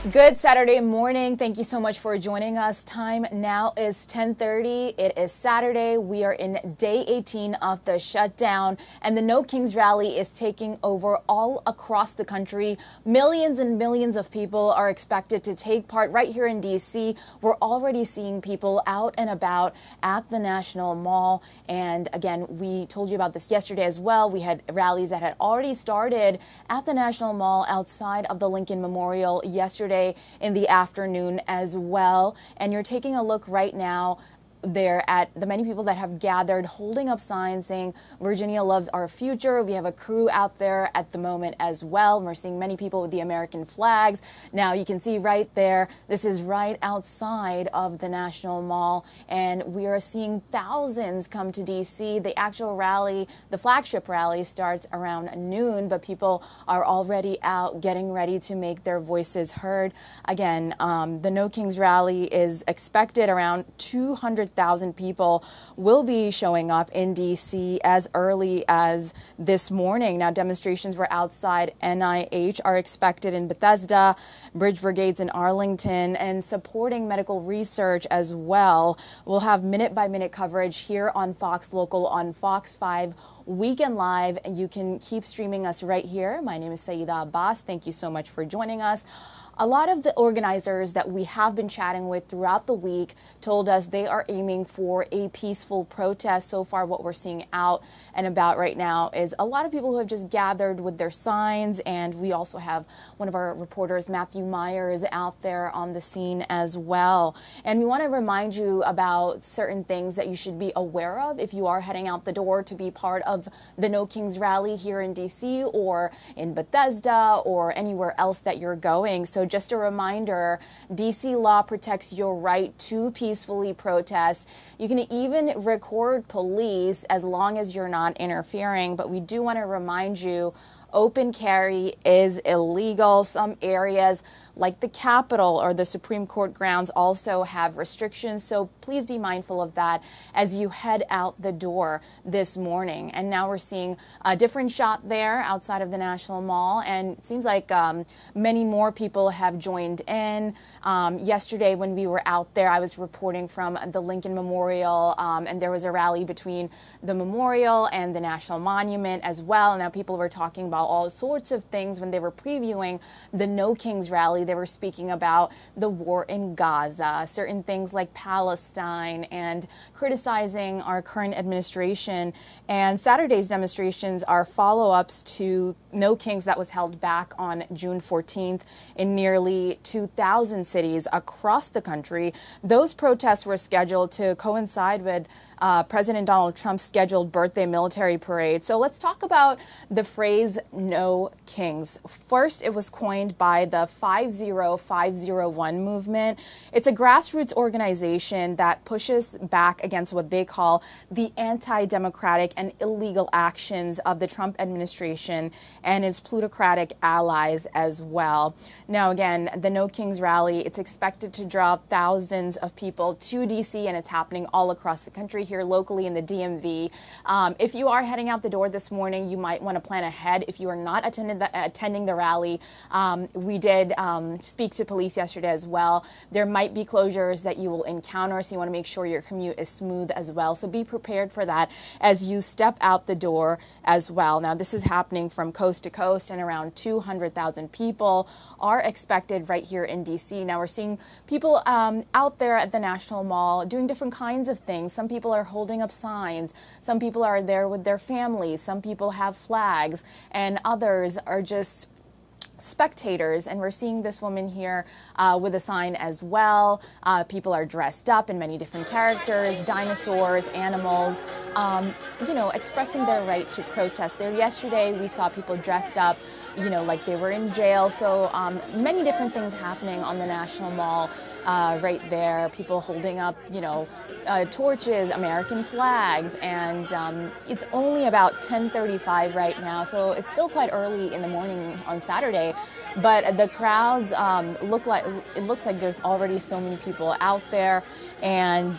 Good Saturday morning. Thank you so much for joining us. Time now is 10:30. It is Saturday. We are in day 18 of the shutdown, and the No Kings rally is taking over all across the country. Millions and millions of people are expected to take part right here in D.C. We're already seeing people out and about at the National Mall. And again, we told you about this yesterday as well. We had rallies that had already started at the National Mall outside of the Lincoln Memorial yesterday in the afternoon as well. And you're taking a look right now there at the many people that have gathered holding up signs saying Virginia loves our future. We have a crew out there at the moment as well. We're seeing many people with the American flags. Now you can see right there, this is right outside of the National Mall, and we are seeing thousands come to DC. The actual rally, the flagship rally, starts around noon, but people are already out getting ready to make their voices heard. Again, the No Kings rally is expected around 200,000 people will be showing up in D.C. as early as this morning. Now, demonstrations were outside NIH are expected in Bethesda, Bridge Brigades in Arlington, and supporting medical research as well. We'll have minute-by-minute coverage here on Fox Local on Fox 5 Weekend Live, and you can keep streaming us right here. My name is Saida Abbas. Thank you so much for joining us. A lot of the organizers that we have been chatting with throughout the week told us they are aiming for a peaceful protest. So far, what we're seeing out and about right now is a lot of people who have just gathered with their signs. And we also have one of our reporters, Matthew Myers, out there on the scene as well. And we want to remind you about certain things that you should be aware of if you are heading out the door to be part of the No Kings rally here in D.C. or in Bethesda or anywhere else that you're going. So just a reminder, D.C. law protects your right to peacefully protest. You can even record police as long as you're not interfering. But we do want to remind you, open carry is illegal. Some areas like the Capitol or the Supreme Court grounds also have restrictions. So please be mindful of that as you head out the door this morning. And now we're seeing a different shot there outside of the National Mall. And it seems like many more people have joined in. Yesterday when we were out there, I was reporting from the Lincoln Memorial, and there was a rally between the Memorial and the National Monument as well. Now people were talking about all sorts of things when they were previewing the No Kings rally. They were speaking about the war in Gaza, certain things like Palestine, and criticizing our current administration. And Saturday's demonstrations are follow-ups to No Kings that was held back on June 14th in nearly 2,000 cities across the country. Those protests were scheduled to coincide with President Donald Trump's scheduled birthday military parade. So let's talk about the phrase No Kings. First, it was coined by the 50501 movement. It's a grassroots organization that pushes back against what they call the anti-democratic and illegal actions of the Trump administration and its plutocratic allies as well. Now, again, the No Kings rally, it's expected to draw thousands of people to D.C., and it's happening all across the country here locally in the DMV. If you are heading out the door this morning, you might want to plan ahead. If you are not attending the rally, we did speak to police yesterday as well. There might be closures that you will encounter, so you want to make sure your commute is smooth as well. So be prepared for that as you step out the door as well. Now, this is happening from coast to coast, and around 200,000 people are expected right here in D.C. Now, we're seeing people out there at the National Mall doing different kinds of things. Some people are holding up signs. Some people are there with their families. Some people have flags, and others are just spectators. And we're seeing this woman here with a sign as well. People are dressed up in many different characters, dinosaurs, animals, you know, expressing their right to protest. There yesterday, we saw people dressed up, you know, like they were in jail. So many different things happening on the National Mall right there. People holding up, you know, torches, American flags, and it's only about 10:35 right now, so it's still quite early in the morning on Saturday. but the crowds looks like there's already so many people out there. And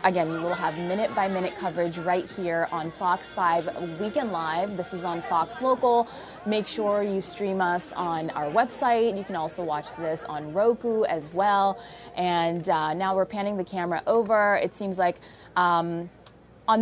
again, you will have minute-by-minute coverage right here on Fox 5 Weekend Live. This is on Fox Local. Make sure you stream us on our website. You can also watch this on Roku as well. And now we're panning the camera over. It seems like on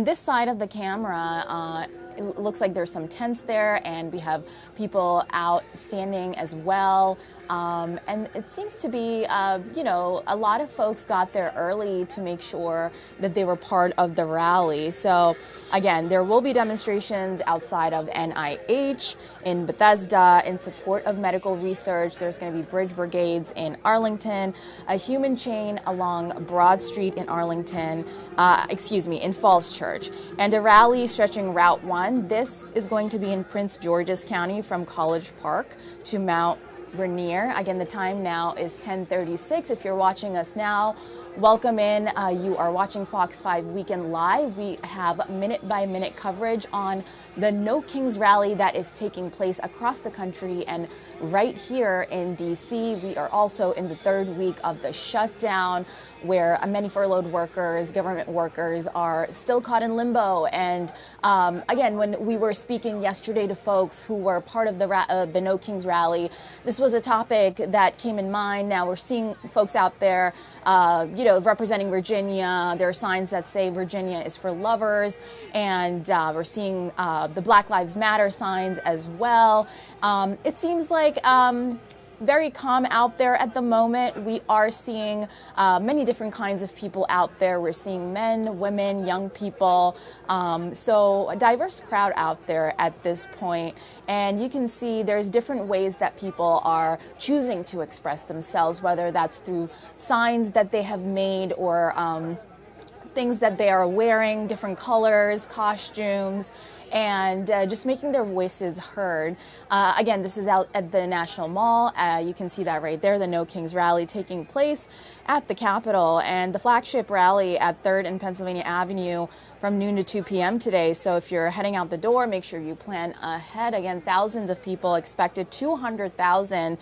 this side of the camera, it looks like there's some tents there, and we have people out standing as well. And it seems to be, you know, a lot of folks got there early to make sure that they were part of the rally. So again, there will be demonstrations outside of NIH in Bethesda in support of medical research. There's going to be bridge brigades in Arlington, a human chain along Broad Street in Arlington, in Falls Church, and a rally stretching Route 1. This is going to be in Prince George's County from College Park to Mount Rainier. Again, the time now is 10:36. If you're watching us now, welcome in. You are watching Fox 5 Weekend Live. We have minute-by-minute coverage on the No Kings rally that is taking place across the country and right here in D.C. We are also in the third week of the shutdown, where many furloughed workers, government workers, are still caught in limbo. And again, when we were speaking yesterday to folks who were part of the No Kings rally, this was a topic that came in mind. Now we're seeing folks out there, you know, representing Virginia. There are signs that say Virginia is for lovers, and we're seeing the Black Lives Matter signs as well. It seems like very calm out there at the moment. We are seeing many different kinds of people out there. We're seeing men, women, young people. So a diverse crowd out there at this point. And you can see there's different ways that people are choosing to express themselves, whether that's through signs that they have made or things that they are wearing, different colors, costumes, and just making their voices heard. Again, this is out at the National Mall. You can see that right there, the No Kings rally taking place at the Capitol, and the flagship rally at 3rd and Pennsylvania Avenue from noon to 2 p.m. today. So if you're heading out the door, make sure you plan ahead. Again, thousands of people expected, 200,000.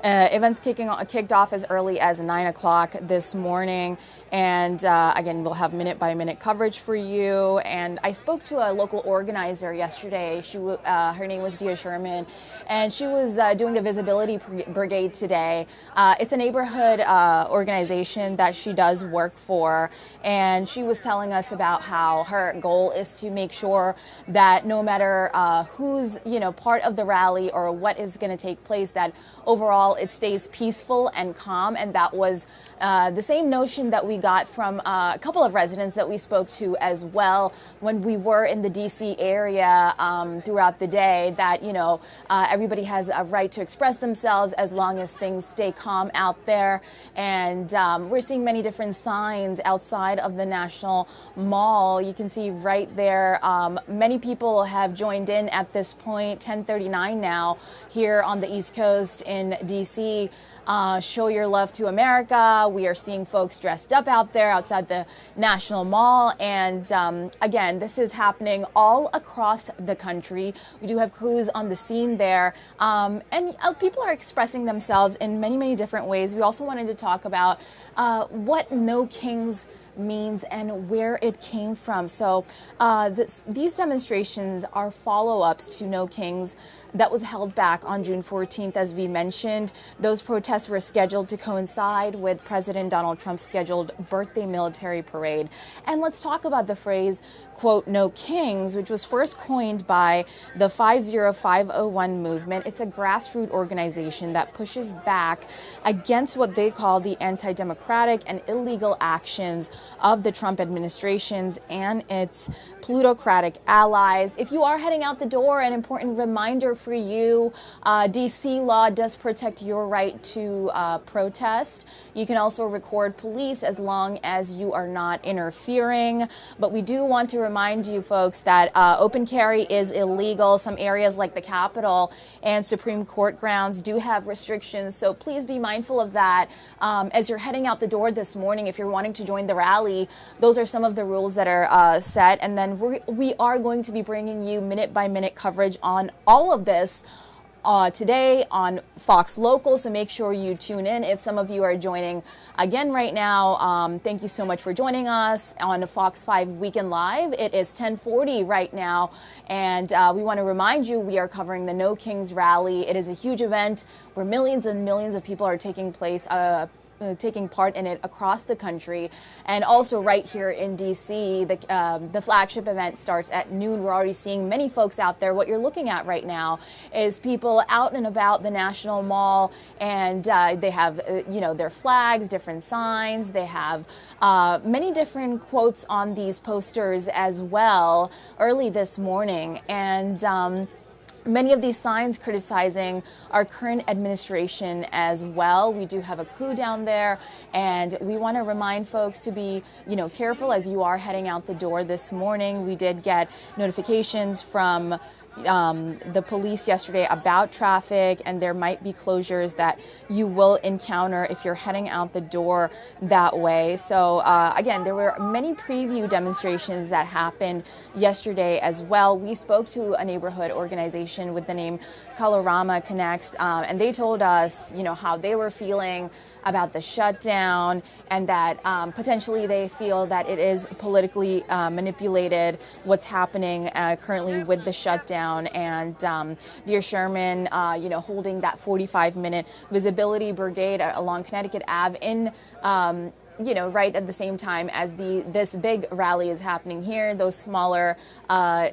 Events kicked off as early as 9 o'clock this morning, and again, we'll have minute-by-minute coverage for you. And I spoke to a local organizer yesterday. Her name was Dia Sherman, and she was doing a visibility brigade today. It's a neighborhood organization that she does work for, and she was telling us about how her goal is to make sure that no matter who's part of the rally or what is going to take place, that overall it stays peaceful and calm. And that was the same notion that we got from a couple of residents that we spoke to as well when we were in the DC area throughout the day, that everybody has a right to express themselves as long as things stay calm out there. And we're seeing many different signs outside of the National Mall. You can see right there, many people have joined in at this point, 10:39 now here on the East Coast in DC. Show your love to America. We are seeing folks dressed up out there outside the National Mall. And again, this is happening all across the country. We do have crews on the scene there. And people are expressing themselves in many, many different ways. We also wanted to talk about what No Kings means and where it came from. So these demonstrations are follow-ups to No Kings that was held back on June 14th, as we mentioned. Those protests were scheduled to coincide with President Donald Trump's scheduled birthday military parade. And let's talk about the phrase, quote, No Kings, which was first coined by the 50501 movement. It's a grassroots organization that pushes back against what they call the anti-democratic and illegal actions of the Trump administrations and its plutocratic allies. If you are heading out the door, an important reminder for you, DC law does protect your right to protest. You can also record police as long as you are not interfering. But we do want to remind you folks that open carry is illegal. Some areas like the Capitol and Supreme Court grounds do have restrictions, so please be mindful of that as you're heading out the door this morning. If you're wanting to join the rally, those are some of the rules that are set. And then we are going to be bringing you minute-by-minute coverage on all of this today on Fox Local, so make sure you tune in. If some of you are joining again right now, thank you so much for joining us on Fox 5 Weekend Live. It is 10:40 right now, and we want to remind you we are covering the No Kings Rally. It is a huge event where millions and millions of people are taking part in it across the country, and also right here in DC. The flagship event starts at noon. We're already seeing many folks out there. What you're looking at right now is people out and about the National Mall, and they have their flags, different signs. They have many different quotes on these posters as well early this morning, and many of these signs criticizing our current administration as well. We do have a crew down there, and we want to remind folks to be, careful as you are heading out the door this morning. We did get notifications from the police yesterday about traffic, and there might be closures that you will encounter if you're heading out the door that way. So again, there were many preview demonstrations that happened yesterday as well. We spoke to a neighborhood organization with the name Colorama Connects, and they told us, how they were feeling about the shutdown, and that potentially they feel that it is politically manipulated what's happening currently with the shutdown. And Dear Sherman, holding that 45-minute visibility brigade along Connecticut Ave in right at the same time as this big rally is happening here. Those smaller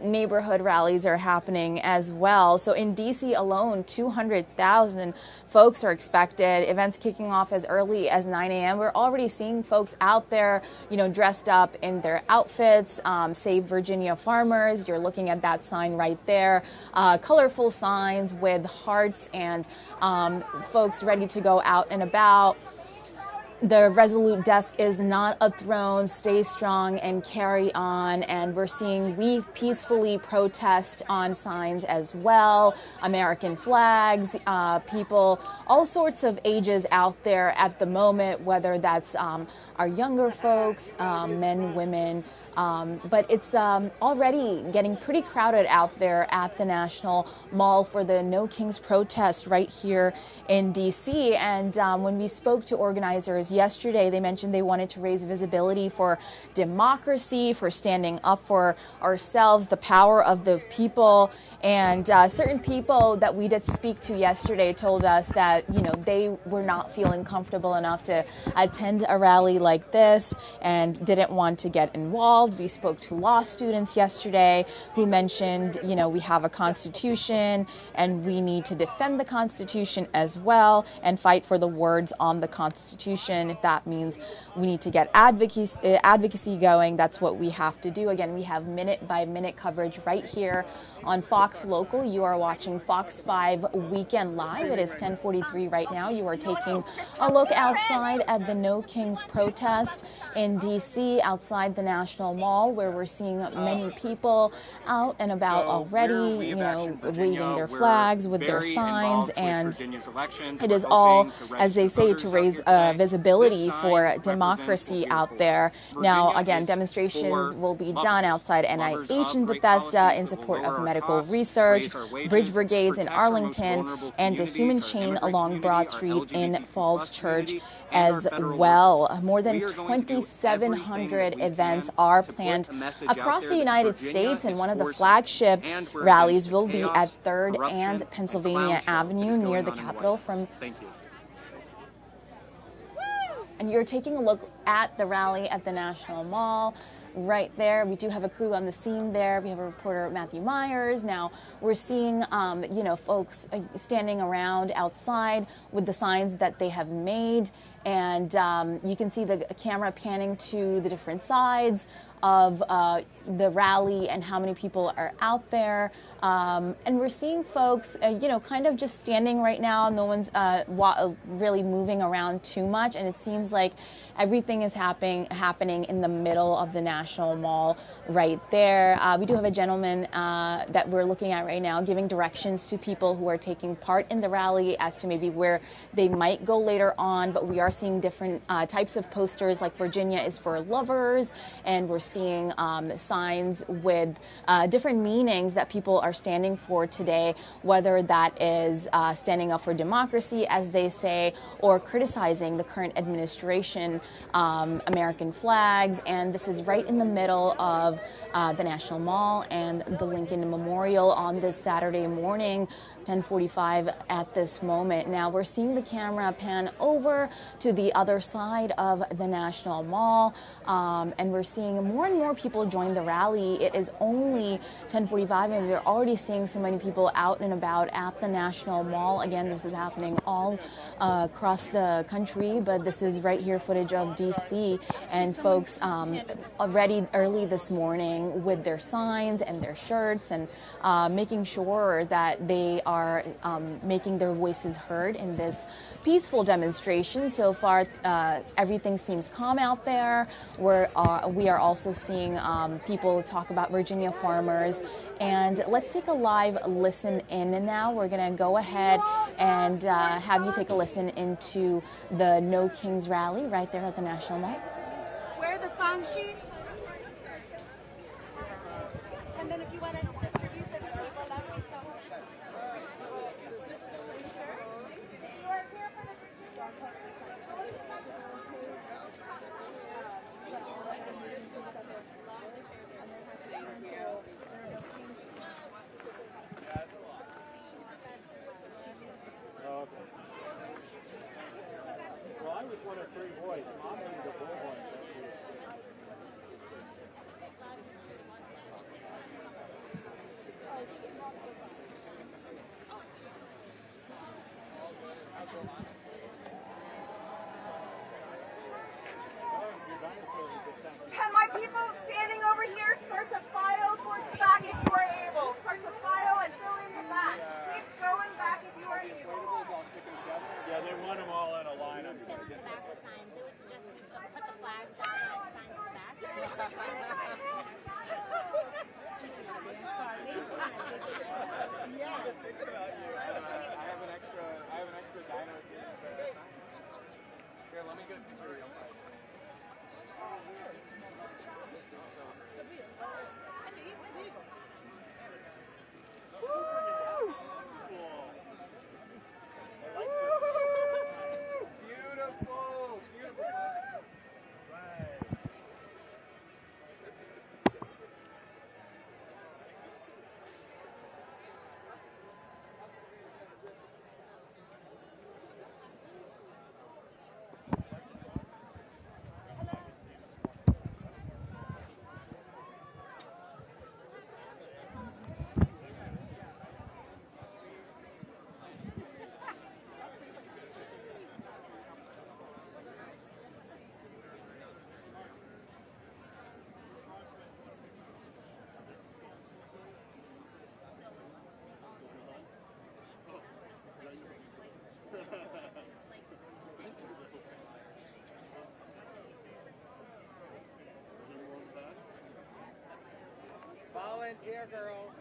neighborhood rallies are happening as well. So in DC alone, 200,000 folks are expected. Events kicking off as early as 9 a.m. We're already seeing folks out there, dressed up in their outfits. Save Virginia Farmers. You're looking at that sign right there. Colorful signs with hearts and folks ready to go out and about. The Resolute desk is not a throne. Stay strong and carry on. And we're seeing we peacefully protest on signs as well. American flags, people, all sorts of ages out there at the moment, whether that's our younger folks, men, women. But it's already getting pretty crowded out there at the National Mall for the No Kings protest right here in DC. And when we spoke to organizers yesterday, they mentioned they wanted to raise visibility for democracy, for standing up for ourselves, the power of the people. And certain people that we did speak to yesterday told us that, they were not feeling comfortable enough to attend a rally like this and didn't want to get involved. We spoke to law students yesterday who mentioned, we have a constitution and we need to defend the Constitution as well and fight for the words on the Constitution. If that means we need to get advocacy going, that's what we have to do. Again, we have minute-by-minute coverage right here on Fox Local. You are watching Fox 5 Weekend Live. It is 10:43 right now. You are taking a look outside at the No Kings protest in DC, outside the National Mall, where we're seeing many people out and about already, waving their flags with their signs. And it is all, as they say, to raise visibility for democracy out there. Now, again, demonstrations will be done outside NIH in Bethesda in support of medical research, bridge brigades in Arlington, and a human chain along Broad Street in Falls Church as well. More than 2,700 events are planned across the United States, and one of the flagship rallies will be at 3rd and Pennsylvania Avenue near the Capitol. And you're taking a look at the rally at the National Mall. Right there, we do have a crew on the scene there. We have a reporter, Matthew Myers. Now we're seeing, folks standing around outside with the signs that they have made, and you can see the camera panning to the different sides of the rally and how many people are out there. And we're seeing folks, kind of just standing right now. No one's really moving around too much, and it seems like everything everything is happening in the middle of the National Mall right there. We do have a gentleman that we're looking at right now giving directions to people who are taking part in the rally as to maybe where they might go later on, but we are seeing different types of posters, like Virginia is for lovers, and we're seeing signs with different meanings that people are standing for today, whether that is standing up for democracy, as they say, or criticizing the current administration, American flags. And this is right in the middle of the National Mall and the Lincoln Memorial on this Saturday morning, 10:45 at this moment. Now we're seeing the camera pan over to the other side of the National Mall, and we're seeing more and more people join the rally. It is only 10:45 and we're already seeing so many people out and about at the National Mall. Again, this is happening all across the country, but this is right here footage of DC, and folks already early this morning with their signs and their shirts, and making sure that they are making their voices heard in this peaceful demonstration. So far, everything seems calm out there. We are also seeing people talk about Virginia farmers. And let's take a live listen in now. We're going to go ahead and have you take a listen into the No Kings rally right there at the National Mall. Where are the song sheets? And then if you want to distribute them to people, that would be so helpful. You are here for the Well, I was one of three boys. Mom was the bullhorn. Can my people standing over here start to file towards the back if you are able? Start to file and fill in the back. Keep going back if you are able. Yeah, they want them all in a line. Fill in the back with signs. They were suggesting put the flags down and the signs in the back. Yeah. Think about you. I have an extra dino kit. Here, let me get a picture real quick. Beautiful, beautiful. Right. Volunteer girl.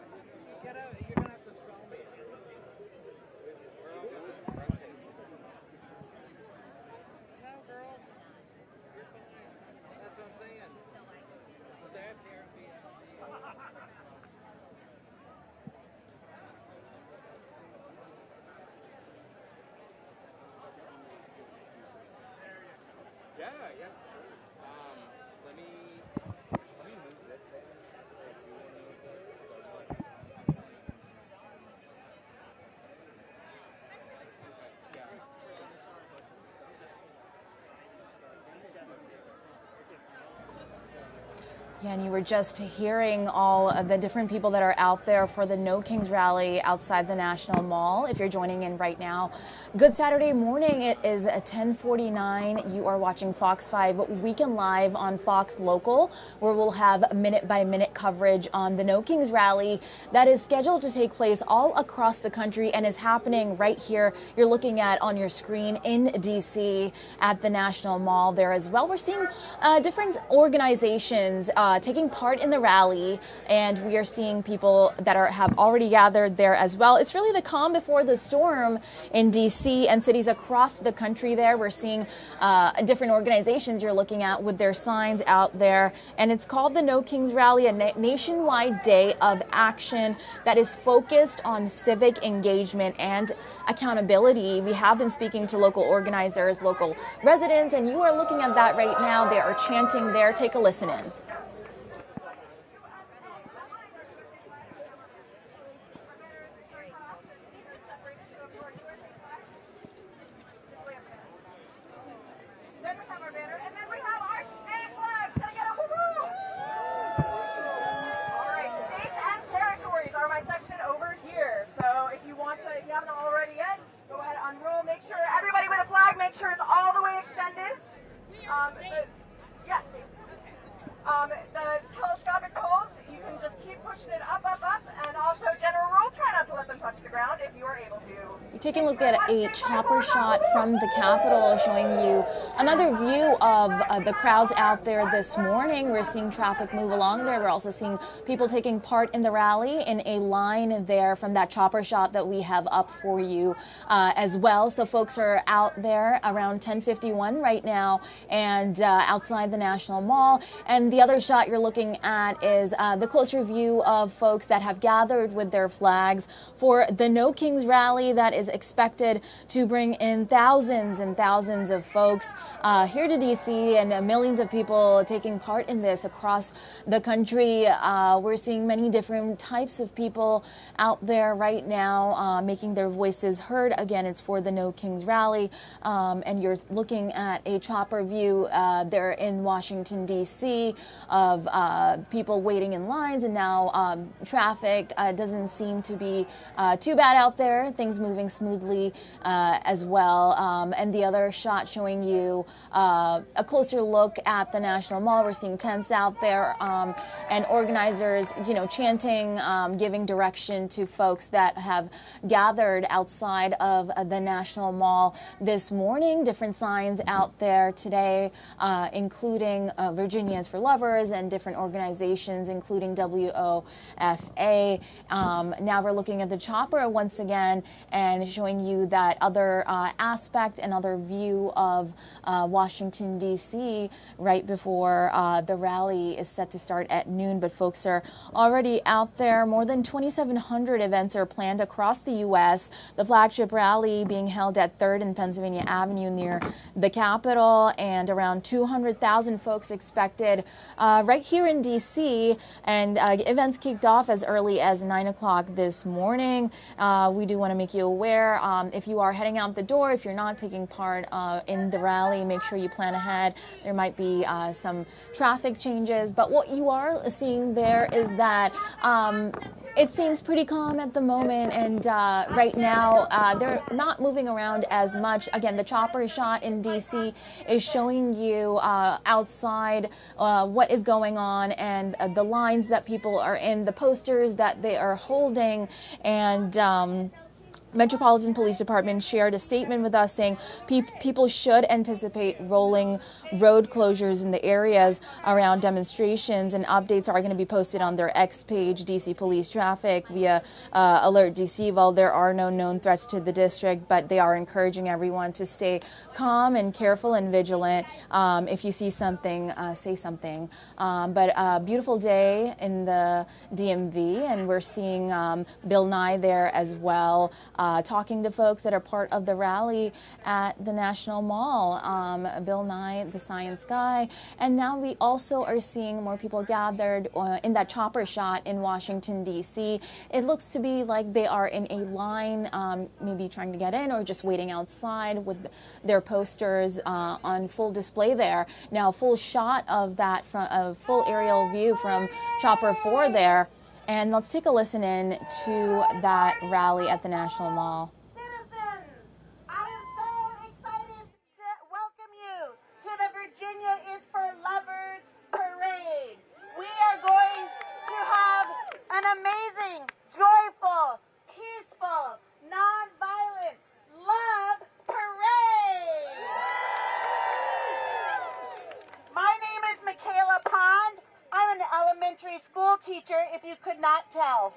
Get out. You're gonna have to spell me. No, girl. You're fine. That's what I'm saying. Stand here and be. Yeah, yeah. Let me move this there. Yeah, and you were just hearing all of the different people that are out there for the No Kings rally outside the National Mall. If you're joining in right now, good Saturday morning. It is 10:49. You are watching Fox 5 Weekend Live on Fox Local, where we'll have minute-by-minute coverage on the No Kings rally that is scheduled to take place all across the country and is happening right here. You're looking at on your screen in D.C. at the National Mall there as well. We're seeing different organizations taking part in the rally, and we are seeing people that have already gathered there as well. It's really the calm before the storm in D.C. and cities across the country there. We're seeing different organizations you're looking at with their signs out there, and it's called the No Kings Rally, a nationwide day of action that is focused on civic engagement and accountability. We have been speaking to local organizers, local residents, and you are looking at that right now. They are chanting there. Take a listen in. Then we have our banner, and then we have our state flags. Can I get a woo-hoo? All right, states and territories are my section over here. So if you haven't already yet, go ahead, unroll. Make sure everybody with a flag, make sure it's all the way extended. Yes. The telescopic poles, you can just keep pushing it up, and also general rule, try not to let them touch the ground if you are able to. You're taking a look at a chopper shot from the Capitol, showing you another view of the crowds out there this morning. We're seeing traffic move along there. We're also seeing people taking part in the rally in a line there from that chopper shot that we have up for you as well. So folks are out there around 10:51 right now and outside the National Mall. And the other shot you're looking at is the closer view of folks that have gathered with their flags for the No Kings rally that is expected to bring in thousands and thousands of folks here to D.C. and millions of people taking part in this across the country. We're seeing many different types of people out there right now making their voices heard. Again, it's for the No Kings rally, and you're looking at a chopper view there in Washington, D.C. of people waiting in lines, and now traffic doesn't seem to be too bad out there. Things moving smoothly as well. And the other shot showing you a closer look at the National Mall. We're seeing tents out there and organizers, chanting, giving direction to folks that have gathered outside of the National Mall this morning. Different signs out there today, including Virginians for Lovers and different organizations, including WOFA. Now we're looking at the chopper once again and showing you that other aspect and other view of Washington, D.C. right before the rally is set to start at noon. But folks are already out there. More than 2,700 events are planned across the U.S. The flagship rally being held at 3rd and Pennsylvania Avenue near the Capitol, and around 200,000 folks expected right here in D.C. And events kicked off as early as 9 o'clock this morning. We do want to make you aware, if you are heading out the door, if you're not taking part in the rally, make sure you plan ahead. There might be some traffic changes, but what you are seeing there is that it seems pretty calm at the moment, and right now they're not moving around as much. Again, the chopper shot in D.C. is showing you outside what is going on and the lines that people are in, the posters that they are holding, and Metropolitan Police Department shared a statement with us saying people should anticipate rolling road closures in the areas around demonstrations, and updates are going to be posted on their X page, DC Police Traffic, via Alert DC. While there are no known threats to the district, but they are encouraging everyone to stay calm and careful and vigilant. If you see something, say something. But a beautiful day in the DMV, and we're seeing Bill Nye there as well. talking to folks that are part of the rally at the National Mall. Bill Nye, the science guy. And now we also are seeing more people gathered in that chopper shot in Washington, D.C. It looks to be like they are in a line, maybe trying to get in or just waiting outside with their posters on full display there. Now, full shot of that, from a full aerial view from Chopper 4 there. And let's take a listen in to that rally at the National Mall. Citizens, I am so excited to welcome you to the Virginia is for Lovers Parade. We are going to have an amazing, joyful, peaceful, non-violent love parade. My name is Michaela Pond. I'm an elementary school teacher, if you could not tell.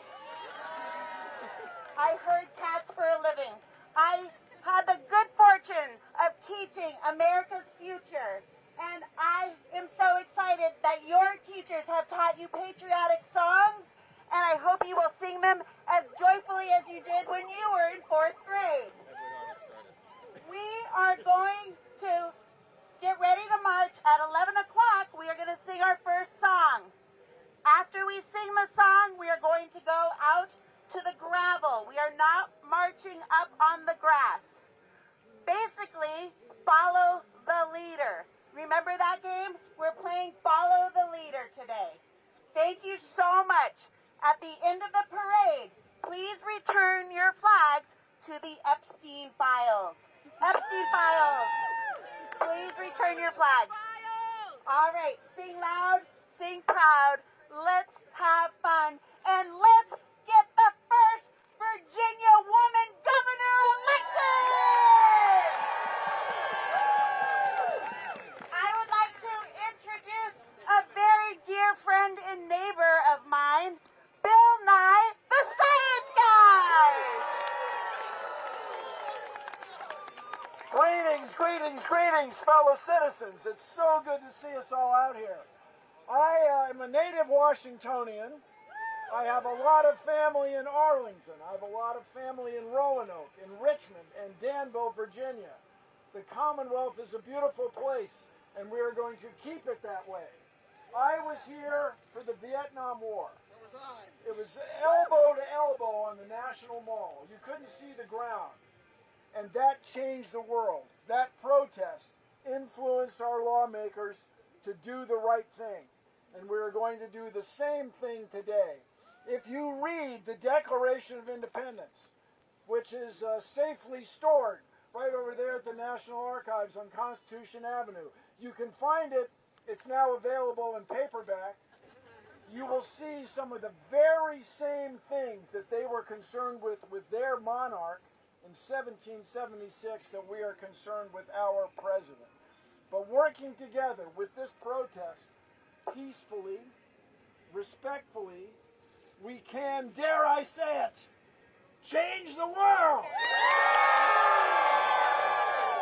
I herd cats for a living. I had the good fortune of teaching America's future, and I am so excited that your teachers have taught you patriotic songs, and I hope you will sing them as joyfully as you did when you were in 4th grade. We are going to get ready to march at 11 o'clock. We are going to sing our first song. After we sing the song, we are going to go out to the gravel. We are not marching up on the grass. Basically, follow the leader. Remember that game? We're playing follow the leader today. Thank you so much. At the end of the parade, please return your flags to the Epstein files. Epstein files. Please return your flags. All right, sing loud, sing proud. Let's have fun, and let's get the first Virginia woman governor elected! I would like to introduce a very dear friend and neighbor of mine, Bill Nye, the science guy! Greetings, greetings, greetings, fellow citizens. It's so good to see us all out here. I am a native Washingtonian. I have a lot of family in Arlington. I have a lot of family in Roanoke, in Richmond, and Danville, Virginia. The Commonwealth is a beautiful place, and we are going to keep it that way. I was here for the Vietnam War. So was I. It was elbow to elbow on the National Mall. You couldn't see the ground. And that changed the world. That protest influenced our lawmakers to do the right thing. And we're going to do the same thing today. If you read the Declaration of Independence, which is safely stored right over there at the National Archives on Constitution Avenue, you can find it. It's now available in paperback. You will see some of the very same things that they were concerned with their monarch in 1776 that we are concerned with our president. But working together with this protest, peacefully, respectfully, we can, dare I say it, change the world!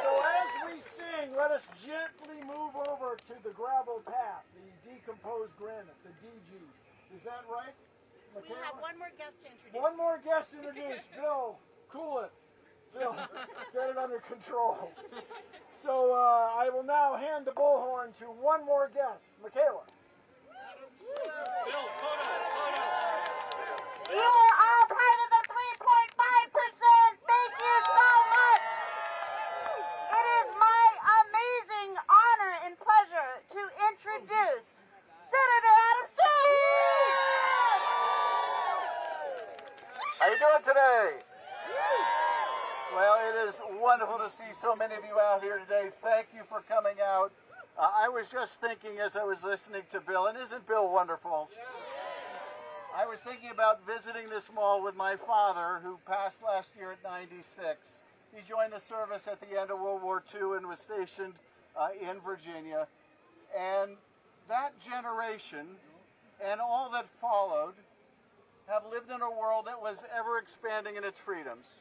So as we sing, let us gently move over to the gravel path, the decomposed granite, the DG. Is that right? We have one more guest to introduce. One more guest to introduce. Bill, cool it. Bill, get it under control. So I will now hand the bullhorn to one more guest, Michaela. You are all part of the 3.5%. Thank you so much. It is my amazing honor and pleasure to introduce Senator Adam Schiff. How you doing today? Well, it is wonderful to see so many of you out here today. Thank you for coming out. I was just thinking as I was listening to Bill, and isn't Bill wonderful? I was thinking about visiting this mall with my father, who passed last year at 96. He joined the service at the end of World War II and was stationed in Virginia. And that generation and all that followed have lived in a world that was ever expanding in its freedoms.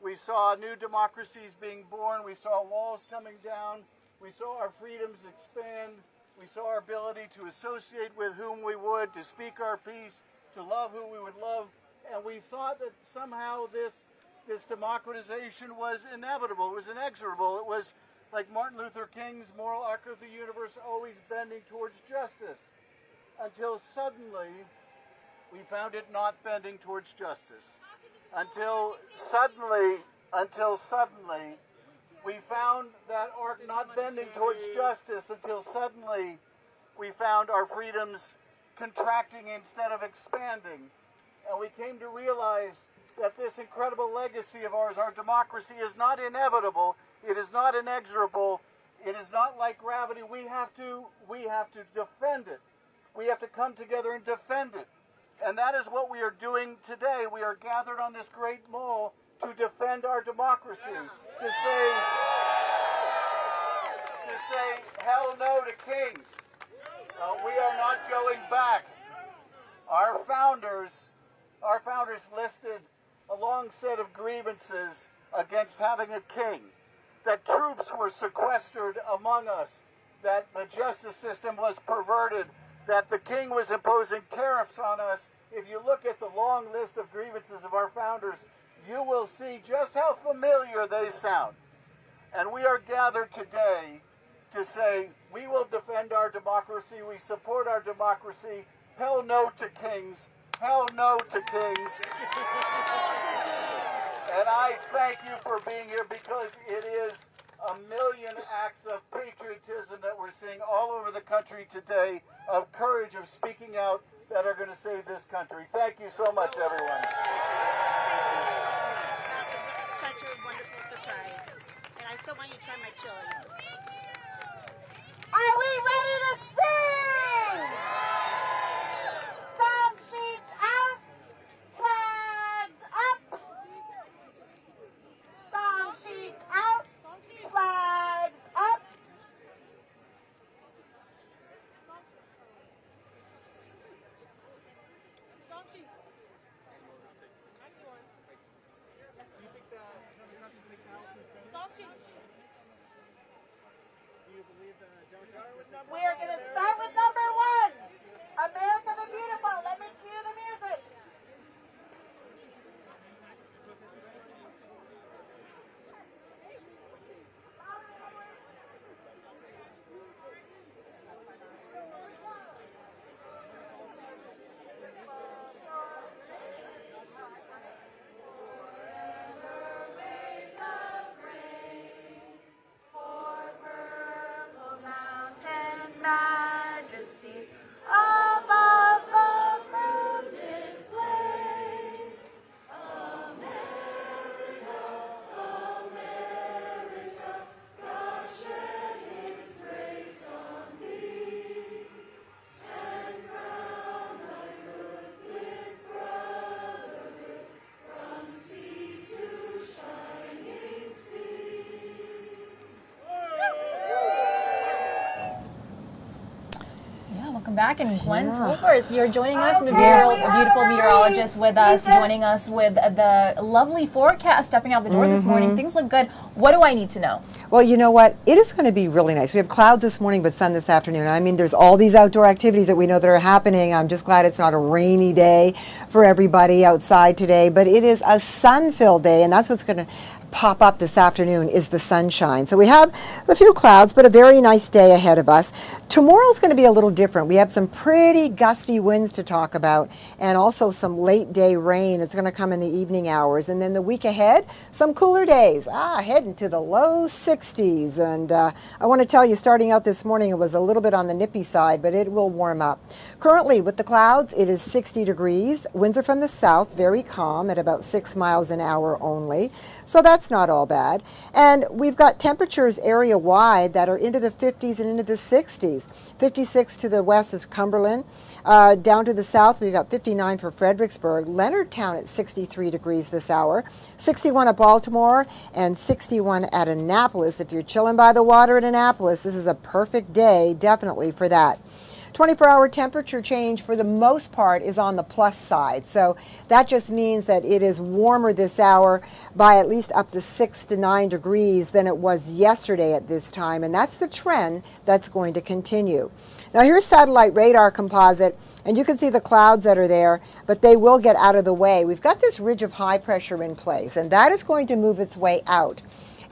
We saw new democracies being born. We saw walls coming down. We saw our freedoms expand. We saw our ability to associate with whom we would, to speak our piece, to love who we would love. And we thought that somehow this this democratization was inevitable, it was inexorable. It was like Martin Luther King's moral arc of the universe, always bending towards justice, until suddenly we found it not bending towards justice. Until suddenly we found that arc not bending towards justice, until suddenly we found our freedoms contracting instead of expanding. And we came to realize that this incredible legacy of ours, our democracy, is not inevitable, it is not inexorable, it is not like gravity. We have to defend it. We have to come together and defend it. And that is what we are doing today. We are gathered on this great mall to defend our democracy, to say hell no to kings. We are not going back. Our founders listed a long set of grievances against having a king, that troops were sequestered among us, that the justice system was perverted, that the king was imposing tariffs on us. If you look at the long list of grievances of our founders, you will see just how familiar they sound. And we are gathered today to say we will defend our democracy, we support our democracy. Hell no to kings. Hell no to kings. And I thank you for being here, because it is a million acts of patriotism that we're seeing all over the country today, of courage, of speaking out, that are going to save this country. Thank you so much, everyone. Such a wonderful surprise. And I still want you to try my chili. Are we ready to sing? Song sheets out, flags up. Song sheets out, flags up. We are going to start with number 1, America the Beautiful. Let me cue the music. Majesties above the fruited plain. America, America, God shed His grace on thee, and crown thy good with brotherhood from sea to shining sea. Welcome back, and Gwen Tolworth, you're joining us, a beautiful meteorologist with us, joining us with the lovely forecast stepping out the door this morning. Things look good. What do I need to know? Well, you know what? It is going to be really nice. We have clouds this morning, but sun this afternoon. I mean, there's all these outdoor activities that we know that are happening. I'm just glad it's not a rainy day for everybody outside today, but it is a sun-filled day, and that's what's going to pop up this afternoon is the sunshine. So we have a few clouds, but a very nice day ahead of us. Tomorrow's going to be a little different. We have some pretty gusty winds to talk about, and also some late day rain. It's going to come in the evening hours. And then the week ahead, some cooler days, heading to the low 60s. And I want to tell you, starting out this morning, it was a little bit on the nippy side, but it will warm up. Currently, with the clouds, it is 60 degrees. Winds are from the south, very calm at about 6 miles an hour only. So that's not all bad. And we've got temperatures area-wide that are into the 50s and into the 60s. 56 to the west is Cumberland. Down to the south, we've got 59 for Fredericksburg. Leonardtown at 63 degrees this hour. 61 at Baltimore and 61 at Annapolis. If you're chilling by the water at Annapolis, this is a perfect day, definitely, for that. 24-hour temperature change for the most part is on the plus side. So that just means that it is warmer this hour by at least up to 6 to 9 degrees than it was yesterday at this time. And that's the trend that's going to continue. Now here's satellite radar composite And you can see the clouds that are there, but they will get out of the way. We've got this ridge of high pressure in place, and that is going to move its way out.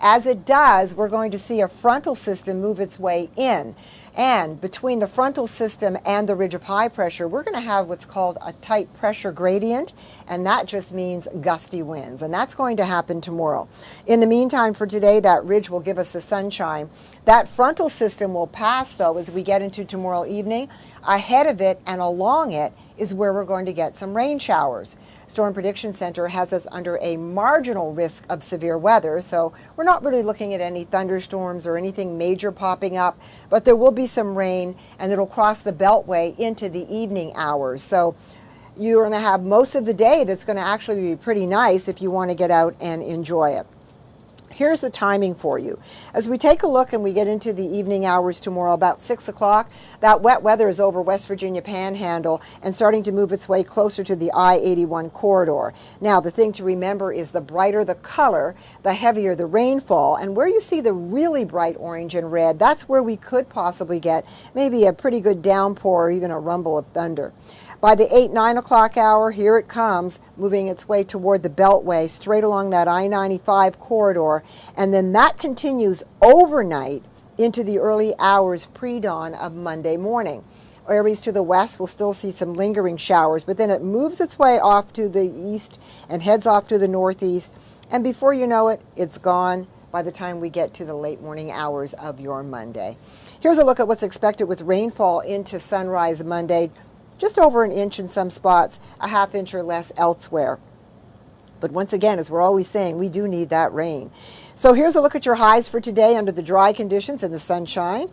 As it does, we're going to see a frontal system move its way in. And between the frontal system and the ridge of high pressure, we're going to have what's called a tight pressure gradient, and that just means gusty winds. And that's going to happen tomorrow. In the meantime, for today, that ridge will give us the sunshine. That frontal system will pass, though, as we get into tomorrow evening. Ahead of it and along it is where we're going to get some rain showers. Storm Prediction Center has us under a marginal risk of severe weather, so we're not really looking at any thunderstorms or anything major popping up, but there will be some rain, and it'll cross the beltway into the evening hours. So you're going to have most of the day that's going to actually be pretty nice if you want to get out and enjoy it. Here's the timing for you. As we take a look and we get into the evening hours tomorrow, about 6 o'clock, that wet weather is over West Virginia Panhandle and starting to move its way closer to the I-81 corridor. Now, the thing to remember is the brighter the color, the heavier the rainfall. And where you see the really bright orange and red, that's where we could possibly get maybe a pretty good downpour or even a rumble of thunder. By the 8, 9 o'clock hour, here it comes, moving its way toward the Beltway, straight along that I-95 corridor, and then that continues overnight into the early hours pre-dawn of Monday morning. Areas to the west will still see some lingering showers, but then it moves its way off to the east and heads off to the northeast, and before you know it, it's gone by the time we get to the late morning hours of your Monday. Here's a look at what's expected with rainfall into sunrise Monday. Just over an inch in some spots, a half inch or less elsewhere. But once again, as we're always saying, we do need that rain. So here's a look at your highs for today under the dry conditions and the sunshine.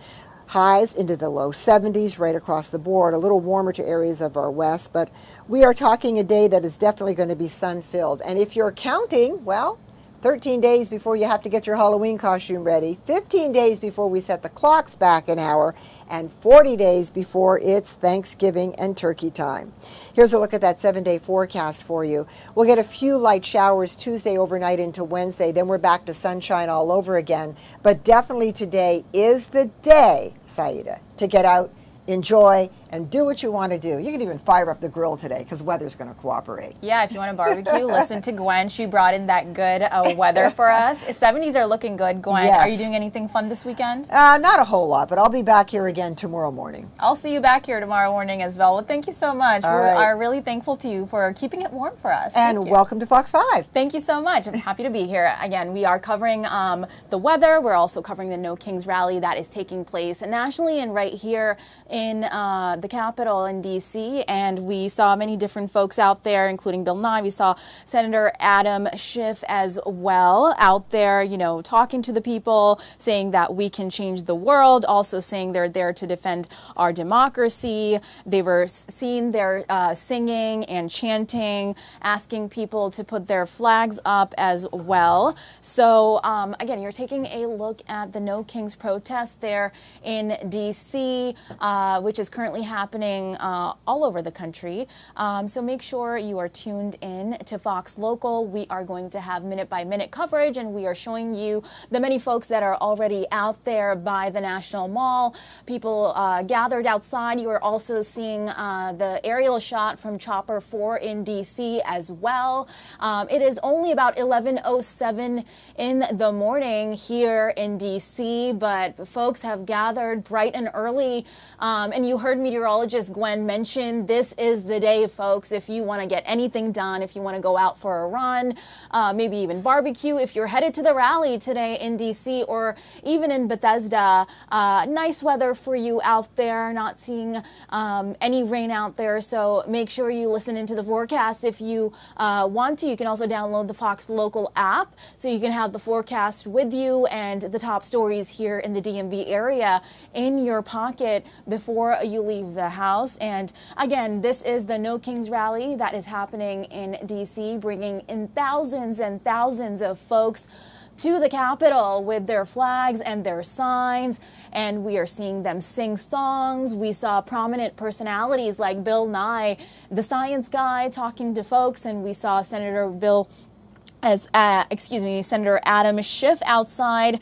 Highs into the low 70s right across the board, a little warmer to areas of our west, but we are talking a day that is definitely going to be sun-filled. And if you're counting, well, 13 days before you have to get your Halloween costume ready, 15 days before we set the clocks back an hour, and 40 days before it's Thanksgiving and turkey time. Here's a look at that 7-day forecast for you. We'll get a few light showers Tuesday overnight into Wednesday, then we're back to sunshine all over again. But definitely today is the day, Saida, to get out, enjoy, and do what you want to do. You can even fire up the grill today because weather's going to cooperate. Yeah, if you want to barbecue, listen to Gwen. She brought in that good weather for us. 70s are looking good. Gwen, yes. Are you doing anything fun this weekend? Not a whole lot, but I'll be back here again tomorrow morning. I'll see you back here tomorrow morning as well. Well, thank you so much. We are really thankful to you for keeping it warm for us. And welcome to Fox 5. Thank you so much. I'm happy to be here. Again, we are covering the weather. We're also covering the No Kings rally that is taking place nationally and right here in the Capitol in D.C. And we saw many different folks out there, including Bill Nye. We saw Senator Adam Schiff as well out there, you know, talking to the people, saying that we can change the world, also saying they're there to defend our democracy. They were seen there singing and chanting, asking people to put their flags up as well. So again, you're taking a look at the No Kings protest there in D.C., which is currently happening all over the country. So make sure you are tuned in to Fox Local. We are going to have minute-by-minute coverage, and we are showing you the many folks that are already out there by the National Mall. People gathered outside. You are also seeing the aerial shot from Chopper 4 in D.C. as well. It is only about 11:07 in the morning here in D.C., but folks have gathered bright and early, and you heard meteorologist Gwen mention this is the day, folks, if you want to get anything done, if you want to go out for a run, maybe even barbecue, if you're headed to the rally today in D.C. or even in Bethesda. Nice weather for you out there, not seeing any rain out there, so make sure you listen into the forecast if you want to. You can also download the Fox Local app so you can have the forecast with you and the top stories here in the DMV area in your pocket before you leave the house. And again, this is the No Kings rally that is happening in D.C., bringing in thousands and thousands of folks to the Capitol with their flags and their signs, and we are seeing them sing songs. We saw prominent personalities like Bill Nye, the science guy, talking to folks, and we saw Senator Bill as Senator Adam Schiff outside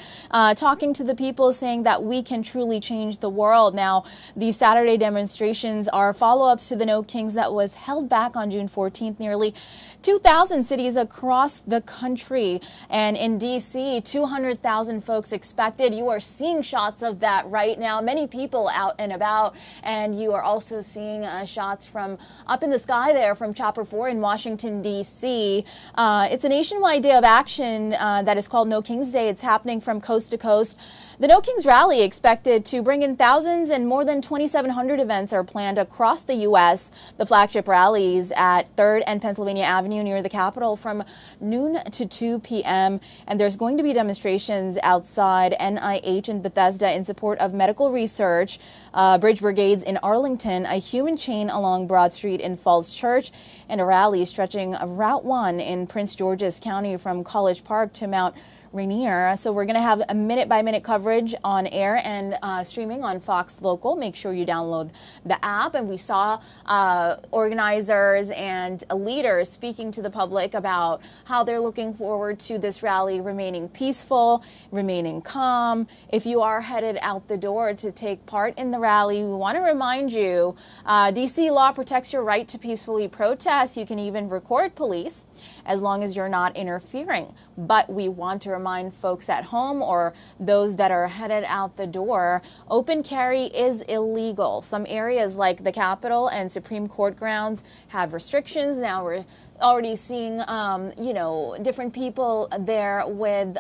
talking to the people, saying that we can truly change the world. Now, these Saturday demonstrations are follow-ups to the No Kings that was held back on June 14th. Nearly 2,000 cities across the country, and in D.C., 200,000 folks expected. You are seeing shots of that right now. Many people out and about, and you are also seeing shots from up in the sky there from Chopper 4 in Washington, D.C. It's a nationwide day of action that is called No Kings Day. It's happening from coast to coast. The No Kings rally expected to bring in thousands, and more than 2,700 events are planned across the U.S. The flagship rallies at 3rd and Pennsylvania Avenue near the Capitol from noon to 2 p.m. And there's going to be demonstrations outside NIH in Bethesda in support of medical research, bridge brigades in Arlington, a human chain along Broad Street in Falls Church, and a rally stretching Route 1 in Prince George's County from College Park to Mount Rainier. So we're going to have a minute-by-minute coverage on air and streaming on Fox Local. Make sure you download the app. And we saw organizers and leaders speaking to the public about how they're looking forward to this rally remaining peaceful, remaining calm. If you are headed out the door to take part in the rally, we want to remind you, D.C. law protects your right to peacefully protest. You can even record police as long as you're not interfering. But we want to remind folks at home or those that are headed out the door, open carry is illegal. Some areas like the Capitol and Supreme Court grounds have restrictions. Now we're already seeing, different people there with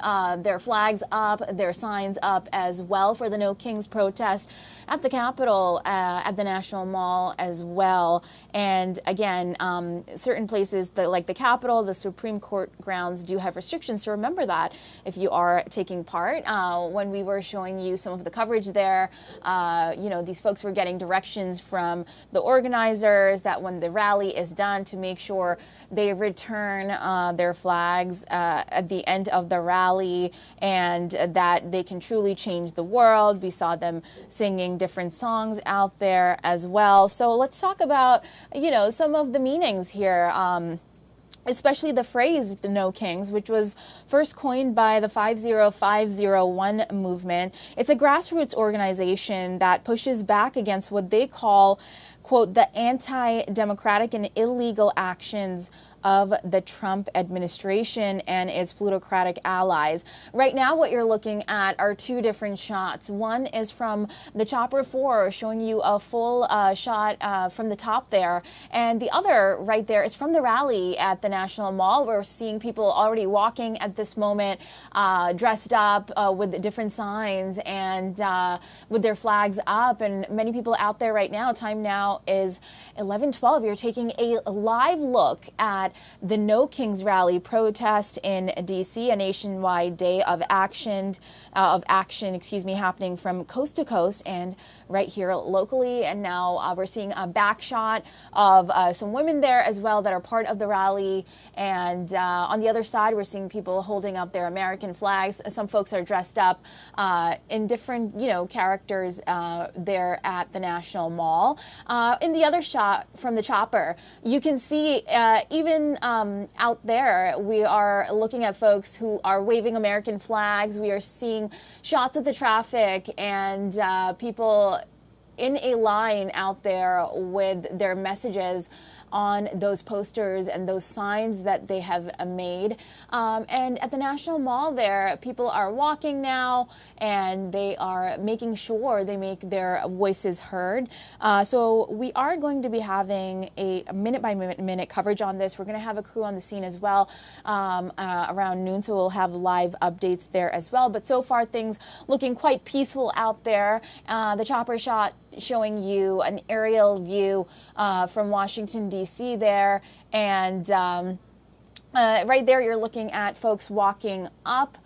their flags up, their signs up as well for the No Kings protest at the Capitol, at the National Mall as well. And again, certain places like the Capitol, the Supreme Court grounds do have restrictions. So remember that if you are taking part. When we were showing you some of the coverage there, these folks were getting directions from the organizers that when the rally is done to make sure they return their flags at the end of the rally, and that they can truly change the world. We saw them singing different songs out there as well. So let's talk about, some of the meanings here. Especially the phrase "the No Kings," which was first coined by the 50501 movement. It's a grassroots organization that pushes back against what they call, quote, the anti-democratic and illegal actions of the Trump administration and its plutocratic allies. Right now, what you're looking at are two different shots. One is from the Chopper 4, showing you a full shot from the top there. And the other right there is from the rally at the National Mall. We're seeing people already walking at this moment, dressed up with different signs and with their flags up. And many people out there right now. Time now is 11:12. You're taking a live look at the No Kings rally protest in D.C., a nationwide day of action, happening from coast to coast and right here locally. And now we're seeing a back shot of some women there as well that are part of the rally. And on the other side, we're seeing people holding up their American flags. Some folks are dressed up in different, characters there at the National Mall. In the other shot from the Chopper, you can see even out there, we are looking at folks who are waving American flags. We are seeing shots of the traffic and people in a line out there with their messages on those posters and those signs that they have made. And at the National Mall there, people are walking now and they are making sure they make their voices heard. So we are going to be having a minute-by-minute coverage on this. We're going to have a crew on the scene as well around noon, so we'll have live updates there as well. But so far, things looking quite peaceful out there. The Chopper shot showing you an aerial view from Washington, D.C. there. And right there, you're looking at folks walking up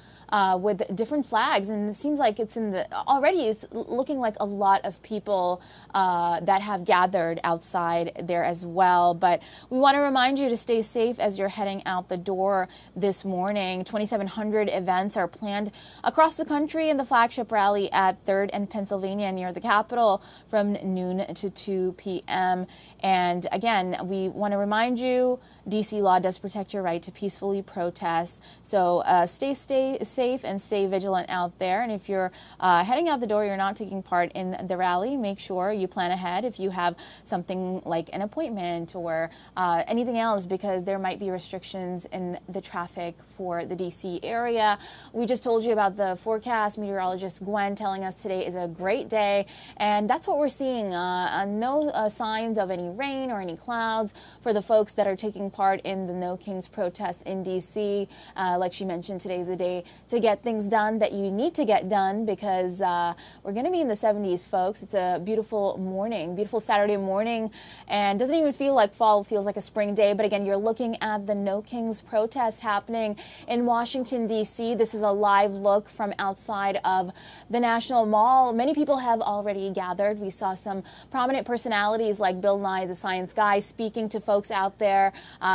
with different flags, and it seems like it's already it's looking like a lot of people that have gathered outside there as well. But we want to remind you to stay safe as you're heading out the door this morning. 2,700 events are planned across the country in the flagship rally at 3rd and Pennsylvania near the Capitol from noon to 2 p.m. And again, we want to remind you, D.C. law does protect your right to peacefully protest. So stay safe and stay vigilant out there. And if you're heading out the door, you're not taking part in the rally, make sure you plan ahead if you have something like an appointment or anything else, because there might be restrictions in the traffic for the D.C. area. We just told you about the forecast. Meteorologist Gwen telling us today is a great day, and that's what we're seeing. No signs of any rain or any clouds for the folks that are taking part in the No Kings protest in D.C. Like she mentioned, today's a day to get things done that you need to get done, because we're going to be in the 70s, folks. It's a beautiful morning, beautiful Saturday morning, and doesn't even feel like fall, feels like a spring day. But again, you're looking at the No Kings protest happening in Washington, D.C. This is a live look from outside of the National Mall. Many people have already gathered. We saw some prominent personalities like Bill Nye, the Science Guy, speaking to folks out there,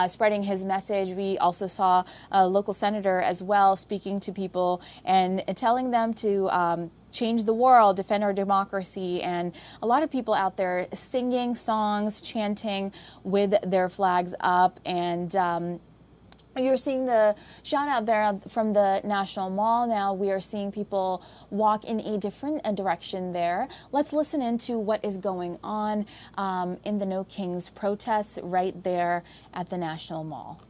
spreading his message. We also saw a local senator as well speaking to people and telling them to change the world, defend our democracy, and a lot of people out there singing songs, chanting with their flags up. And you're seeing the shot out there from the National Mall. Now we are seeing people walk in a different direction there. Let's listen into what is going on in the No Kings protests right there at the National Mall.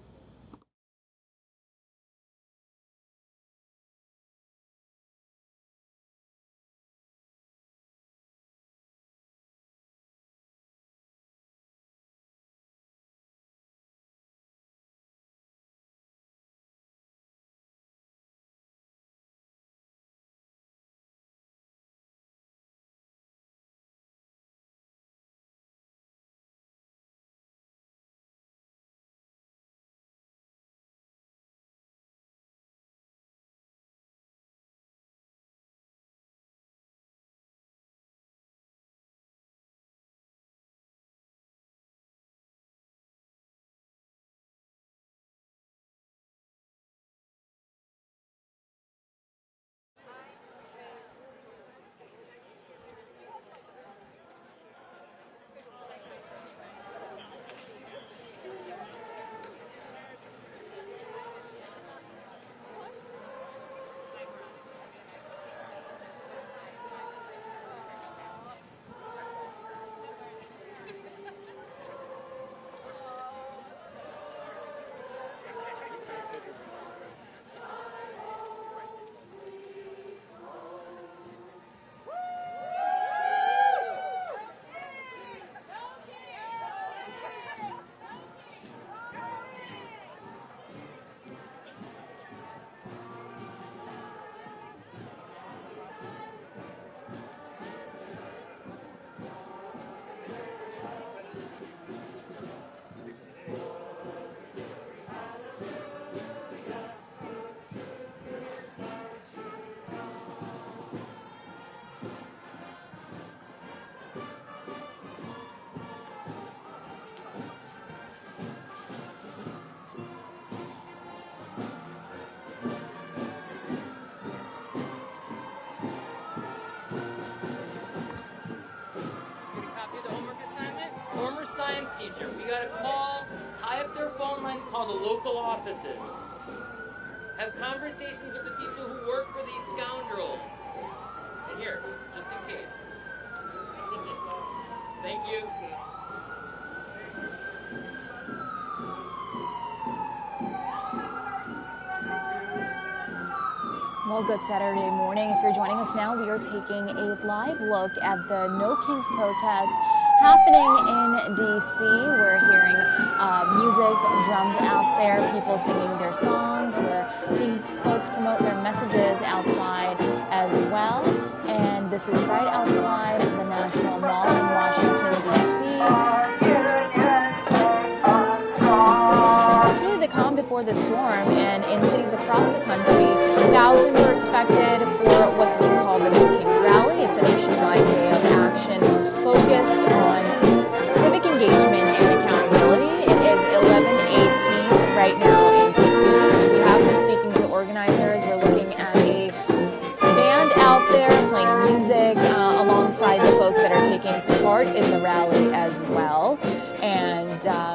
Science teacher. We got to call, tie up their phone lines, call the local offices. Have conversations with the people who work for these scoundrels. And here, just in case. Thank you. Well, good Saturday morning. If you're joining us now, we are taking a live look at the No Kings protest happening in D.C. We're hearing music, drums out there, people singing their songs. We're seeing folks promote their messages outside as well. And this is right outside the National Mall in Washington, D.C. It's really the calm before the storm, and in cities across the country, thousands are expected for what's being called the No Kings Rally. It's a nationwide day of action focused on civic engagement and accountability. It is 11:18 right now in D.C. We have been speaking to organizers. We're looking at a band out there playing music alongside the folks that are taking part in the rally as well. And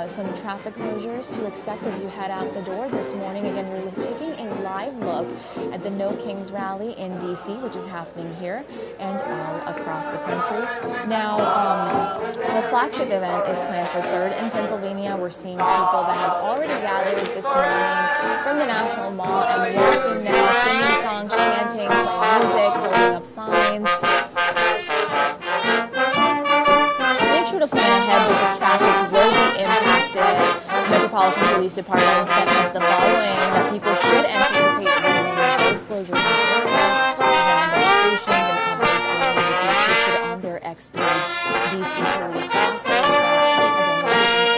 some traffic closures to expect as you head out the door this morning. Again, we're taking a live look at the No Kings Rally in D.C., which is happening here and all across the country. Now, the flagship event is planned for 3rd in Pennsylvania. We're seeing people that have already gathered this morning from the National Mall and walking now, singing songs, chanting, playing music, holding up signs. Make sure to plan ahead because traffic will be impacted. The Metropolitan Police Department sent us the following, that people should anticipate road closures around demonstrations and updates already posted on their X page. DC Police traffic.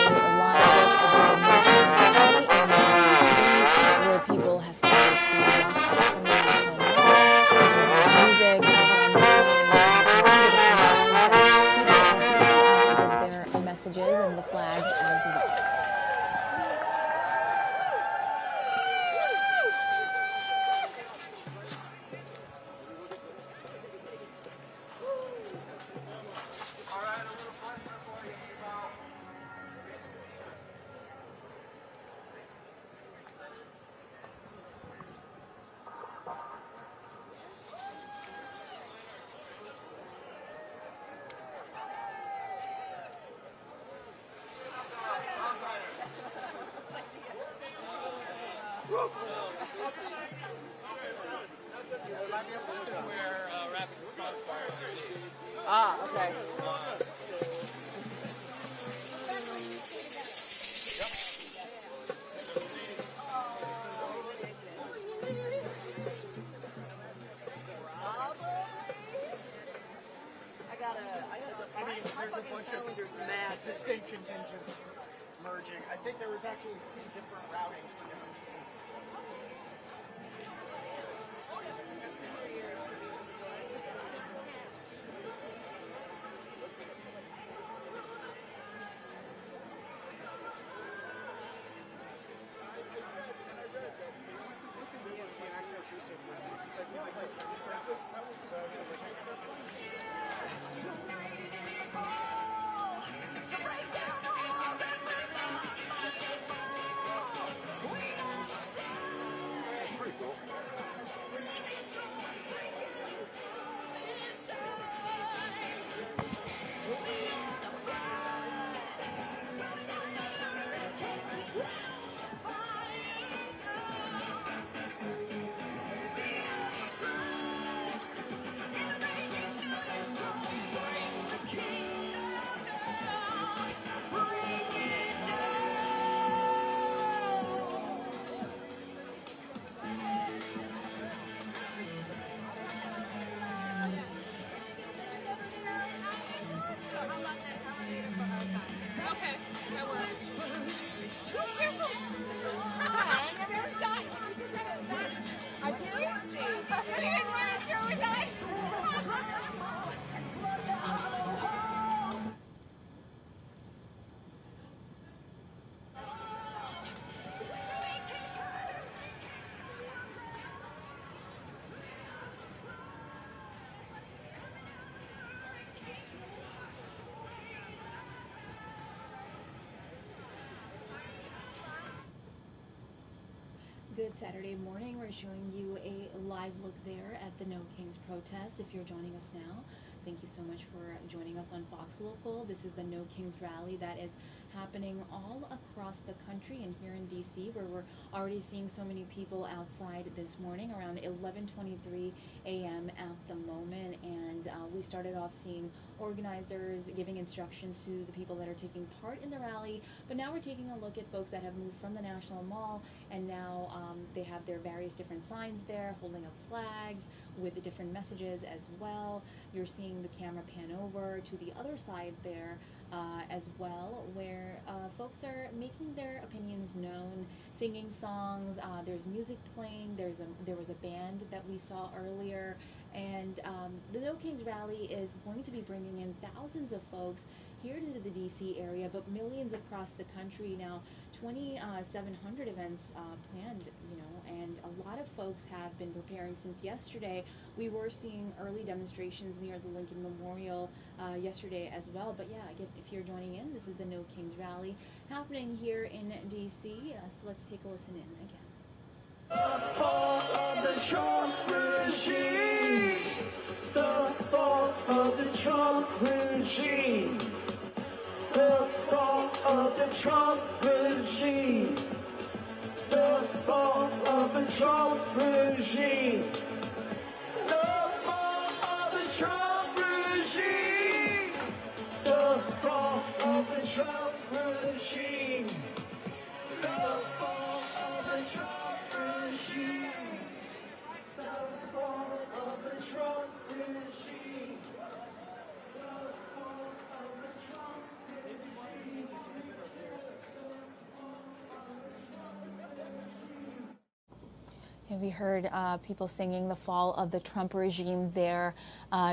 A live look at the DC where people have started to walk up from the National Mall, music, messages and the flags as well. Ah, okay. There's a bunch of mad distinct contingents merging. I think there was actually 2 different routings for different meetings. Good Saturday morning. We're showing you a live look there at the No Kings protest. If you're joining us now, thank you so much for joining us on Fox Local. This is the No Kings rally that is happening all across the country and here in DC, where we're already seeing so many people outside this morning around 11:23 a.m. at the moment. And we started off seeing organizers giving instructions to the people that are taking part in the rally, but now we're taking a look at folks that have moved from the National Mall, and now they have their various different signs there, holding up flags with the different messages as well. You're seeing the camera pan over to the other side there as well, where folks are making their opinions known, singing songs. There's music playing. There was a band that we saw earlier, and the No Kings Rally is going to be bringing in thousands of folks here to the DC area, but millions across the country. Now, 2,700 events planned, and a lot of folks have been preparing since yesterday. We were seeing early demonstrations near the Lincoln Memorial yesterday as well. But yeah, again, if you're joining in, this is the No Kings Rally happening here in DC. So let's take a listen in again. The fall of the Trump regime. The fall of the Trump regime. The fall of the Trump regime. The fall of the Trump regime. The fall of the Trump regime. The fall of the Trump regime. The fall of the Trump regime. The fall of the Trump regime. Yeah, we heard people singing the fall of the Trump regime there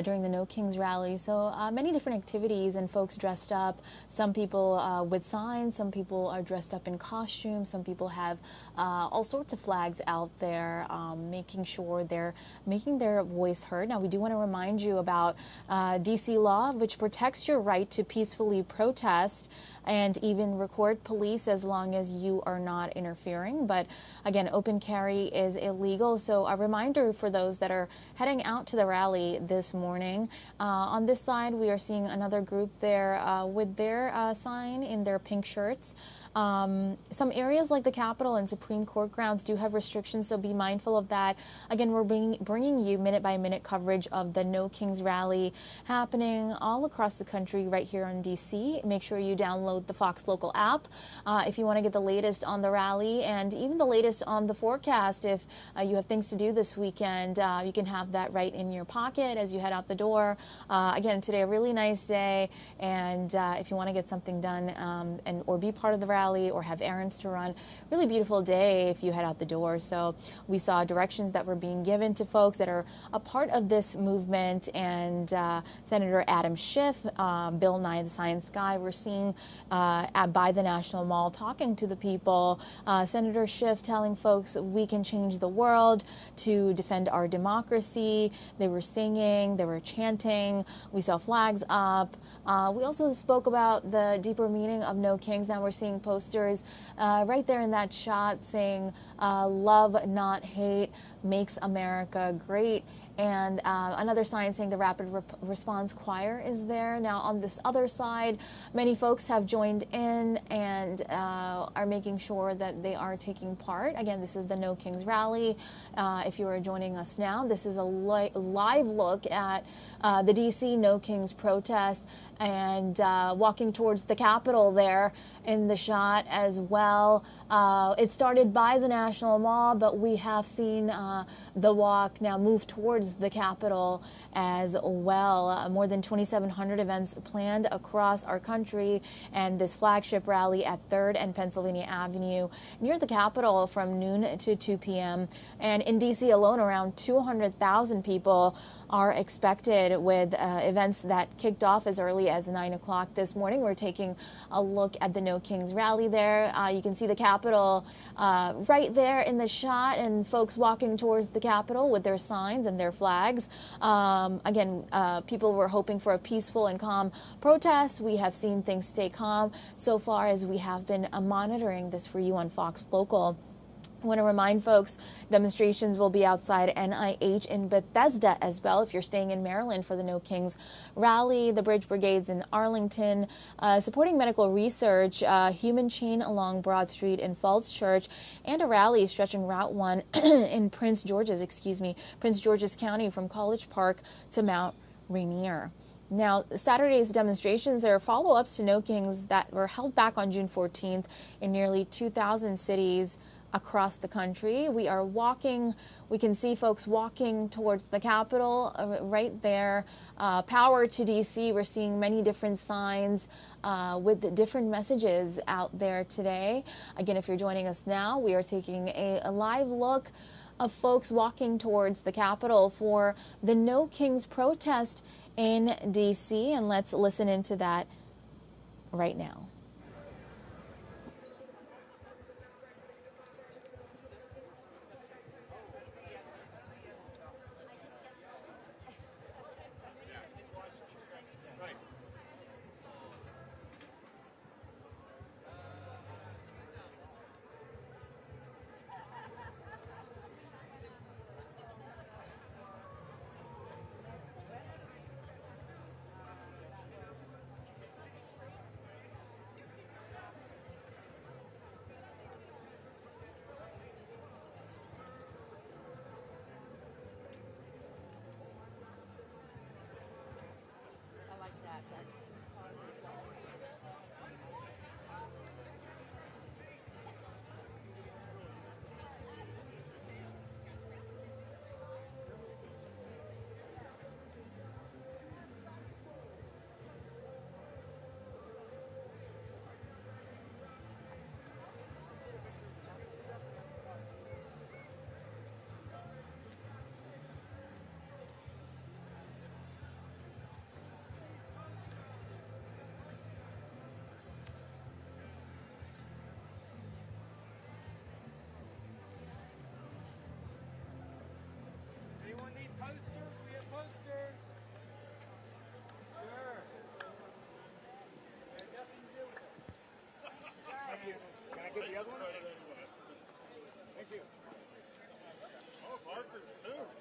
during the No Kings Rally. So many different activities and folks dressed up. Some people with signs, some people are dressed up in costumes, some people have all sorts of flags out there, making sure they're making their voice heard. Now, we do want to remind you about DC law, which protects your right to peacefully protest and even record police as long as you are not interfering. But again, open carry is illegal. So a reminder for those that are heading out to the rally this morning. On this side, we are seeing another group there with their sign in their pink shirts. Some areas like the Capitol and Supreme Court grounds do have restrictions, so be mindful of that. Again, we're bringing you minute-by-minute coverage of the No Kings Rally happening all across the country right here in D.C. Make sure you download the Fox Local app if you want to get the latest on the rally and even the latest on the forecast. If you have things to do this weekend, you can have that right in your pocket as you head out the door. Again, today a really nice day, and if you want to get something done or be part of the rally or have errands to run, really beautiful day if you head out the door. So we saw directions that were being given to folks that are a part of this movement, and Senator Adam Schiff, Bill Nye the Science Guy, we're seeing by the National Mall talking to the people. Senator Schiff telling folks we can change the world to defend our democracy. They were singing, they were chanting, we saw flags up. We also spoke about the deeper meaning of No Kings. Now we're seeing posters right there in that shot saying love, not hate, makes America great. And another sign saying the Rapid Response Choir is there. Now on this other side, many folks have joined in and are making sure that they are taking part. Again, this is the No Kings Rally. If you are joining us now, this is a live look at the DC No Kings protest, and walking towards the Capitol there in the shot as well. It started by the National Mall, but we have seen the walk now move towards the Capitol as well. More than 2,700 events planned across our country, and this flagship rally at 3rd and Pennsylvania Avenue near the Capitol from noon to 2 p.m. And in D.C. alone, around 200,000 people are expected, with events that kicked off as early as 9 o'clock this morning. We're taking a look at the No Kings Rally there. You can see the Capitol right there in the shot, and folks walking towards the Capitol with their signs and their flags. Again, people were hoping for a peaceful and calm protest. We have seen things stay calm so far as we have been monitoring this for you on Fox Local. I want to remind folks, demonstrations will be outside NIH in Bethesda as well. If you're staying in Maryland for the No Kings Rally, the Bridge Brigades in Arlington, supporting medical research, human chain along Broad Street in Falls Church, and a rally stretching Route 1 in Prince George's County from College Park to Mount Rainier. Now, Saturday's demonstrations are follow-ups to No Kings that were held back on June 14th in nearly 2,000 cities across the country. We are walking, we can see folks walking towards the Capitol right there. Power to DC, we're seeing many different signs with different messages out there today. Again, if you're joining us now, we are taking a live look of folks walking towards the Capitol for the No Kings protest in DC, and let's listen into that right now.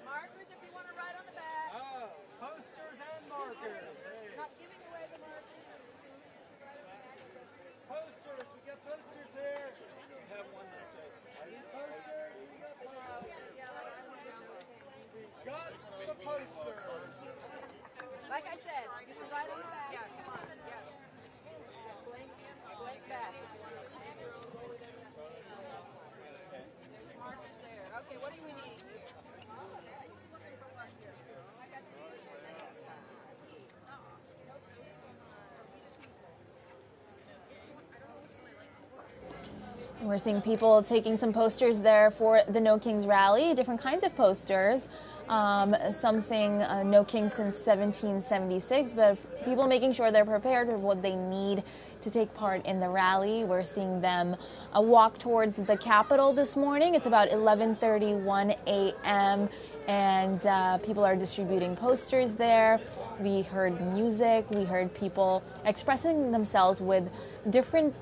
Markers if you want to write on the back. Oh, posters and markers. Hey. Not giving away the markers. Posters, we got posters here. We have one that says, are you posters? We got posters. We got the posters. Like I said, you can write on the back. Yes. Yes. Blank back. There's markers there. Okay, what do we need? We're seeing people taking some posters there for the No Kings rally, different kinds of posters. Some saying No Kings since 1776, but people making sure they're prepared with what they need to take part in the rally. We're seeing them walk towards the Capitol this morning. It's about 11:31 a.m. and people are distributing posters there. We heard music, we heard people expressing themselves with different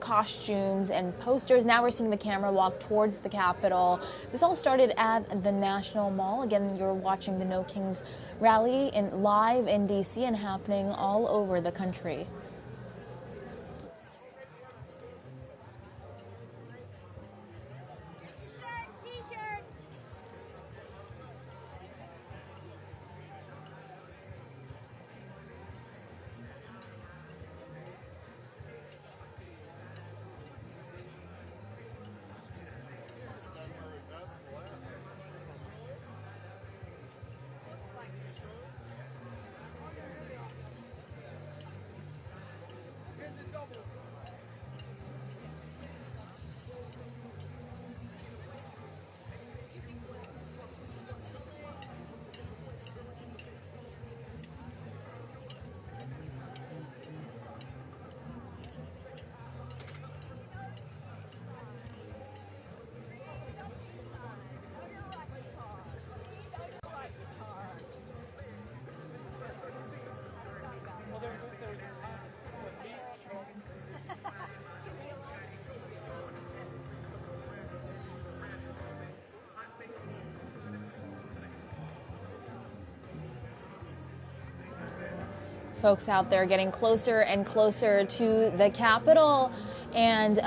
costumes and posters. Now we're seeing the camera walk towards the Capitol. This all started at the National Mall. Again, you're watching the No Kings rally live in DC and happening all over the country. Folks out there getting closer and closer to the Capitol and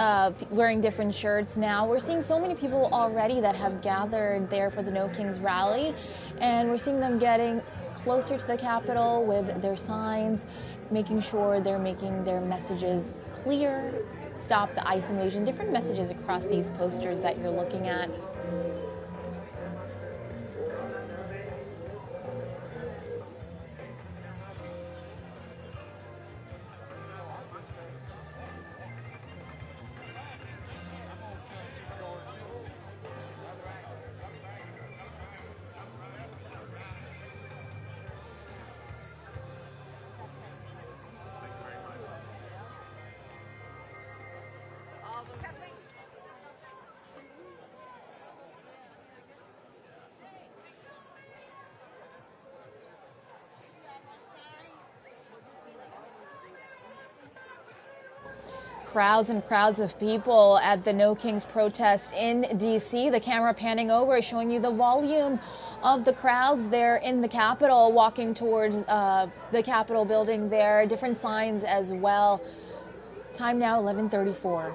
wearing different shirts now. We're seeing so many people already that have gathered there for the No Kings rally, and we're seeing them getting closer to the Capitol with their signs, making sure they're making their messages clear, stop the ICE invasion. Different messages across these posters that you're looking at. Crowds and crowds of people at the No Kings protest in D.C. The camera panning over, showing you the volume of the crowds there in the Capitol, walking towards the Capitol building there. Different signs as well. Time now 11:34.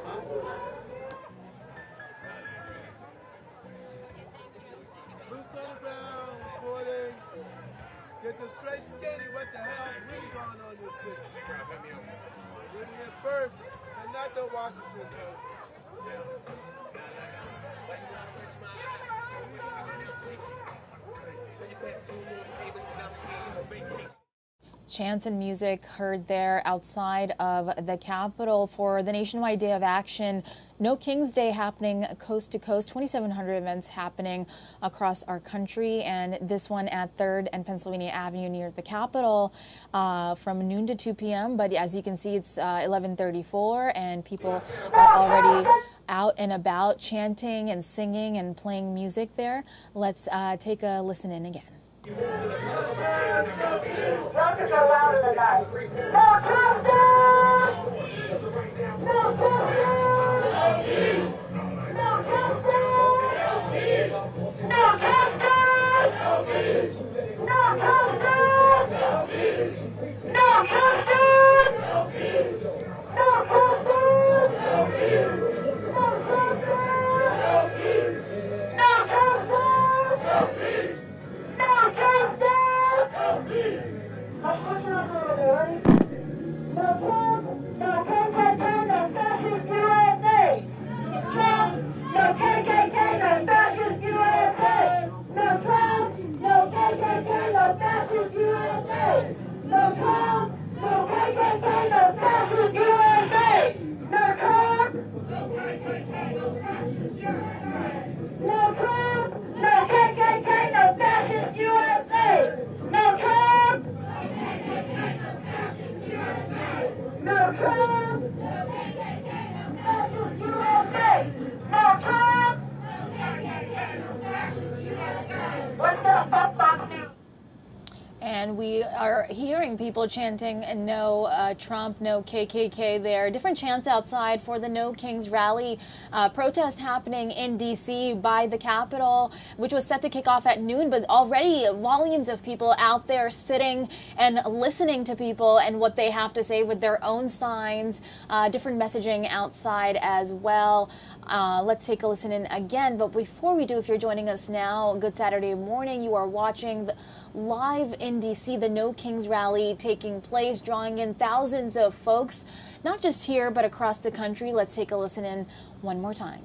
Get the straight skinny, what the hell's really going on in this city? Bring it first, and not the Washington Post. Chants and music heard there outside of the Capitol for the nationwide day of action. No Kings Day happening coast to coast, 2,700 events happening across our country, and this one at 3rd and Pennsylvania Avenue near the Capitol from noon to 2 p.m. But as you can see, it's 11:34 and people are already out and about chanting and singing and playing music there. Let's take a listen in again. Not to go out in the night. No justice! No justice! No justice! No justice! No justice! No justice! No justice! And we are hearing people chanting no Trump, no KKK there. Different chants outside for the No Kings rally protest happening in D.C. by the Capitol, which was set to kick off at noon, but already volumes of people out there sitting and listening to people and what they have to say with their own signs, different messaging outside as well. Let's take a listen in again. But before we do, if you're joining us now, good Saturday morning. You are watching live in D.C. the No Kings rally taking place, drawing in thousands of folks, not just here, but across the country. Let's take a listen in one more time.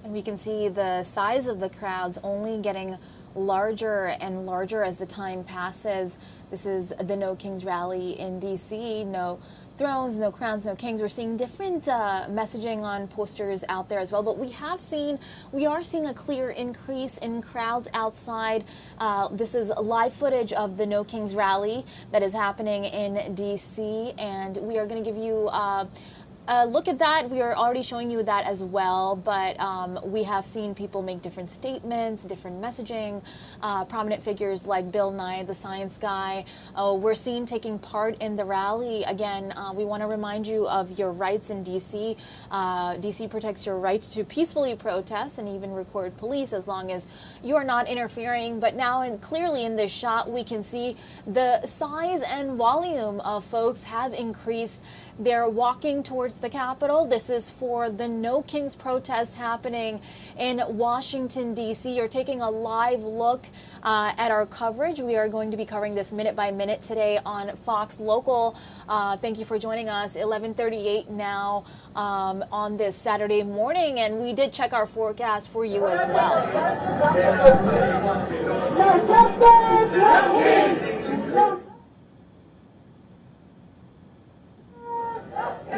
And we can see the size of the crowds only getting larger and larger as the time passes. This is the No Kings rally in D.C. No thrones, no crowns, no kings. We're seeing different messaging on posters out there as well, but we are seeing a clear increase in crowds outside. This is live footage of the No Kings rally that is happening in D.C., and we are going to give you look at that. We are already showing you that as well, but we have seen people make different statements, different messaging. Prominent figures like Bill Nye, the science guy, we're seen taking part in the rally. Again, we want to remind you of your rights in D.C. D.C. protects your rights to peacefully protest and even record police as long as you are not interfering. But now, clearly in this shot, we can see the size and volume of folks have increased. They're walking towards the Capitol. This is for the No Kings protest happening in Washington, D.C. You're taking a live look at our coverage. We are going to be covering this minute by minute today on Fox Local. Thank you for joining us. 11:38 now on this Saturday morning, and we did check our forecast for you as well.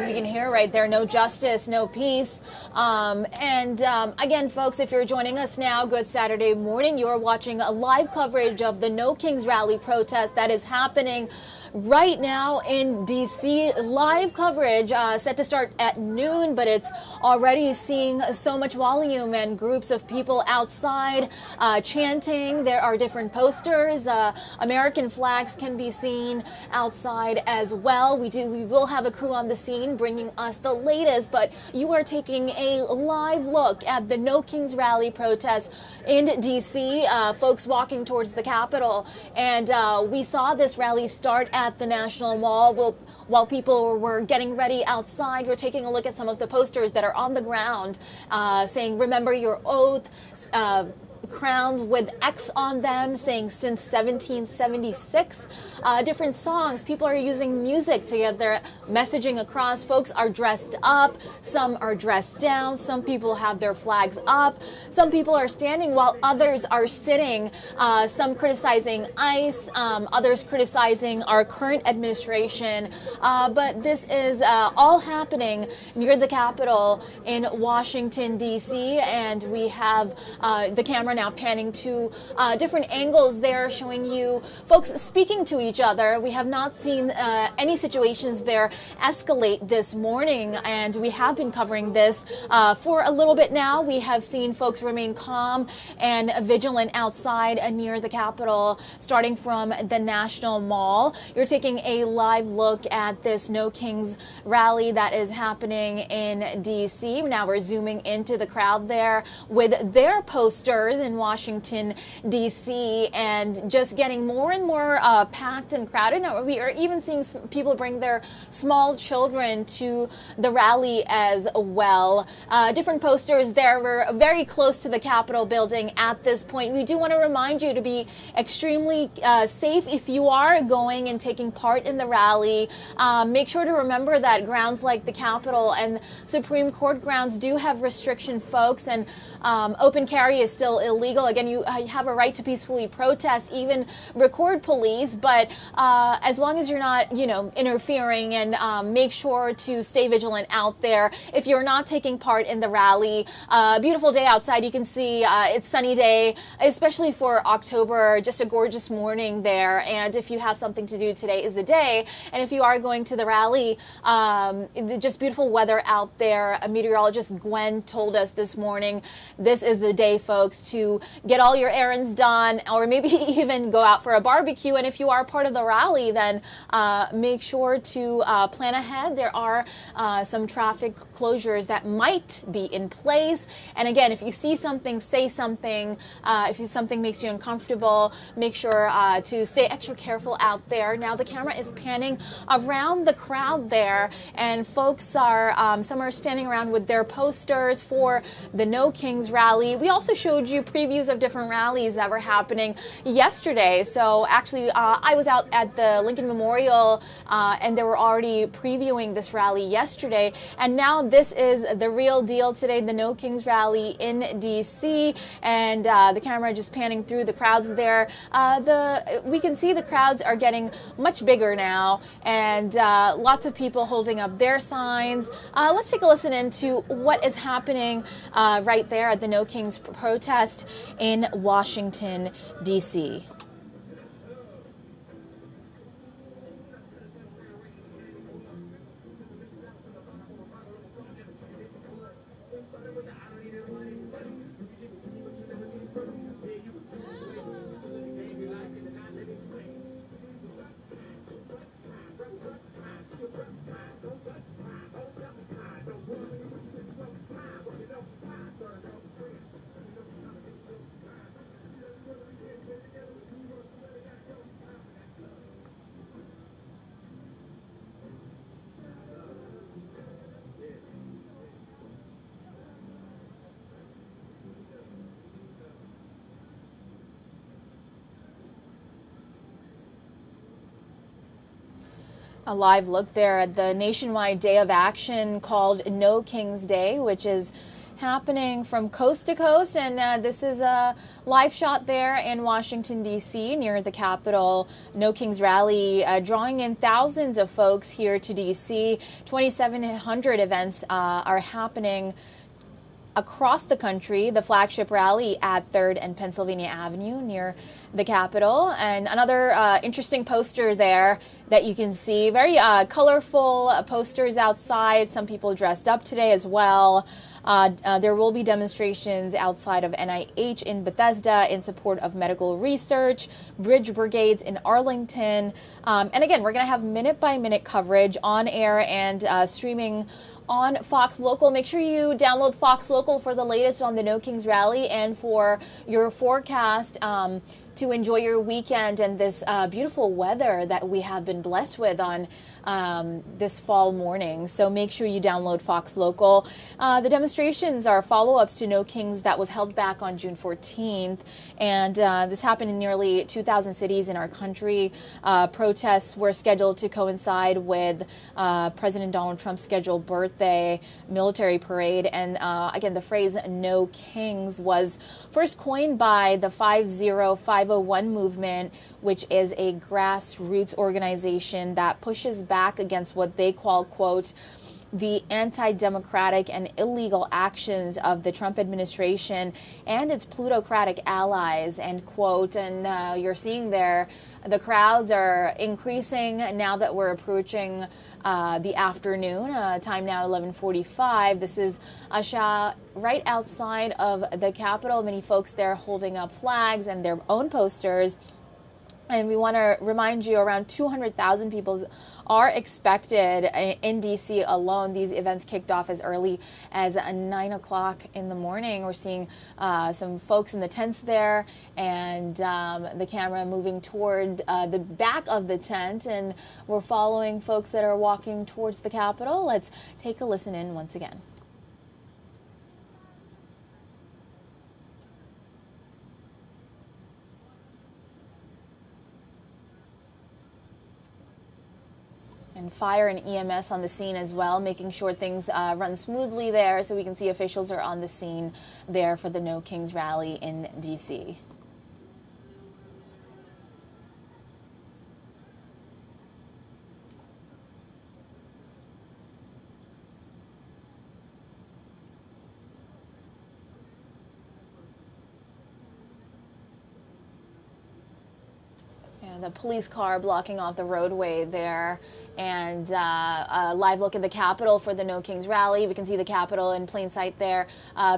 You can hear right there, no justice, no peace. Again, folks, if you're joining us now, good Saturday morning. You're watching a live coverage of the No Kings Rally protest that is happening right now in D.C. Live coverage set to start at noon, but it's already seeing so much volume and groups of people outside chanting. There are different posters. American flags can be seen outside as well. We will have a crew on the scene bringing us the latest, but you are taking a live look at the No Kings Rally protest in D.C. Folks walking towards the Capitol, and we saw this rally start at the National Mall. While people were getting ready outside, we're taking a look at some of the posters that are on the ground saying, "Remember your oath," crowns with X on them saying since 1776. Different songs. People are using music to get their messaging across. Folks are dressed up. Some are dressed down. Some people have their flags up. Some people are standing while others are sitting. Some criticizing ICE. Others criticizing our current administration. But this is all happening near the Capitol in Washington, D.C. And we have the camera now panning to different angles there, showing you folks speaking to each other. We have not seen any situations there escalate this morning, and we have been covering this for a little bit now. We have seen folks remain calm and vigilant outside near the Capitol, starting from the National Mall. You're taking a live look at this No Kings rally that is happening in D.C. Now we're zooming into the crowd there with their posters in Washington, D.C., and just getting more and more packed and crowded. Now, we are even seeing people bring their small children to the rally as well. Different posters there. We're very close to the Capitol building at this point. We do want to remind you to be extremely safe if you are going and taking part in the rally. Make sure to remember that grounds like the Capitol and Supreme Court grounds do have restriction, folks, and open carry is still illegal. Again, you have a right to peacefully protest, even record police, but as long as you're not, interfering, and make sure to stay vigilant out there. If you're not taking part in the rally, beautiful day outside. You can see it's sunny day, especially for October, just a gorgeous morning there. And if you have something to do, today is the day. And if you are going to the rally, just beautiful weather out there. A meteorologist, Gwen, told us this morning, this is the day, folks, to get all your errands done, or maybe even go out for a barbecue. And if you are part of the rally, then make sure to plan ahead. There are some traffic closures that might be in place. And again, if you see something, say something. If something makes you uncomfortable, make sure to stay extra careful out there. Now the camera is panning around the crowd there, and folks are, some are standing around with their posters for the No Kings rally. We also showed you previews of different rallies that were happening yesterday. So actually, I was out at the Lincoln Memorial, and they were already previewing this rally yesterday. And now this is the real deal today, the No Kings rally in D.C. And the camera just panning through the crowds there. We can see the crowds are getting much bigger now, and lots of people holding up their signs. Let's take a listen into what is happening right there at the No Kings protest in Washington, D.C. A live look there at the nationwide day of action called No Kings Day, which is happening from coast to coast. And this is a live shot there in Washington, D.C., near the Capitol. No Kings Rally drawing in thousands of folks here to D.C. 2,700 events are happening across the country. The flagship rally at 3rd and Pennsylvania Avenue near the Capitol. And another interesting poster there that you can see. Very colorful posters outside. Some people dressed up today as well. There will be demonstrations outside of NIH in Bethesda in support of medical research, bridge brigades in Arlington. And again, we're going to have minute-by-minute coverage on air and streaming on Fox Local. Make sure you download Fox Local for the latest on the No Kings Rally and for your forecast to enjoy your weekend and this beautiful weather that we have been blessed with on this fall morning. So make sure you download Fox Local. The demonstrations are follow-ups to No Kings that was held back on June 14th. And this happened in nearly 2,000 cities in our country. Protests were scheduled to coincide with President Donald Trump's scheduled birthday military parade. And again, the phrase No Kings was first coined by the 50501 movement, which is a grassroots organization that pushes back against what they call, quote, the anti-democratic and illegal actions of the Trump administration and its plutocratic allies, end quote. And you're seeing there the crowds are increasing now that we're approaching the afternoon, time now 11:45. This is a shot right outside of the Capitol. Many folks there holding up flags and their own posters. And we want to remind you, around 200,000 people are expected in D.C. alone. These events kicked off as early as 9 o'clock in the morning. We're seeing some folks in the tents there, and the camera moving toward the back of the tent. And we're following folks that are walking towards the Capitol. Let's take a listen in once again. And fire and EMS on the scene as well, making sure things run smoothly there, so we can see officials are on the scene there for the No Kings Rally in D.C. And the police car blocking off the roadway there. And a live look at the Capitol for the No Kings Rally. We can see the Capitol in plain sight there.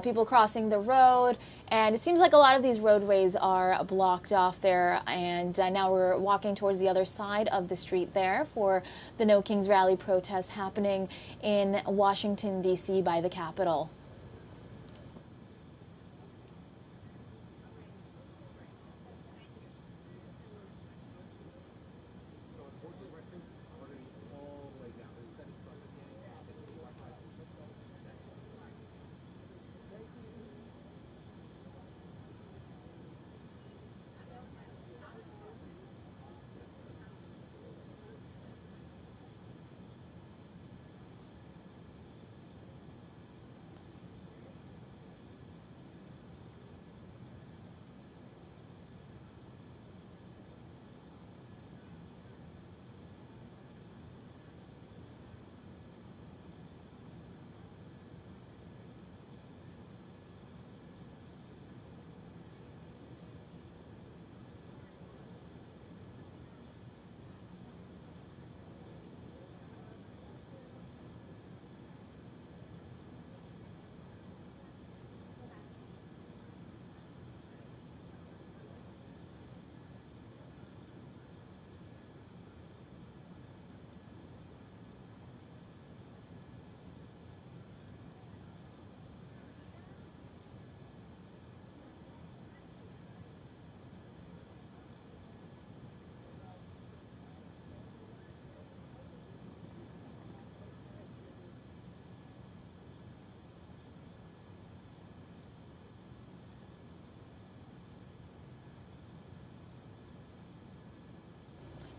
People crossing the road. And it seems like a lot of these roadways are blocked off there. And now we're walking towards the other side of the street there for the No Kings Rally protest happening in Washington, D.C. by the Capitol.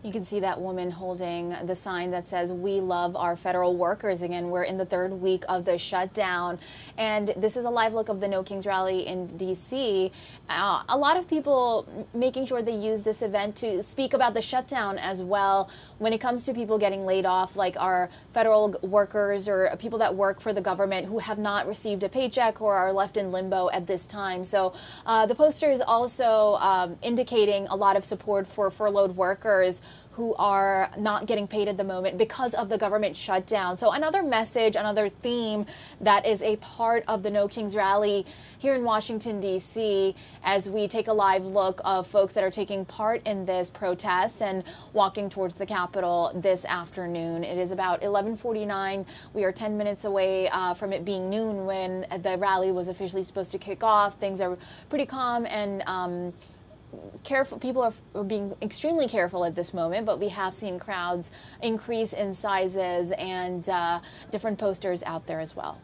You can see that woman holding the sign that says, "We love our federal workers." Again, we're in the third week of the shutdown. And this is a live look of the No Kings rally in D.C. A lot of people making sure they use this event to speak about the shutdown as well when it comes to people getting laid off, like our federal workers or people that work for the government who have not received a paycheck or are left in limbo at this time. So the poster is also indicating a lot of support for furloughed workers who are not getting paid at the moment because of the government shutdown. So another message, another theme that is a part of the No Kings rally here in Washington, D.C., as we take a live look of folks that are taking part in this protest and walking towards the Capitol this afternoon. It is about 11:49. We are 10 minutes away from it being noon when the rally was officially supposed to kick off. Things are pretty calm and careful. People are being extremely careful at this moment, but we have seen crowds increase in sizes and different posters out there as well.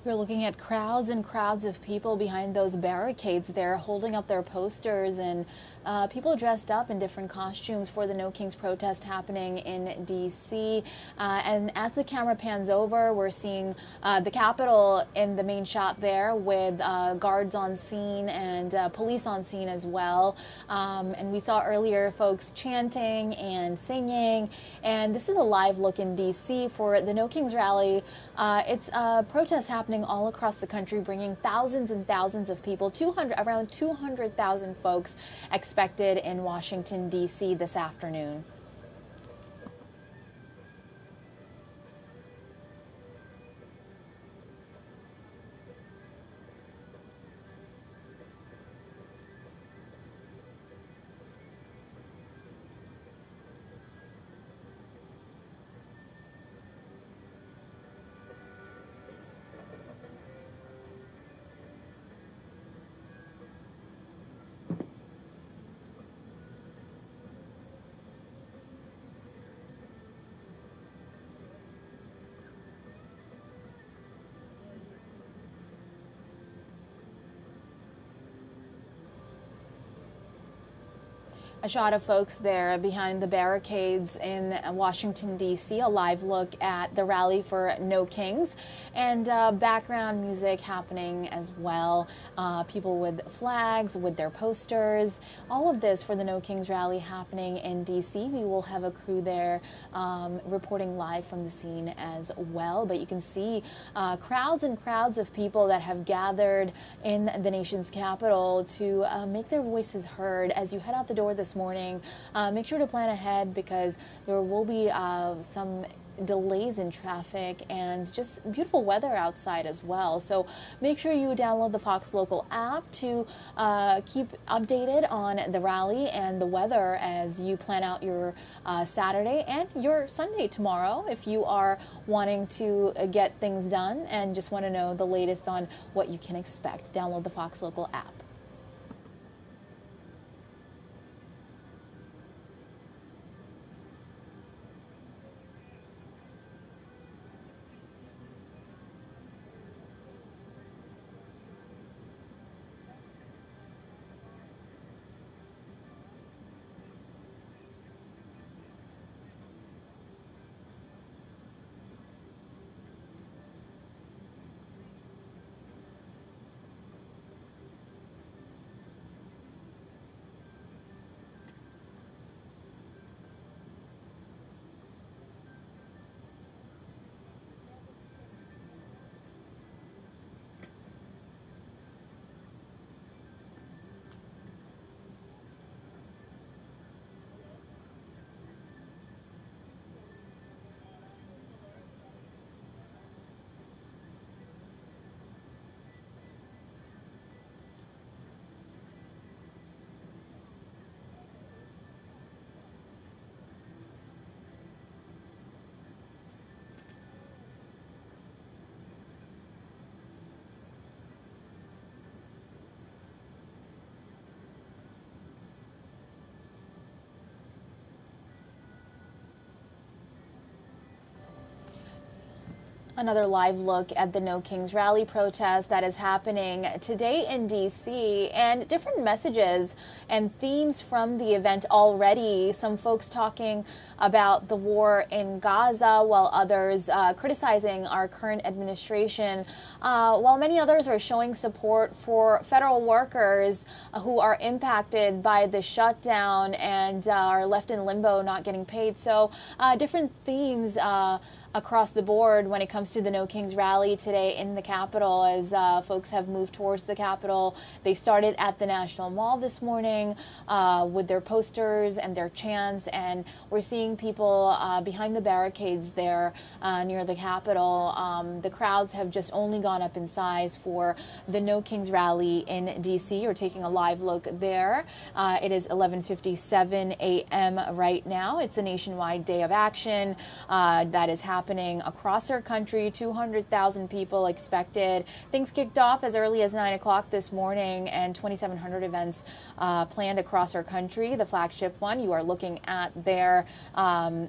You're looking at crowds and crowds of people behind those barricades there holding up their posters, and people dressed up in different costumes for the No Kings protest happening in D.C. And as the camera pans over, we're seeing the Capitol in the main shot there with guards on scene and police on scene as well. And we saw earlier folks chanting and singing. And this is a live look in D.C. for the No Kings rally. It's a protest happening all across the country, bringing thousands and thousands of people, around 200,000 folks expected in Washington, D.C. this afternoon. A shot of folks there behind the barricades in Washington, D.C., a live look at the rally for No Kings, and background music happening as well. People with flags, with their posters, all of this for the No Kings rally happening in D.C. We will have a crew there reporting live from the scene as well. But you can see crowds and crowds of people that have gathered in the nation's capital to make their voices heard. As you head out the door this morning, make sure to plan ahead because there will be some delays in traffic and just beautiful weather outside as well. So make sure you download the Fox Local app to keep updated on the rally and the weather as you plan out your Saturday and your Sunday tomorrow if you are wanting to get things done and just want to know the latest on what you can expect. Download the Fox Local app. Another live look at the No Kings rally protest that is happening today in D.C. and different messages and themes from the event already. Some folks talking about the war in Gaza while others criticizing our current administration, while many others are showing support for federal workers who are impacted by the shutdown and are left in limbo not getting paid. So different themes across the board when it comes to the No Kings rally today in the Capitol as folks have moved towards the Capitol. They started at the National Mall this morning with their posters and their chants, and we're seeing people behind the barricades there near the Capitol. The crowds have just only gone up in size for the No Kings rally in D.C. You're taking a live look there. It is 11:57 a.m. right now. It's a nationwide day of action that is happening across our country. 200,000 people expected. Things kicked off as early as 9 o'clock this morning, and 2,700 events planned across our country. The flagship one you are looking at there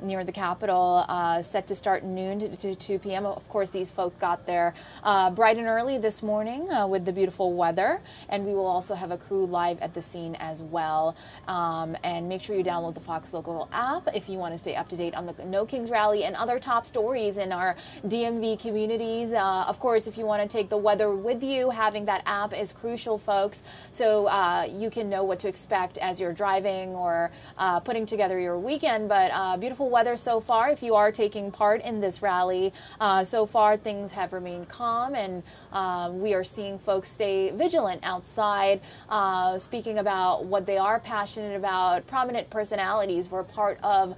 near the Capitol, set to start noon to 2 p.m. Of course, these folks got there bright and early this morning with the beautiful weather, and we will also have a crew live at the scene as well. And make sure you download the Fox Local app if you want to stay up to date on the No Kings rally and other top stories in our DMV communities. Of course, if you want to take the weather with you, having that app is crucial, folks, so you can know what to expect as you're driving or putting together your weekend. But beautiful weather so far if you are taking part in this rally. So far, things have remained calm, and we are seeing folks stay vigilant outside, speaking about what they are passionate about. Prominent personalities were part of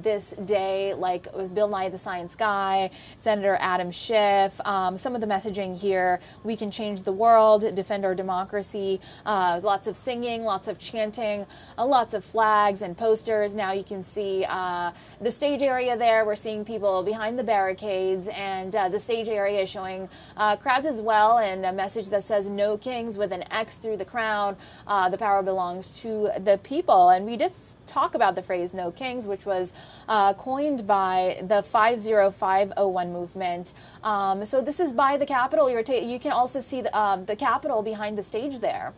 this day, like Bill Nye the Science Guy, Senator Adam Schiff. Some of the messaging here: we can change the world, defend our democracy. Lots of singing, lots of chanting, lots of flags and posters. Now you can see the stage area there. We're seeing people behind the barricades, and the stage area is showing crowds as well, and a message that says "No Kings" with an X through the crown. The power belongs to the people. And we did talk about the phrase "No Kings," which was coined by the 5 50501 movement. So this is by the Capitol. You can also see the Capitol behind the stage there.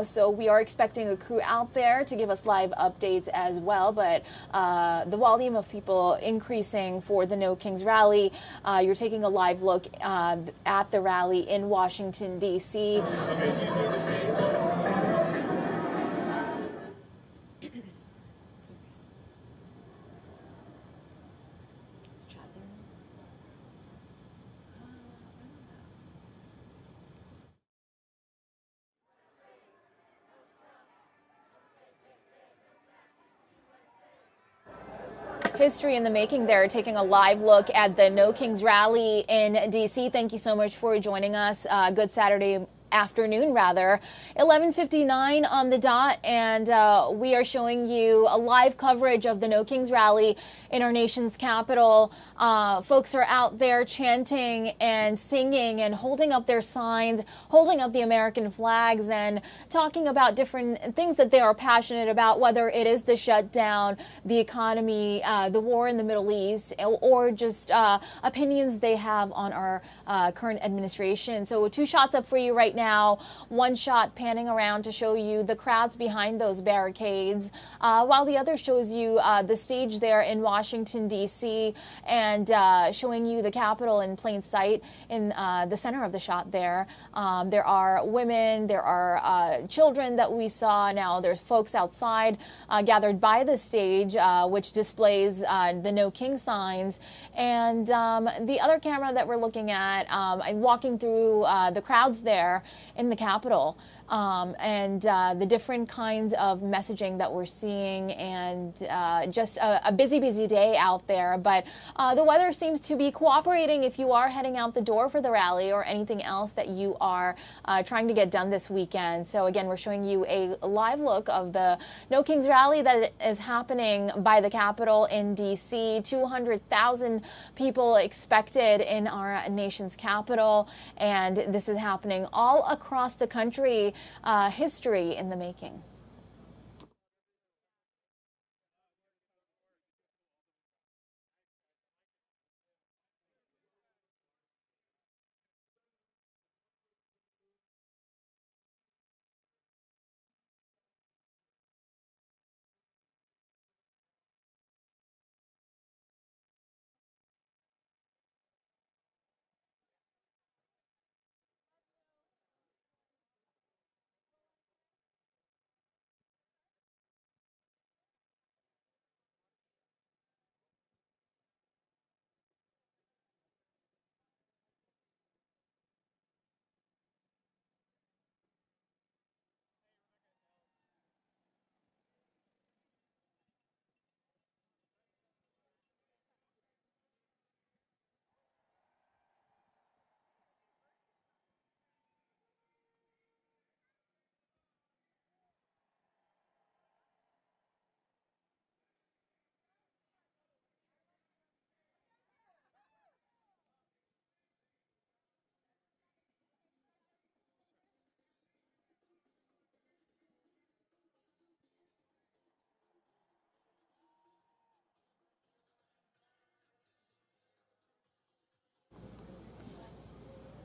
So we are expecting a crew out there to give us live updates as well, but the volume of people increasing for the No Kings rally. You're taking a live look at the rally in Washington, D.C. History in the making there, taking a live look at the No Kings rally in D.C. Thank you so much for joining us. Good Saturday afternoon, rather. 11:59 on the dot, and we are showing you a live coverage of the No Kings rally in our nation's capital. Folks are out there chanting and singing and holding up their signs, holding up the American flags, and talking about different things that they are passionate about, whether it is the shutdown, the economy, the war in the Middle East, or just opinions they have on our current administration. So 2 shots up for you right now. One shot panning around to show you the crowds behind those barricades, while the other shows you the stage there in Washington, D.C., and showing you the Capitol in plain sight in the center of the shot there. There are women, there are children that we saw. Now there's folks outside gathered by the stage, which displays the No King signs. And the other camera that we're looking at, and walking through the crowds there in the Capitol, and the different kinds of messaging that we're seeing, and just a busy day out there. But the weather seems to be cooperating if you are heading out the door for the rally or anything else that you are trying to get done this weekend. So again, we're showing you a live look of the No Kings rally that is happening by the Capitol in D.C. 200,000 people expected in our nation's capital, and this is happening all across the country. History in the making.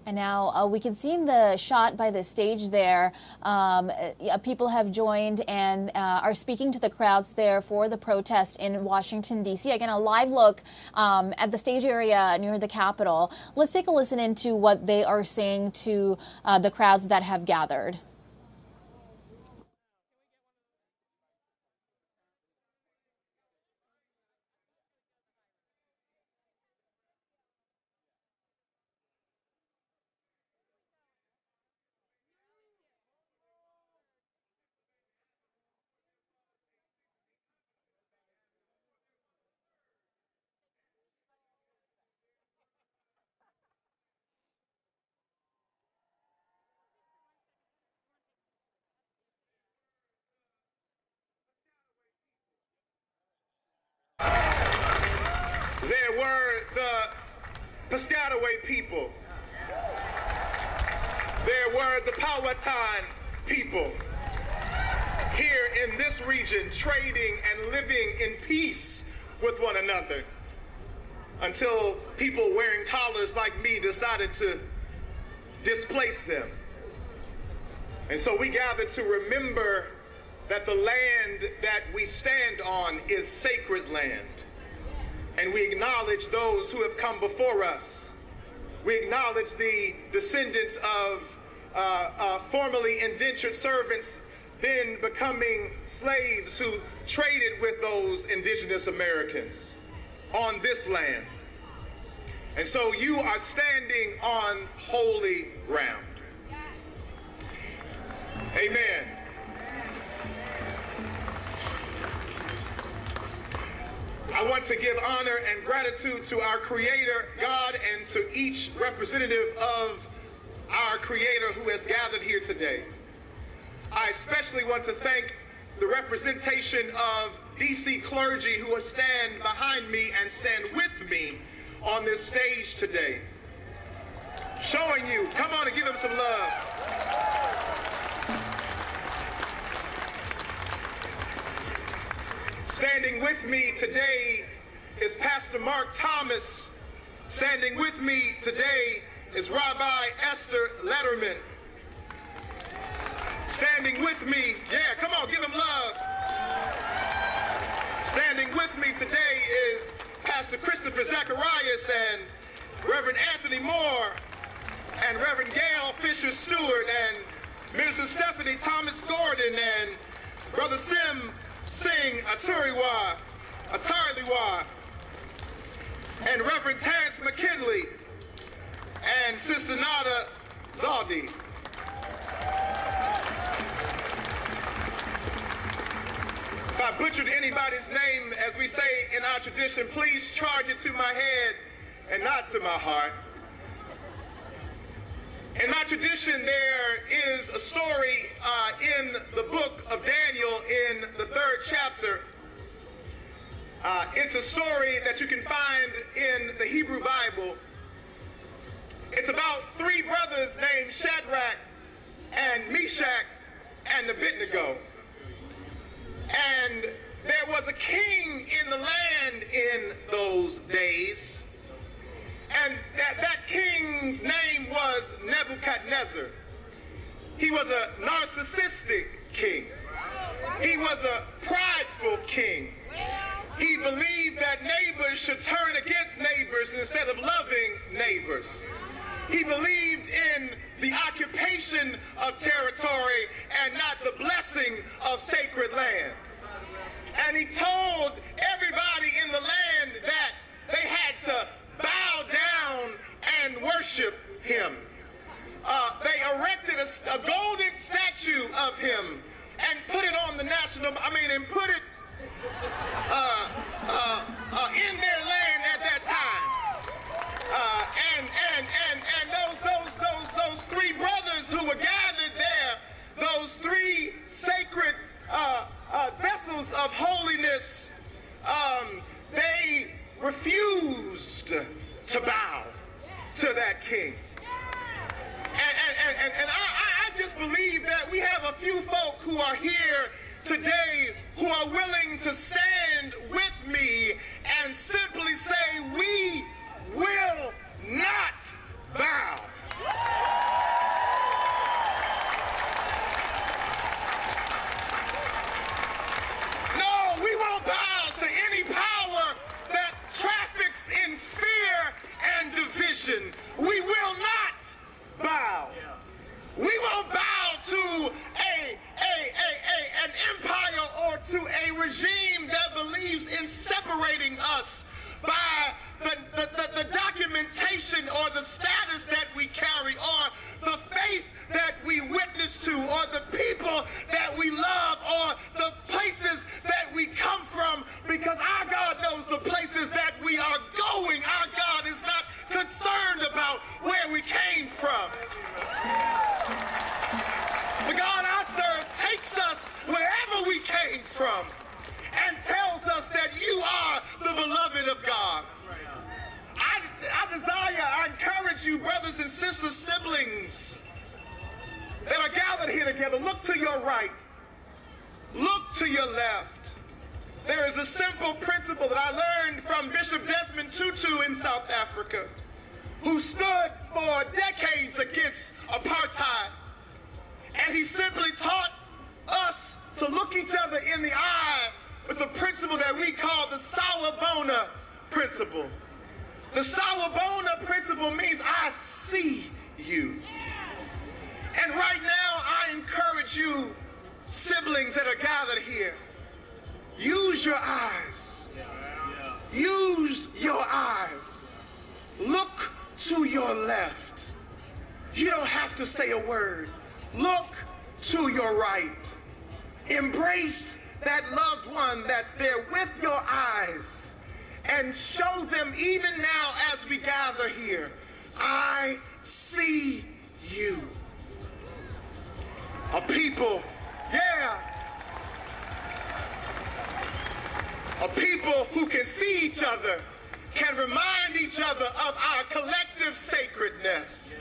And now we can see in the shot by the stage there, people have joined and are speaking to the crowds there for the protest in Washington, D.C. Again, a live look at the stage area near the Capitol. Let's take a listen into what they are saying to the crowds that have gathered. There were the Piscataway people. There were the Powhatan people here in this region, trading and living in peace with one another. until people wearing collars like me decided to displace them. And so we gather to remember that the land that we stand on is sacred land. And we acknowledge those who have come before us. We acknowledge the descendants of formerly indentured servants, then becoming slaves who traded with those indigenous Americans on this land. And so you are standing on holy ground. Amen. I want to give honor and gratitude to our Creator, God, and to each representative of our Creator who has gathered here today. I especially want to thank the representation of DC Clergy who will stand behind me and stand with me on this stage today. Showing you, come on and give them some love. Standing with me today is Pastor Mark Thomas. Standing with me today is Rabbi Esther Letterman. Standing with me, yeah, come on, give them love. Standing with me today is Pastor Christopher Zacharias and Reverend Anthony Moore and Reverend Gail Fisher Stewart and Minister Stephanie Thomas Gordon and Brother Sim Singh Atariwa, and Reverend Terrence McKinley and Sister Nada Zaldi. If I butchered anybody's name, as we say in our tradition, please charge it to my head and not to my heart. In my tradition, there is a story in the book of Daniel in the 3rd chapter. It's a story that you can find in the Hebrew Bible. It's about 3 brothers named Shadrach and Meshach and Abednego. And there was a king in the land in those days. And that king's name was Nebuchadnezzar. He was a narcissistic king. He was a prideful king. He believed that neighbors should turn against neighbors instead of loving neighbors. He believed in the occupation of territory and not the blessing of sacred land. And he told everybody in the land that they had to bow down and worship him. They erected a golden statue of him and put it on the and put it in their land at that time. And those 3 brothers who were gathered there, those 3 sacred vessels of holiness, they refused to bow to that king. And I just believe that we have a few folk who are here today who are willing to stand with me and simply say, we will not bow. No, we won't bow to any power that traffics in fear and division. We will not bow. We won't bow to an empire or to a regime that believes in separating us by the documentation or the status that we carry or the faith that we witness to or the people that we love or the places that we come from, because our God knows the places that we are going. Our God is not concerned about where we came from. The God I serve takes us wherever we came from and tells us that you are the beloved of God. I encourage you, brothers and sisters, siblings that are gathered here together, look to your right, look to your left. There is a simple principle that I learned from Bishop Desmond Tutu in South Africa, who stood for decades against apartheid. And he simply taught us to look each other in the eye with a principle that we call the Sawubona principle. The Sawubona principle means I see you. And right now, I encourage you, siblings that are gathered here, use your eyes. Use your eyes. Look to your left. You don't have to say a word. Look to your right. Embrace that loved one that's there with your eyes and show them, even now as we gather here, I see you. A people, a people who can see each other, can remind each other of our collective sacredness.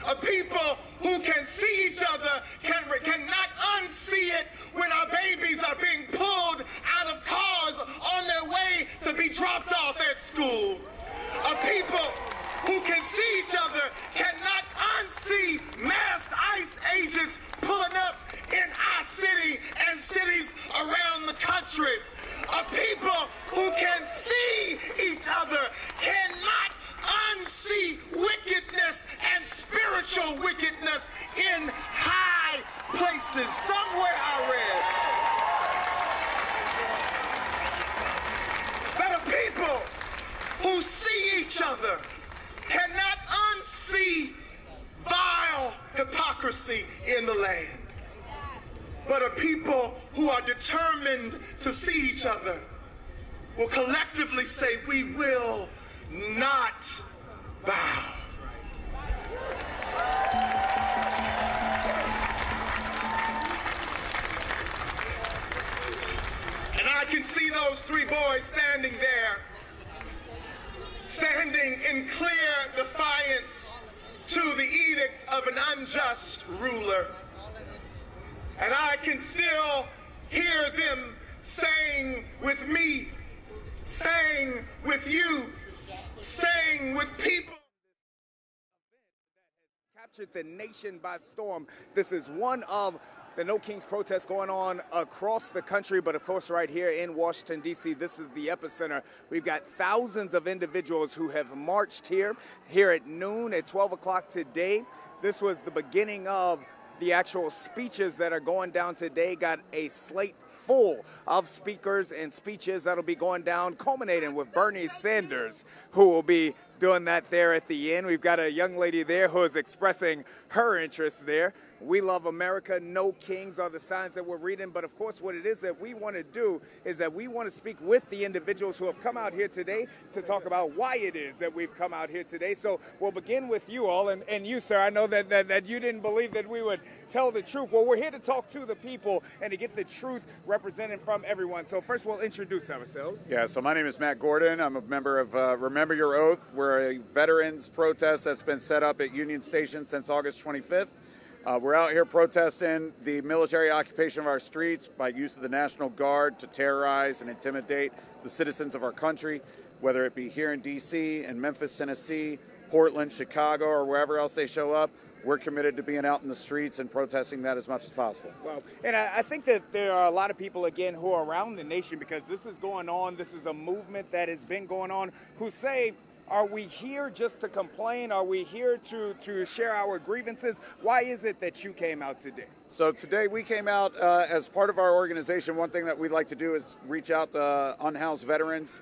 A people who can see each other cannot unsee it when our babies are being pulled out of cars on their way to be dropped off at school. A people who can see each other cannot unsee masked ICE agents pulling up in our city and cities around the country. A people who can see each other cannot unsee wickedness and spiritual wickedness in high places. Somewhere I read that a people who see each other cannot unsee vile hypocrisy in the land. But a people who are determined to see each other will collectively say, we will not bow. And I can see those three boys standing there, standing in clear defiance to the edict of an unjust ruler. And I can still hear them saying with me, saying with you, saying with people. Captured the nation by storm. This is one of the No Kings protests going on across the country, but of course right here in Washington, D.C., this is the epicenter. We've got thousands of individuals who have marched here at noon, at 12 o'clock today. This was the beginning of the actual speeches that are going down today. Got a slate full of speakers and speeches that'll be going down, culminating with Bernie Sanders, who will be doing that there at the end. We've got a young lady there who is expressing her interest there. We love America. No kings are the signs that we're reading. But of course, what it is that we want to do is that we want to speak with the individuals who have come out here today to talk about why it is that we've come out here today. So we'll begin with you all. And you, sir, I know that you didn't believe that we would tell the truth. Well, we're here to talk to the people and to get the truth represented from everyone. So first, we'll introduce ourselves. Yeah, so my name is Matt Gordon. I'm a member of Remember Your Oath. We're a veterans protest that's been set up at Union Station since August 25th. We're out here protesting the military occupation of our streets by use of the National Guard to terrorize and intimidate the citizens of our country, whether it be here in D.C., in Memphis, Tennessee, Portland, Chicago, or wherever else they show up. We're committed to being out in the streets and protesting that as much as possible. Well, and I think that there are a lot of people, again, who are around the nation, because this is going on, this is a movement that has been going on, who say, are we here just to complain? Are we here to share our grievances? Why is it that you came out today? So today we came out as part of our organization. One thing that we'd like to do is reach out to unhoused veterans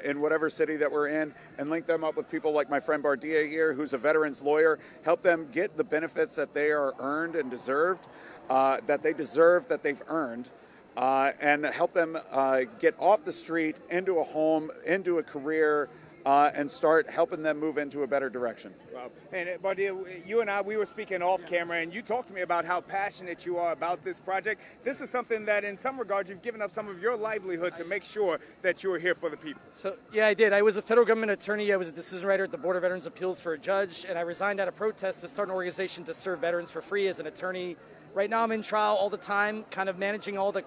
in whatever city that we're in and link them up with people like my friend Bardia here, who's a veterans lawyer, help them get the benefits that they are earned and deserved, that they've earned. And help them get off the street, into a home, into a career, and start helping them move into a better direction. Well, and Bardia, you and I, we were speaking off camera, and you talked to me about how passionate you are about this project. This is something that, in some regards, you've given up some of your livelihood to make sure that you are here for the people. So, yeah, I did. I was a federal government attorney. I was a decision writer at the Board of Veterans Appeals for a judge, and I resigned out of protest to start an organization to serve veterans for free as an attorney. Right now, I'm in trial all the time, kind of managing all the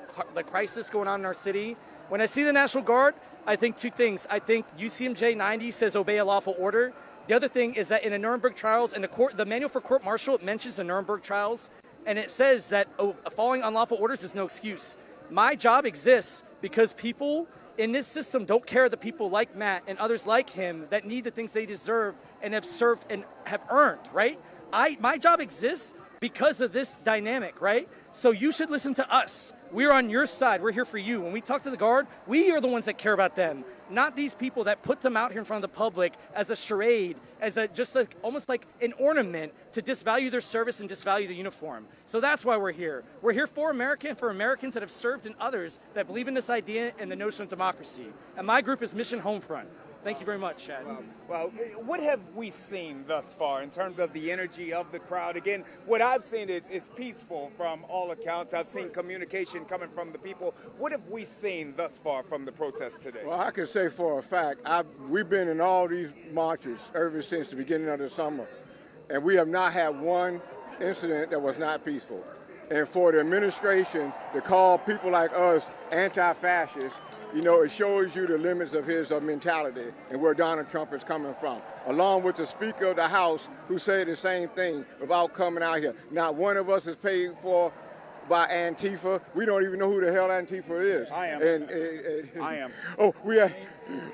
crisis going on in our city. When I see the National Guard, I think two things. I think UCMJ 90 says obey a lawful order. The other thing is that in the Nuremberg trials and the manual for court martial, it mentions the Nuremberg trials, and it says that following unlawful orders is no excuse. My job exists because people in this system don't care that people like Matt and others like him that need the things they deserve and have served and have earned, right? My job exists because of this dynamic, right? So you should listen to us. We're on your side. We're here for you. When we talk to the Guard, we are the ones that care about them, not these people that put them out here in front of the public as a charade, as almost like an ornament to disvalue their service and disvalue the uniform. So that's why we're here. We're here for America and for Americans that have served and others that believe in this idea and the notion of democracy. And my group is Mission Homefront. Thank you very much, Chad. Well, what have we seen thus far in terms of the energy of the crowd? Again, what I've seen is peaceful from all accounts. I've seen communication coming from the people. What have we seen thus far from the protests today? Well, I can say for a fact, we've been in all these marches ever since the beginning of the summer, and we have not had one incident that was not peaceful. And for the administration to call people like us anti-fascists, you know, it shows you the limits of his mentality and where Donald Trump is coming from, along with the Speaker of the House who said the same thing without coming out here. Not one of us is paid for by Antifa. We don't even know who the hell Antifa is. I am. I am. Oh, we are.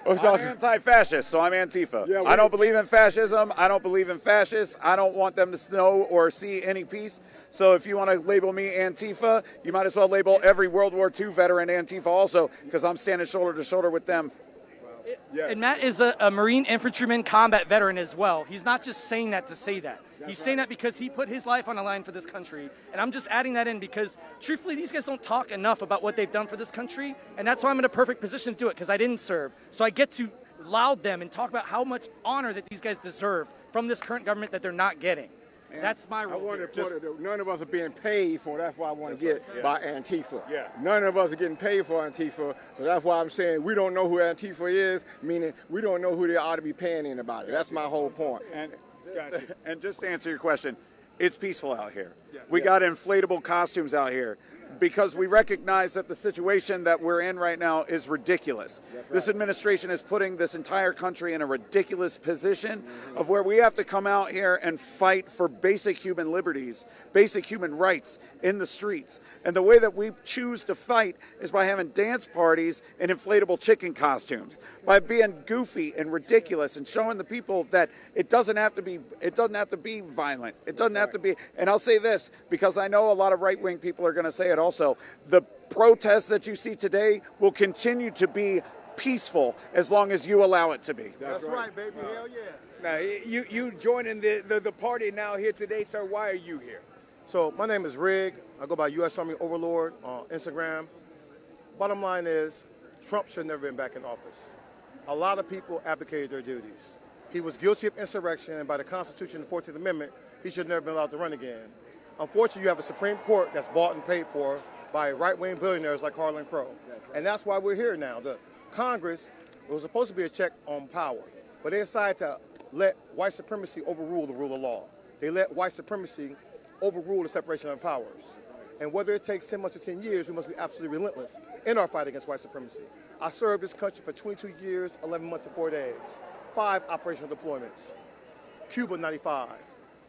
I'm anti-fascist, so I'm Antifa. Yeah, I don't believe in fascism. I don't believe in fascists. I don't want them to know or see any peace. So if you want to label me Antifa, you might as well label every World War II veteran Antifa also, because I'm standing shoulder to shoulder with them. And Matt is a Marine infantryman combat veteran as well. He's not just saying that to say that. He's saying that because he put his life on the line for this country. And I'm just adding that in because, truthfully, these guys don't talk enough about what they've done for this country. And that's why I'm in a perfect position to do it, because I didn't serve. So I get to laud them and talk about how much honor that these guys deserve from this current government that they're not getting. And that's my role. I want to put it, none of us are being paid for. That's why I want to get by Antifa. Yeah. None of us are getting paid for Antifa. So that's why I'm saying we don't know who Antifa is, meaning we don't know who they ought to be paying in about it. That's my whole point. And just to answer your question, it's peaceful out here. We got inflatable costumes out here because we recognize that the situation that we're in right now is ridiculous. This administration is putting this entire country in a ridiculous position of where we have to come out here and fight for basic human liberties, basic human rights in the streets. And the way that we choose to fight is by having dance parties and inflatable chicken costumes, by being goofy and ridiculous and showing the people that it doesn't have to be violent. It doesn't have to be. And I'll say this because I know a lot of right-wing people are going to say it also. The protests that you see today will continue to be peaceful as long as you allow it to be. That's right, baby. Hell yeah. Now, you joining the party now here today, sir. Why are you here? So my name is Rig. I go by U.S. Army Overlord on Instagram. Bottom line is, Trump should have never been back in office. A lot of people abdicated their duties. He was guilty of insurrection, and by the Constitution and the 14th Amendment, he should have never been allowed to run again. Unfortunately, you have a Supreme Court that's bought and paid for by right-wing billionaires like Harlan Crow. And that's why we're here now. The Congress, it was supposed to be a check on power, but they decided to let white supremacy overrule the rule of law. They let white supremacy overrule the separation of powers. And whether it takes 10 months or 10 years, we must be absolutely relentless in our fight against white supremacy. I served this country for 22 years, 11 months and 4 days, 5 operational deployments. Cuba, 95.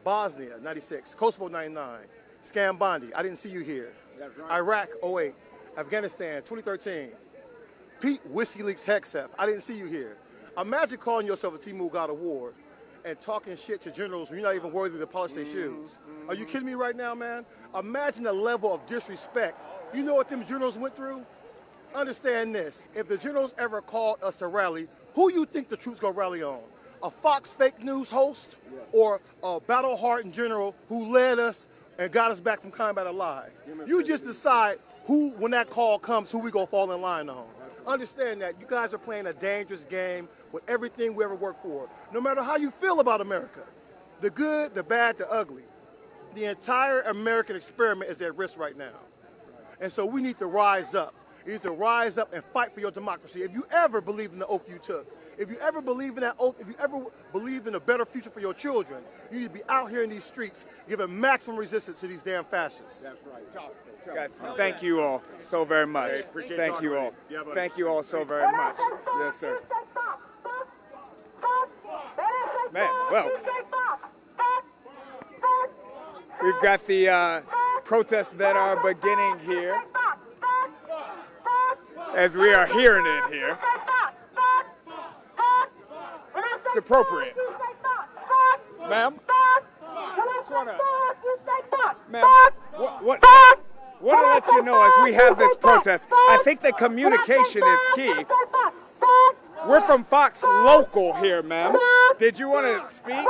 Bosnia, 96. Kosovo, 99. Scam Bondi, I didn't see you here. That's right. Iraq, 08. Afghanistan, 2013. Pete Whiskey Leaks Hexef, I didn't see you here. Imagine calling yourself a Timu God Award and talking shit to generals when you're not even worthy to polish their shoes. Are you kidding me right now, man? Imagine the level of disrespect. You know what them generals went through? Understand this. If the generals ever called us to rally, who you think the troops gonna rally on? A Fox fake news host or a battle-hardened general who led us and got us back from combat alive? You just decide who, when that call comes, who we gonna fall in line on. Understand that you guys are playing a dangerous game with everything we ever worked for. No matter how you feel about America, the good, the bad, the ugly, the entire American experiment is at risk right now. And so we need to rise up. You need to rise up and fight for your democracy. If you ever believe in the oath you took, if you ever believe in that oath, if you ever believe in a better future for your children, you need to be out here in these streets giving maximum resistance to these damn fascists. That's right. Guys, thank you all so very much. Hey, appreciate thank talking you with all. you. Yeah, buddy. Thank you all so very much. Yes, sir. Man, well, we've got the protests that are beginning here as we are hearing it here. It's appropriate. Ma'am? Ma'am, what to let you know as we have this protest, I think the communication is key. We're from Fox Local here, ma'am. Did you want to speak?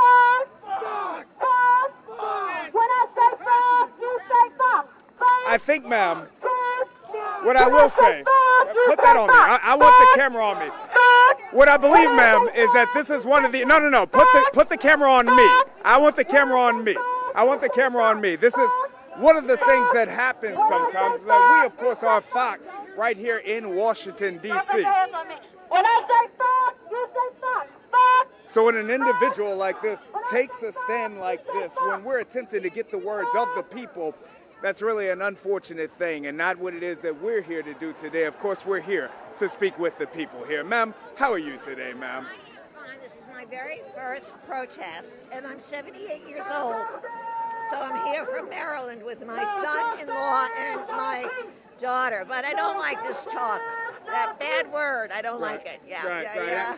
I think, ma'am, what I will say, put that on me. I want the camera on me. What I believe, ma'am, is that this is one of the, no, put the camera on me. I want the camera on me. I want the camera on me. This is one of the things that happens sometimes, is that we, of course, are Fox right here in Washington, D.C. So when an individual like this takes a stand like this, when we're attempting to get the words of the people, that's really an unfortunate thing and not what it is that we're here to do today. Of course, we're here to speak with the people here. Ma'am, how are you today, ma'am? Fine. This is my very first protest, and I'm 78 years old. So I'm here from Maryland with my son-in-law and my daughter. But I don't like this talk. That bad word, I don't like it. Yeah.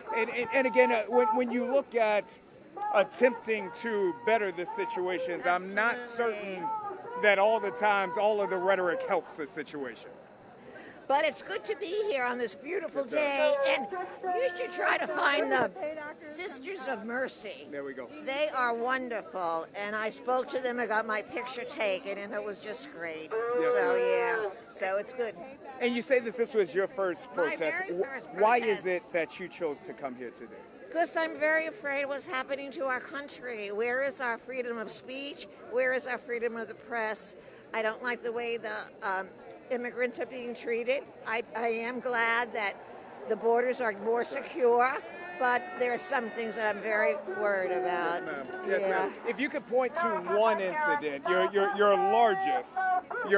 And again, when you look at attempting to better the situations, I'm not certain that all the times all of the rhetoric helps the situations. But it's good to be here on this beautiful day, and you should try to find the Sisters of Mercy. There we go. They are wonderful, and I spoke to them. I got my picture taken, and it was just great. So it's good. And you say that this was your first protest. My very first Why protest. is it that you chose to come here today? Because I'm very afraid what's happening to our country. Where is our freedom of speech? Where is our freedom of the press? I don't like the way the immigrants are being treated. I am glad that the borders are more secure, but there are some things that I'm very worried about. Yes, ma'am. If you could point to one incident, your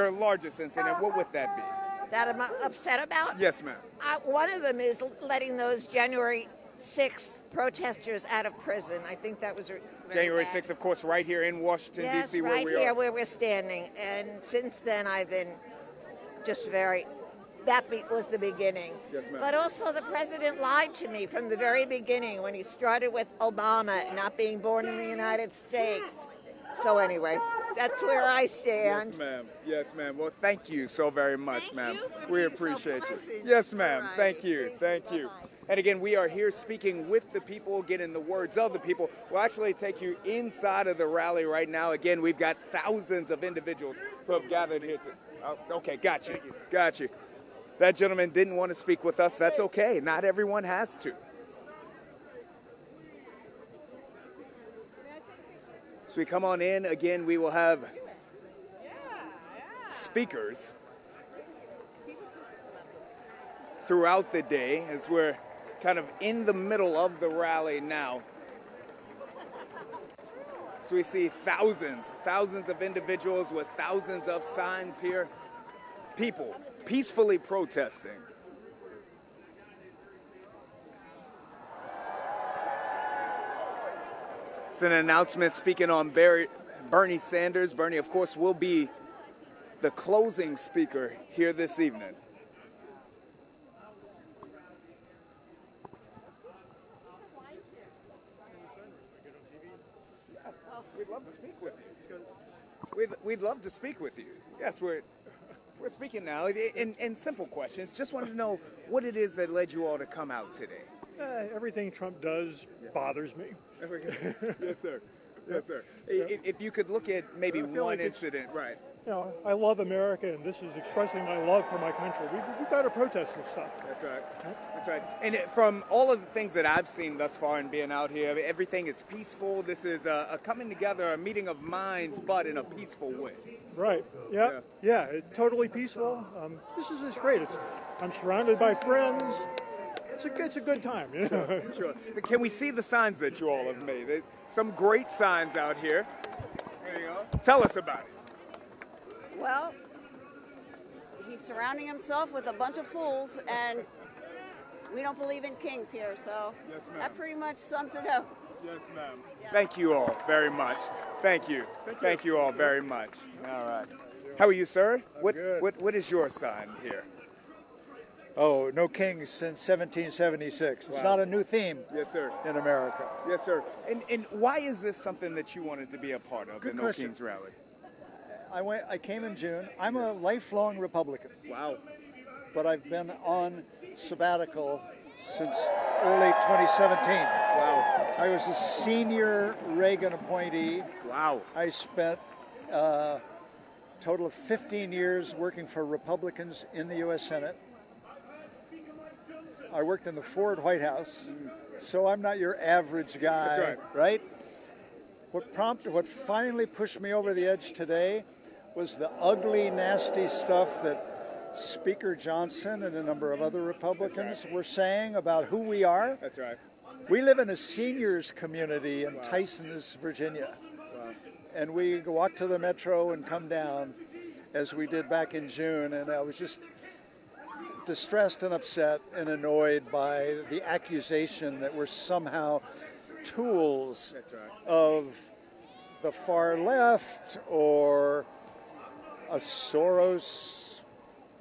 largest incident, what would that be? That I'm upset about? Yes, ma'am. One of them is letting those January 6th protesters out of prison. I think that was January 6th, of course, right here in Washington, D.C., where we are. Right here where we're standing. And since then, I've been just that was the beginning. Yes, ma'am. But also the president lied to me from the very beginning when he started with Obama not being born in the United States. So anyway, that's where I stand. Yes, ma'am. Yes, ma'am. Well, thank you so very much, ma'am. We appreciate you. pleasant. Yes, ma'am. All Thank right. you. Thank you. And again, we are here speaking with the people, getting the words of the people. We'll actually take you inside of the rally right now. Again, we've got thousands of individuals who have gathered here to... okay, got you. Got you. That gentleman didn't want to speak with us. That's okay. Not everyone has to. So we come on in. Again, we will have speakers throughout the day as we're kind of in the middle of the rally now. So we see thousands of individuals with thousands of signs here. People peacefully protesting. It's an announcement speaking on Bernie Sanders. Bernie, of course, will be the closing speaker here this evening. We'd love to speak with you. We'd love to speak with you. Yes, we're speaking now in simple questions. Just wanted to know what it is that led you all to come out today. Everything Trump does bothers me. Yes, sir. Yes, sir. If you could look at maybe one incident, right? You know, I love America, and this is expressing my love for my country. We've got to protest this stuff. That's right. That's right. And from all of the things that I've seen thus far in being out here, everything is peaceful. This is a coming together, a meeting of minds, but in a peaceful way. Right. Yeah. It's totally peaceful. This is just great. I'm surrounded by friends. It's a good time. You know? Sure. But can we see the signs that you all have made? Some great signs out here. There you go. Tell us about it. Well, he's surrounding himself with a bunch of fools, and we don't believe in kings here, so that pretty much sums it up. Yes, ma'am. Thank you all very much. Thank you. Thank you all very much. All right. How are you, sir? What is your sign here? Oh, no kings since 1776. It's not a new theme. Yes, sir. In America. Yes, sir. And why is this something that you wanted to be a part of, the No Kings Rally? I came in June. I'm a lifelong Republican. Wow. But I've been on sabbatical since early 2017. Wow. I was a senior Reagan appointee. Wow. I spent a total of 15 years working for Republicans in the U.S. Senate. I worked in the Ford White House, so I'm not your average guy. That's right? What finally pushed me over the edge today was the ugly, nasty stuff that Speaker Johnson and a number of other Republicans were saying about who we are. That's right. We live in a seniors community in Tysons, Virginia. Wow. And we walk to the metro and come down as we did back in June, and I was just distressed and upset and annoyed by the accusation that we're somehow tools of the far left or a Soros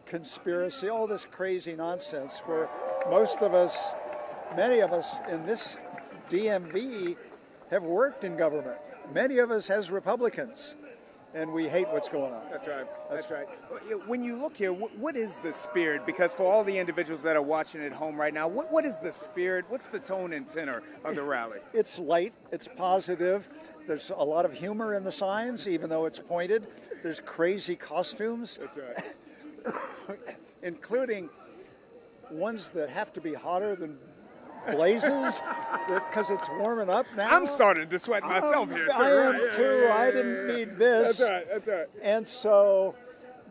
conspiracy, all this crazy nonsense where many of us in this DMV have worked in government. Many of us as Republicans. And we hate what's going on. That's right. That's right. When you look here, what is the spirit? Because for all the individuals that are watching at home right now, what is the spirit? What's the tone and tenor of the rally? It's light. It's positive. There's a lot of humor in the signs, even though it's pointed. There's crazy costumes. That's right. Including ones that have to be hotter than blazes because it's warming up now. I'm starting to sweat myself here, I sir. am too. I didn't need this. That's right. That's right. And so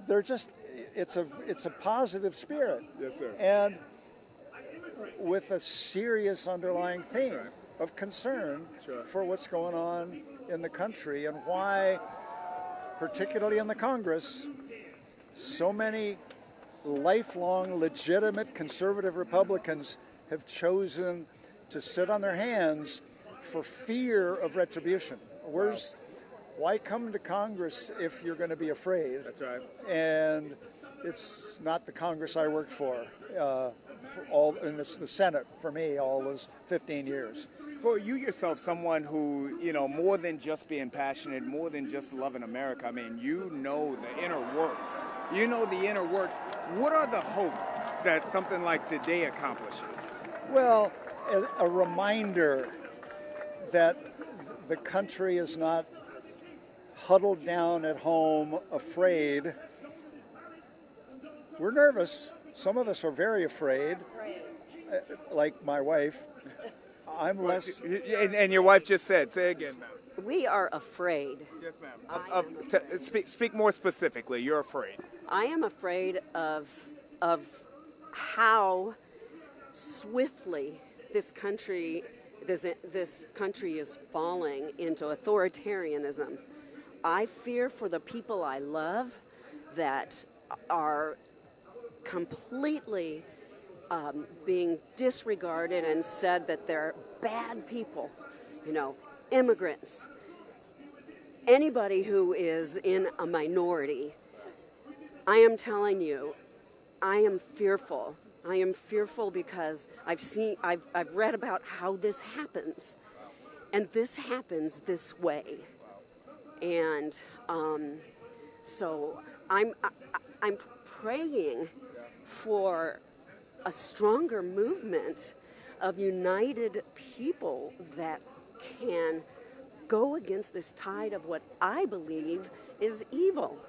they're it's a positive spirit. Yes, sir. And with a serious underlying theme of concern for what's going on in the country and why, particularly in the Congress, so many lifelong, legitimate conservative Republicans have chosen to sit on their hands for fear of retribution. Why come to Congress if you're going to be afraid? That's right. And it's not the Congress I worked for and it's the Senate for me all those 15 years. For you yourself, someone who, more than just being passionate, more than just loving America, I mean, you know the inner works. You know the inner works. What are the hopes that something like today accomplishes? Well, a reminder that the country is not huddled down at home, afraid. We're nervous. Some of us are very afraid, like my wife. I'm less. And your wife just said, say again, ma'am. We are afraid. Yes, ma'am. Speak more specifically. You're afraid. I am afraid of how swiftly this country is falling into authoritarianism. I fear for the people I love that are completely being disregarded and said that they're bad people, immigrants, anybody who is in a minority. I am telling you, I am fearful. I am fearful because I've read about how this happens, and this happens this way, and so I'm praying for a stronger movement of united people that can go against this tide of what I believe is evil.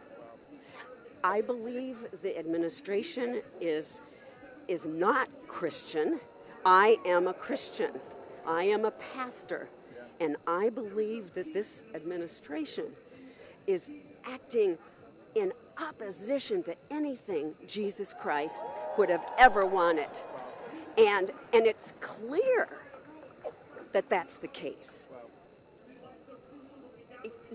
I believe the administration is not Christian. I am a Christian. I am a pastor. And I believe that this administration is acting in opposition to anything Jesus Christ would have ever wanted. And it's clear that that's the case.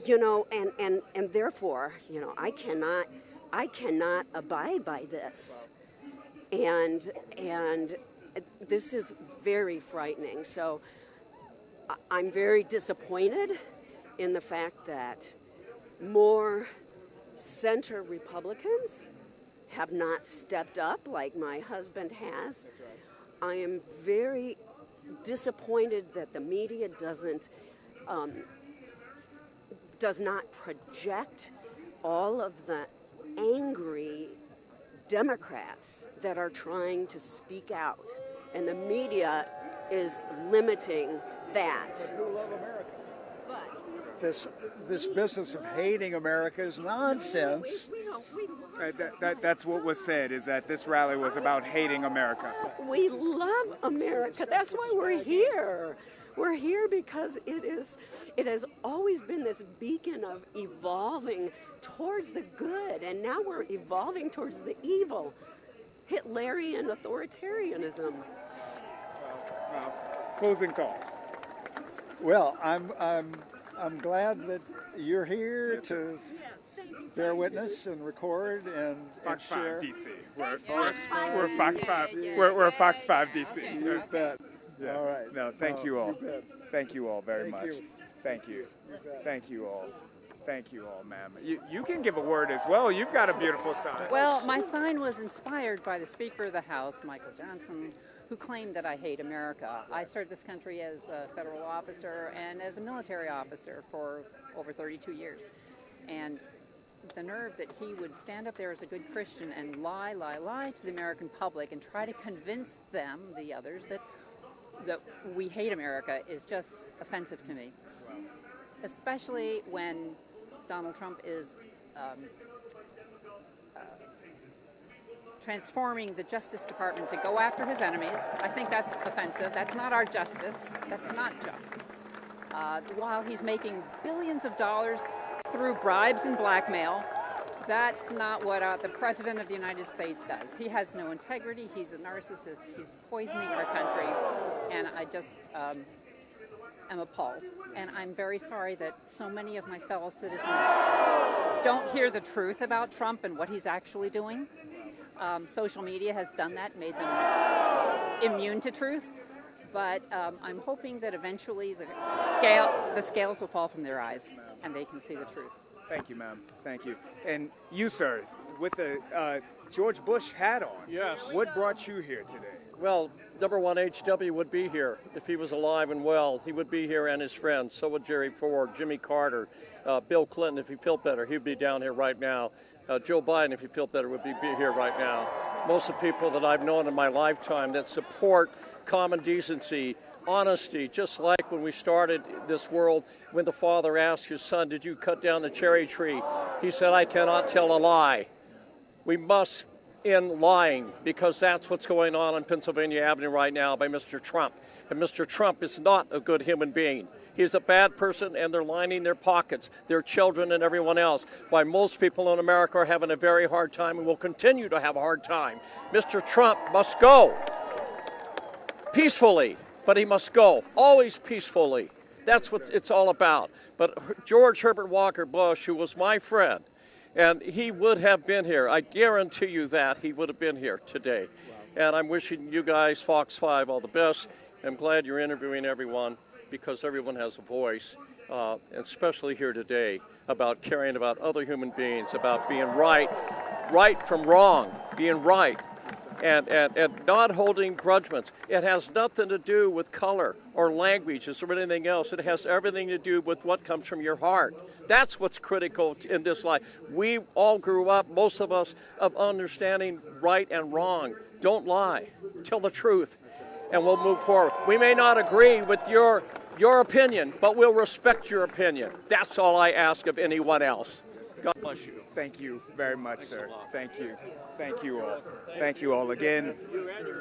And therefore, I cannot I cannot abide by this. And this is very frightening. So I'm very disappointed in the fact that more center Republicans have not stepped up like my husband has. I am very disappointed that the media does not project all of the angry Democrats that are trying to speak out, and the media is limiting that. Who love America? This business of hating America is nonsense. That's what was said, is that this rally was about hating America. We love America. That's why we're here. We're here because it has always been this beacon of evolving towards the good, and now we're evolving towards the evil, Hitlerian authoritarianism. Well, closing thoughts. Well, I'm glad that you're here to bear witness and record and Fox share. 5 DC. We're Fox 5. We're Fox 5 DC. You bet. Yeah. All right. No, thank you all. You bet. Thank you all very Thank much. you. Thank you. You bet. Thank you all. Thank you all, ma'am. You can give a word as well. You've got a beautiful sign. Well, my sign was inspired by the Speaker of the House, Michael Johnson, who claimed that I hate America. I served this country as a federal officer and as a military officer for over 32 years. And the nerve that he would stand up there as a good Christian and lie to the American public and try to convince them, the others, that we hate America is just offensive to me. Especially when Donald Trump is transforming the Justice Department to go after his enemies. I think that's offensive. That's not our justice. That's not justice. While he's making billions of dollars through bribes and blackmail, that's not what the President of the United States does. He has no integrity. He's a narcissist. He's poisoning our country. And I just am appalled. And I'm very sorry that so many of my fellow citizens don't hear the truth about Trump and what he's actually doing. Social media has done that, made them immune to truth. But I'm hoping that eventually the scales will fall from their eyes and they can see the truth. Thank you, ma'am. Thank you. And you, sir, with the George Bush hat on. Yes. What brought you here today? Well, number one, HW would be here if he was alive and well. He would be here, and his friends. So would Jerry Ford, Jimmy Carter, Bill Clinton. If he felt better, he'd be down here right now. Joe Biden, if he felt better, would be here right now. Most of the people that I've known in my lifetime that support common decency, honesty, just like when we started this world, when the father asked his son, did you cut down the cherry tree? He said, I cannot tell a lie. We must end lying, because that's what's going on Pennsylvania Avenue right now by Mr. Trump. And Mr. Trump is not a good human being. He's a bad person, and they're lining their pockets, their children and everyone else. Why most people in America are having a very hard time and will continue to have a hard time. Mr. Trump must go peacefully, but he must go always peacefully. That's what it's all about. But George Herbert Walker Bush, who was my friend, and he would have been here. I guarantee you that he would have been here today. And I'm wishing you guys, Fox 5, all the best. I'm glad you're interviewing everyone, because everyone has a voice, especially here today, about caring about other human beings, about being right from wrong, being right, and not holding grudgements. It has nothing to do with color or language or anything else. It has everything to do with what comes from your heart. That's what's critical in this life. We all grew up, most of us, of understanding right and wrong. Don't lie. Tell the truth, and we'll move forward. We may not agree with your opinion, but we'll respect your opinion. That's all I ask of anyone else. God bless you. Thank you very much, sir. Thank you. Thank you all. Thank you all. Again,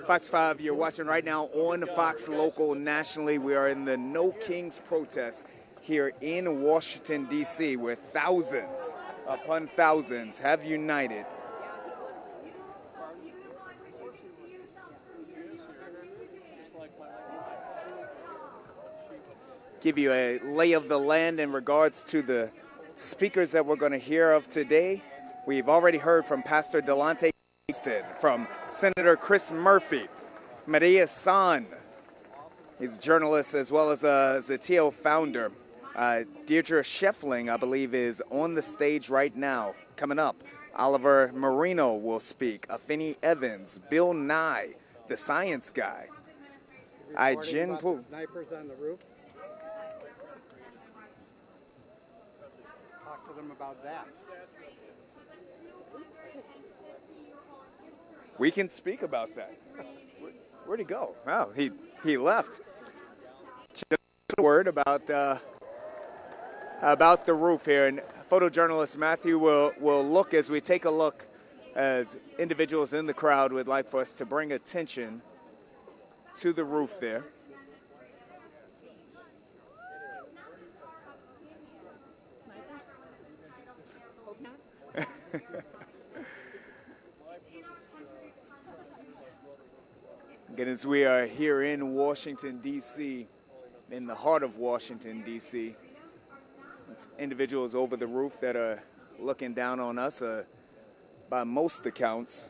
Fox 5, you're watching right now on Fox Local nationally. We are in the No Kings protest here in Washington, D.C., where thousands upon thousands have united. Give you a lay of the land in regards to the speakers that we're going to hear of today. We've already heard from Pastor Delonte Houston, from Senator Chris Murphy, Maria San. He's a journalist as well as a Zatio founder. Deirdre Sheffling, I believe, is on the stage right now. Coming up, Oliver Marino will speak. Afeni Evans, Bill Nye, the science guy. Jin Pu. Snipers on the roof. Talk to them about that. We can speak about that. Where'd he go? Oh, he left. Just a word about the roof here, and photojournalist Matthew will look as we take a look, as individuals in the crowd would like for us to bring attention to the roof there. Again, as we are here in Washington, D.C., in the heart of Washington, D.C., it's individuals over the roof that are looking down on us. By most accounts,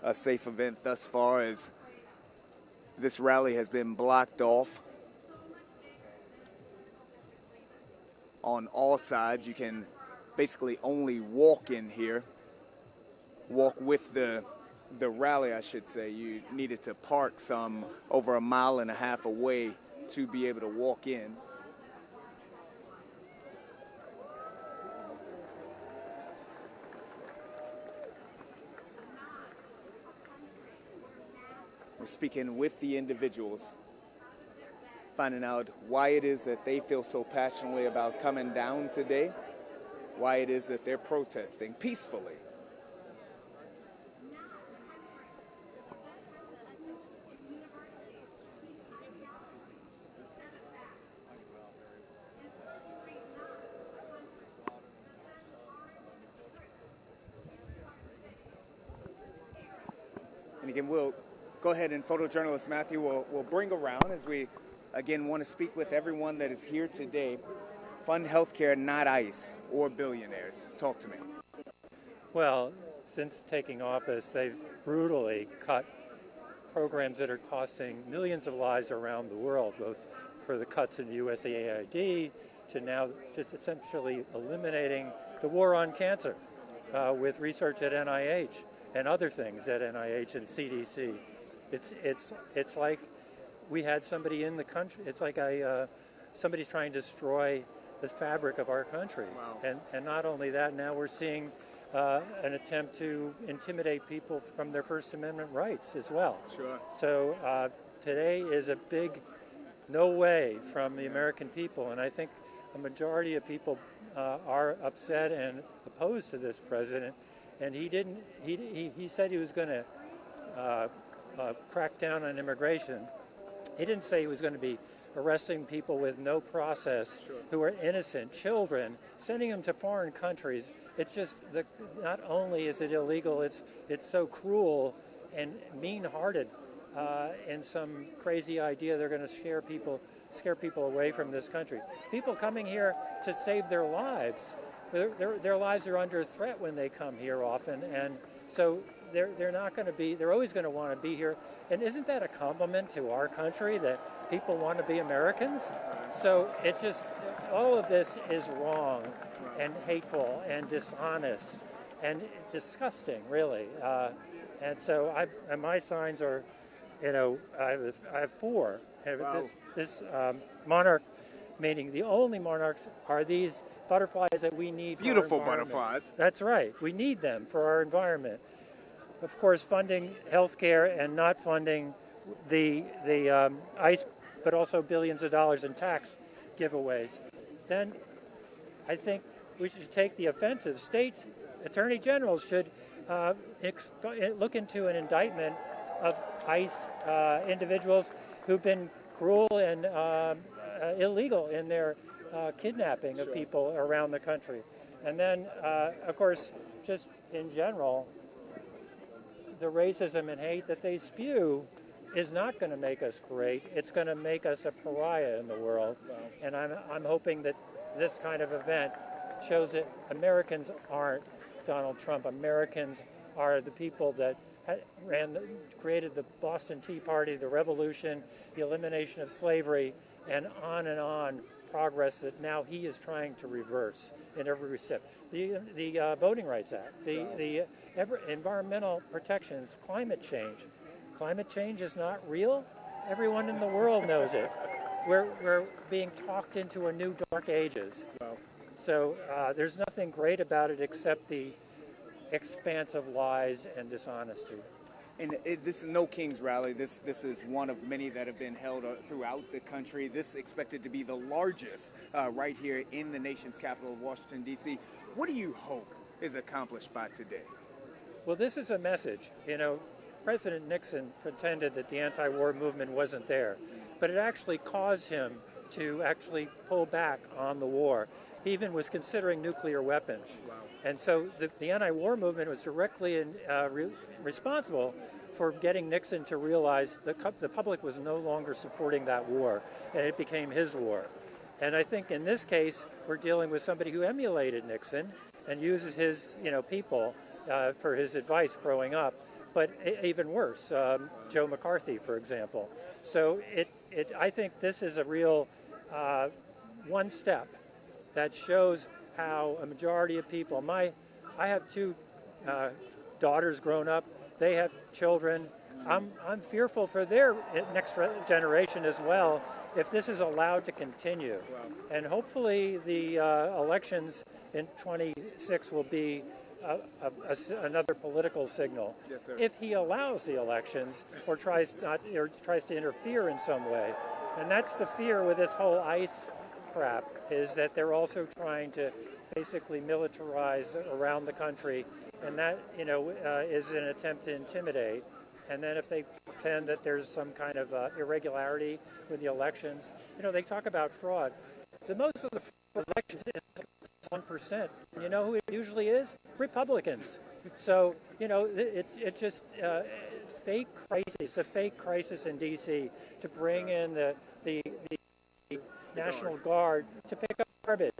a safe event thus far, as this rally has been blocked off on all sides. You can basically only walk in here, walk with the rally, I should say. You needed to park some over 1.5 miles away to be able to walk in. We're speaking with the individuals, finding out why it is that they feel so passionately about coming down today, why it is that they're protesting peacefully. And again, we'll go ahead, and photojournalist Matthew will bring around, as we again want to speak with everyone that is here today. Fund healthcare, not ICE or billionaires. Talk to me. Well, since taking office, they've brutally cut programs that are costing millions of lives around the world, both for the cuts in USAID to now just essentially eliminating the war on cancer with research at NIH and other things at NIH and CDC. It's like we had somebody in the country. It's like somebody's trying to destroy this fabric of our country. Wow. And not only that, now we're seeing an attempt to intimidate people from their First Amendment rights as well. Sure. So today is a big no way from the American people, and I think a majority of people are upset and opposed to this president. And he said he was going to crack down on immigration. He didn't say he was going to be arresting people with no process, sure, who are innocent, children, sending them to foreign countries. It's just not only is it illegal, it's so cruel and mean-hearted, and some crazy idea they're going to scare people away from this country. People coming here to save their lives. Their lives are under threat when they come here often, and so they're not going to be. They're always going to want to be here. And isn't that a compliment to our country that people want to be Americans? So it just, all of this is wrong and hateful and dishonest and disgusting, really. And so my signs are, I have 4. Wow. This monarch, meaning the only monarchs are these butterflies that we need. Beautiful butterflies. That's right. We need them for our environment. Of course, funding healthcare and not funding the ICE, but also billions of dollars in tax giveaways. Then I think we should take the offensive. States, attorney generals should look into an indictment of ICE individuals who've been cruel and illegal in their kidnapping of people around the country. And then, of course, just in general, the racism and hate that they spew is not going to make us great. It's going to make us a pariah in the world. Wow. And I'm hoping that this kind of event shows that Americans aren't Donald Trump. Americans are the people that created the Boston Tea Party, the revolution, the elimination of slavery, and on progress that now he is trying to reverse in every respect. The Voting Rights Act, the environmental protections, climate change. Climate change is not real. Everyone in the world knows it. We're being talked into a new dark ages. So there's nothing great about it except the expanse of lies and dishonesty. And this is No Kings Rally. This is one of many that have been held throughout the country. This is expected to be the largest right here in the nation's capital of Washington, D.C. What do you hope is accomplished by today? Well, this is a message. You know, President Nixon pretended that the anti-war movement wasn't there, but it actually caused him to actually pull back on the war. He even was considering nuclear weapons. Wow. And so the anti-war movement was directly responsible for getting Nixon to realize the public was no longer supporting that war, and it became his war. And I think in this case, we're dealing with somebody who emulated Nixon and uses his people for his advice growing up, but even worse, Joe McCarthy, for example. So I think this is a real one step that shows how a majority of people, I have two daughters grown up, they have children. I'm fearful for their next generation as well if this is allowed to continue. Wow. And hopefully the elections in 26 will be another political signal. Yes, sir. If he allows the elections or tries to interfere in some way. And that's the fear with this whole ICE crap, is that they're also trying to basically militarize around the country, and that is an attempt to intimidate. And then if they pretend that there's some kind of irregularity with the elections, they talk about fraud. The most of the elections is 1%. You know who it usually is? Republicans. So it's just fake crisis, the fake crisis in D.C. to bring in the National Guard to pick up garbage.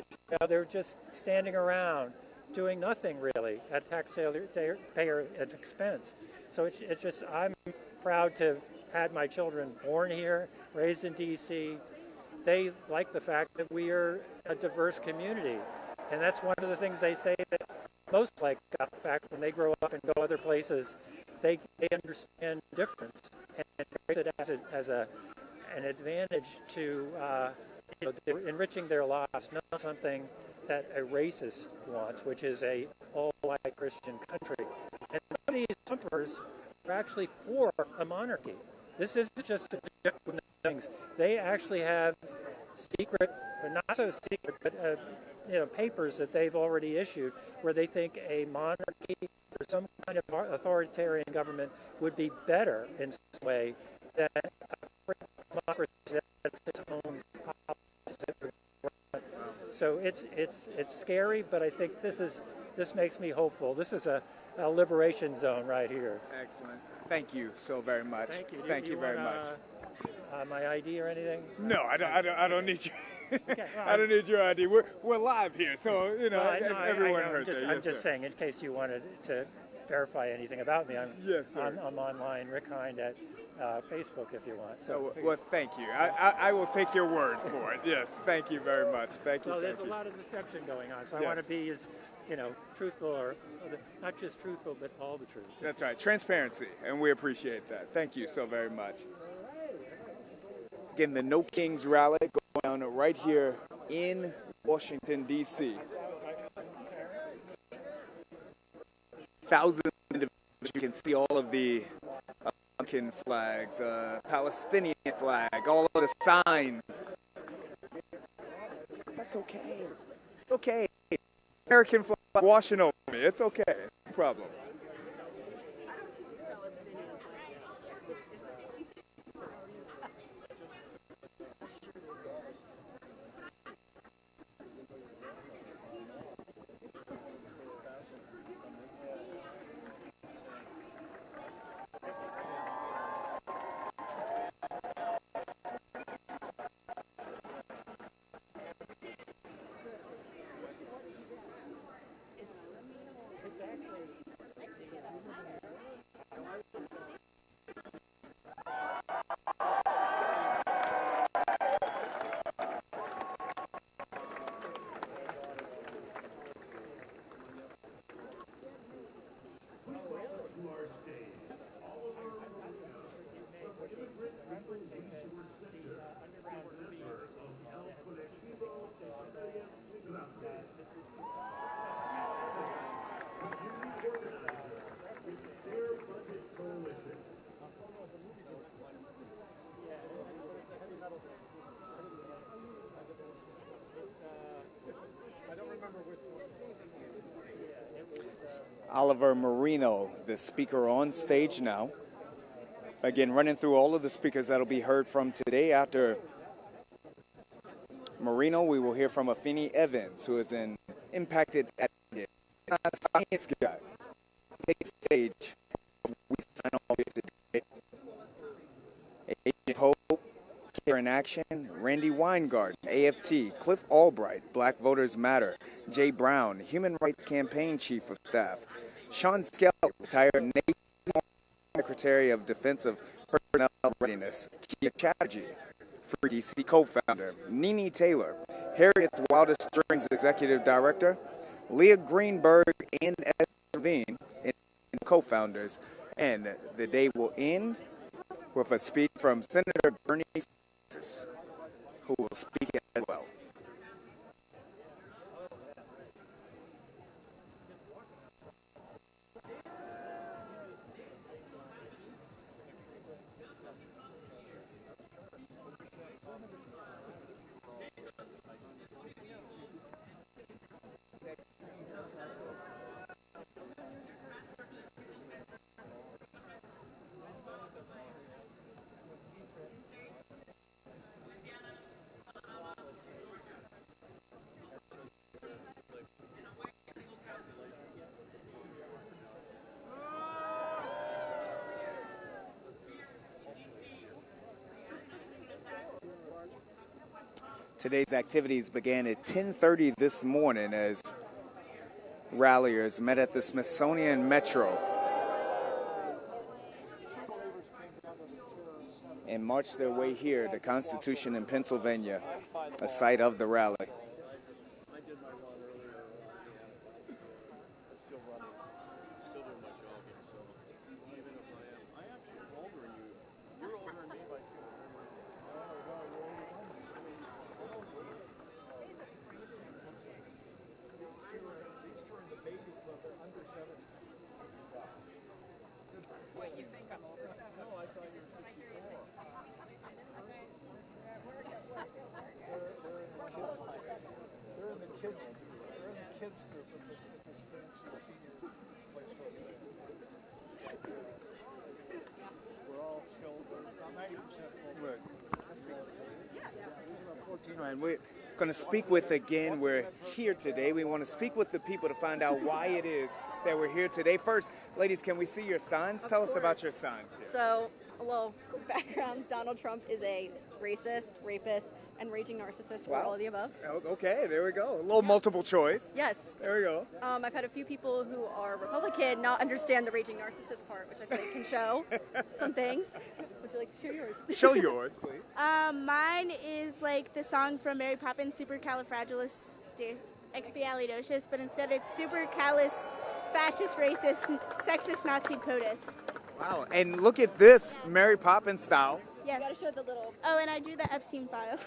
They're just standing around doing nothing really at taxpayer expense. So it's just, I'm proud to have had my children born here, raised in D.C. They like the fact that we are a diverse community. And that's one of the things they say that most like the fact when they grow up and go other places, they understand the difference and use it as an advantage to enriching their lives, not something that a racist wants, which is a all-white Christian country. And some of these Trumpers are actually for a monarchy. This isn't just a joke with things. They actually have secret, or not so secret, but papers that they've already issued where they think a monarchy or some kind of authoritarian government would be better in some way than a democracy that's its own policy. So it's scary, but I think this makes me hopeful. This is a liberation zone right here. Excellent. Thank you so very much. Thank you. Thank you very much. My ID or anything? No, I don't need you. Okay, well, I don't need your ID. We're live here, so everyone heard that. I'm just saying, in case you wanted to verify anything about me, I'm online, Rick Hind at Facebook if you want. So well, thank you. I will take your word for it. Yes, thank you very much. Thank you. Well, there's a lot of deception going on, so I want to be as truthful, or not just truthful, but all the truth. That's right, transparency, and we appreciate that. Thank you so very much. Again, the No Kings Rally going on right here in Washington, D.C. Thousands of individuals. You can see all of the American flags, Palestinian flag, all of the signs. That's okay. It's okay. American flag washing over me. It's okay. No problem. Oliver Marino, the speaker on stage now. Again, running through all of the speakers that'll be heard from today. After Marino, we will hear from Afeni Evans, who is an impacted advocate, science guy. Take the stage. We sign off here today. Agent Hope, Care in Action, Randy Weingarten, AFT, Cliff Albright, Black Voters Matter, Jay Brown, Human Rights Campaign Chief of Staff, Sean Skell, retired Navy Secretary of Defense of Personnel Readiness, Kia Chatterjee, Free DC co-founder, Nene Taylor, Harriet's Wildest Dreams Executive Director, Leah Greenberg, and Ed Levine, co-founders. And the day will end with a speech from Senator Bernie Sanders, who will speak as well. Today's activities began at 10:30 this morning as ralliers met at the Smithsonian Metro and marched their way here to Constitution in Pennsylvania, a site of the rally. And we're going to speak with, again, we're here today. We want to speak with the people to find out why it is that we're here today. First, ladies, can we see your signs? Tell us about your signs here. So, a little background. Donald Trump is a racist, rapist, and raging narcissist, or all of the above. Okay, there we go. A little multiple choice. Yes. There we go. I've had a few people who are Republican not understand the raging narcissist part, which I feel like can show some things. Would you like to share yours? Show yours, please. Mine is like the song from Mary Poppins, Supercalifragilisticexpialidocious, but instead it's Supercalifascist, racist, sexist, Nazi, POTUS. Wow, and look at this Mary Poppins style. Yes. You gotta show the little. Oh, and I do the Epstein file.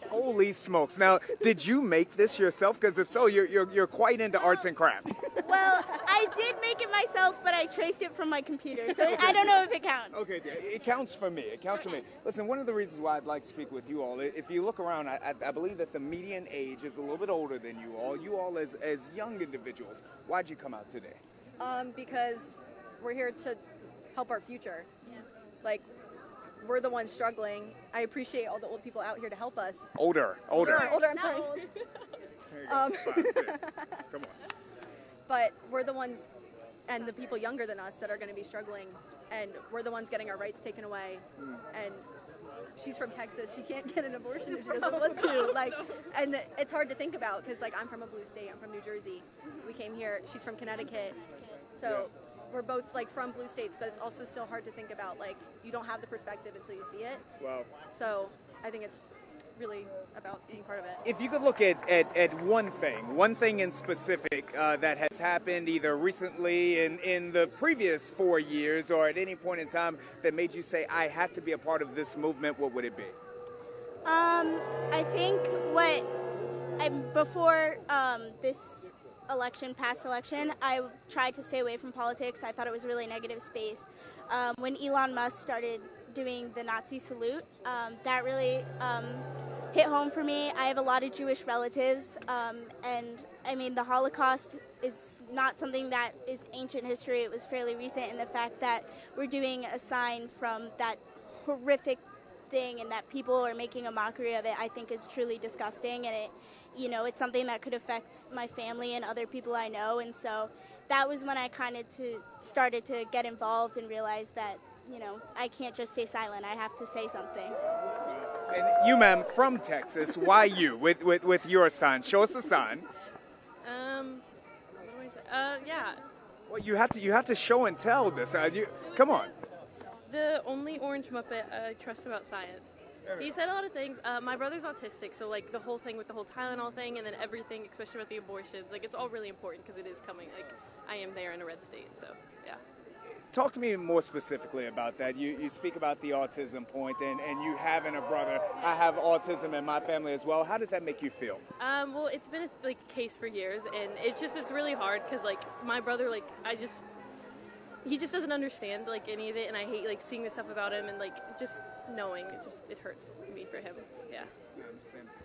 Holy smokes! Now, did you make this yourself? Because if so, you're quite into arts and crafts. Well, I did make it myself, but I traced it from my computer, so I don't know if it counts. Okay, it counts for me. It counts for me. Listen, one of the reasons why I'd like to speak with you all, if you look around, I believe that the median age is a little bit older than you all. You all as young individuals, why'd you come out today? Because we're here to help our future. Yeah. Like, we're the ones struggling. I appreciate all the old people out here to help us. Older. I'm sorry. Come on. But we're the ones, and the people younger than us that are going to be struggling, and we're the ones getting our rights taken away. And she's from Texas. She can't get an abortion if she doesn't want to. Like, and it's hard to think about because, like, I'm from a blue state. I'm from New Jersey. We came here. She's from Connecticut. So we're both, like, from blue states, but it's also still hard to think about. Like, you don't have the perspective until you see it. Wow. So I think it's really about being part of it. If you could look at one thing in specific that has happened either recently in the previous 4 years or at any point in time that made you say, I have to be a part of this movement, what would it be? I think before this past election, I tried to stay away from politics. I thought it was a really negative space. When Elon Musk started doing the Nazi salute, that really hit home for me. I have a lot of Jewish relatives, and I mean, the Holocaust is not something that is ancient history. It was fairly recent, and the fact that we're doing a sign from that horrific thing and that people are making a mockery of it, I think is truly disgusting, and it's something that could affect my family and other people I know. And so that was when I kind of started to get involved and realize that, I can't just stay silent. I have to say something. And you, ma'am, from Texas, why you with your sign? Show us the sign. What do I say? Yeah. Well, you have to show and tell this. Come on. The only orange Muppet I trust about science. He said a lot of things. My brother's autistic, so like the whole thing with the whole Tylenol thing, and then everything, especially about the abortions, like it's all really important because it is coming. Like I am there in a red state, so yeah. Talk to me more specifically about that. You speak about the autism point, and you having a brother. I have autism in my family as well. How did that make you feel? Well, it's been a case for years, and it's really hard because like my brother, like he just doesn't understand like any of it, and I hate like seeing the stuff about him and like just knowing it hurts me for him. Yeah.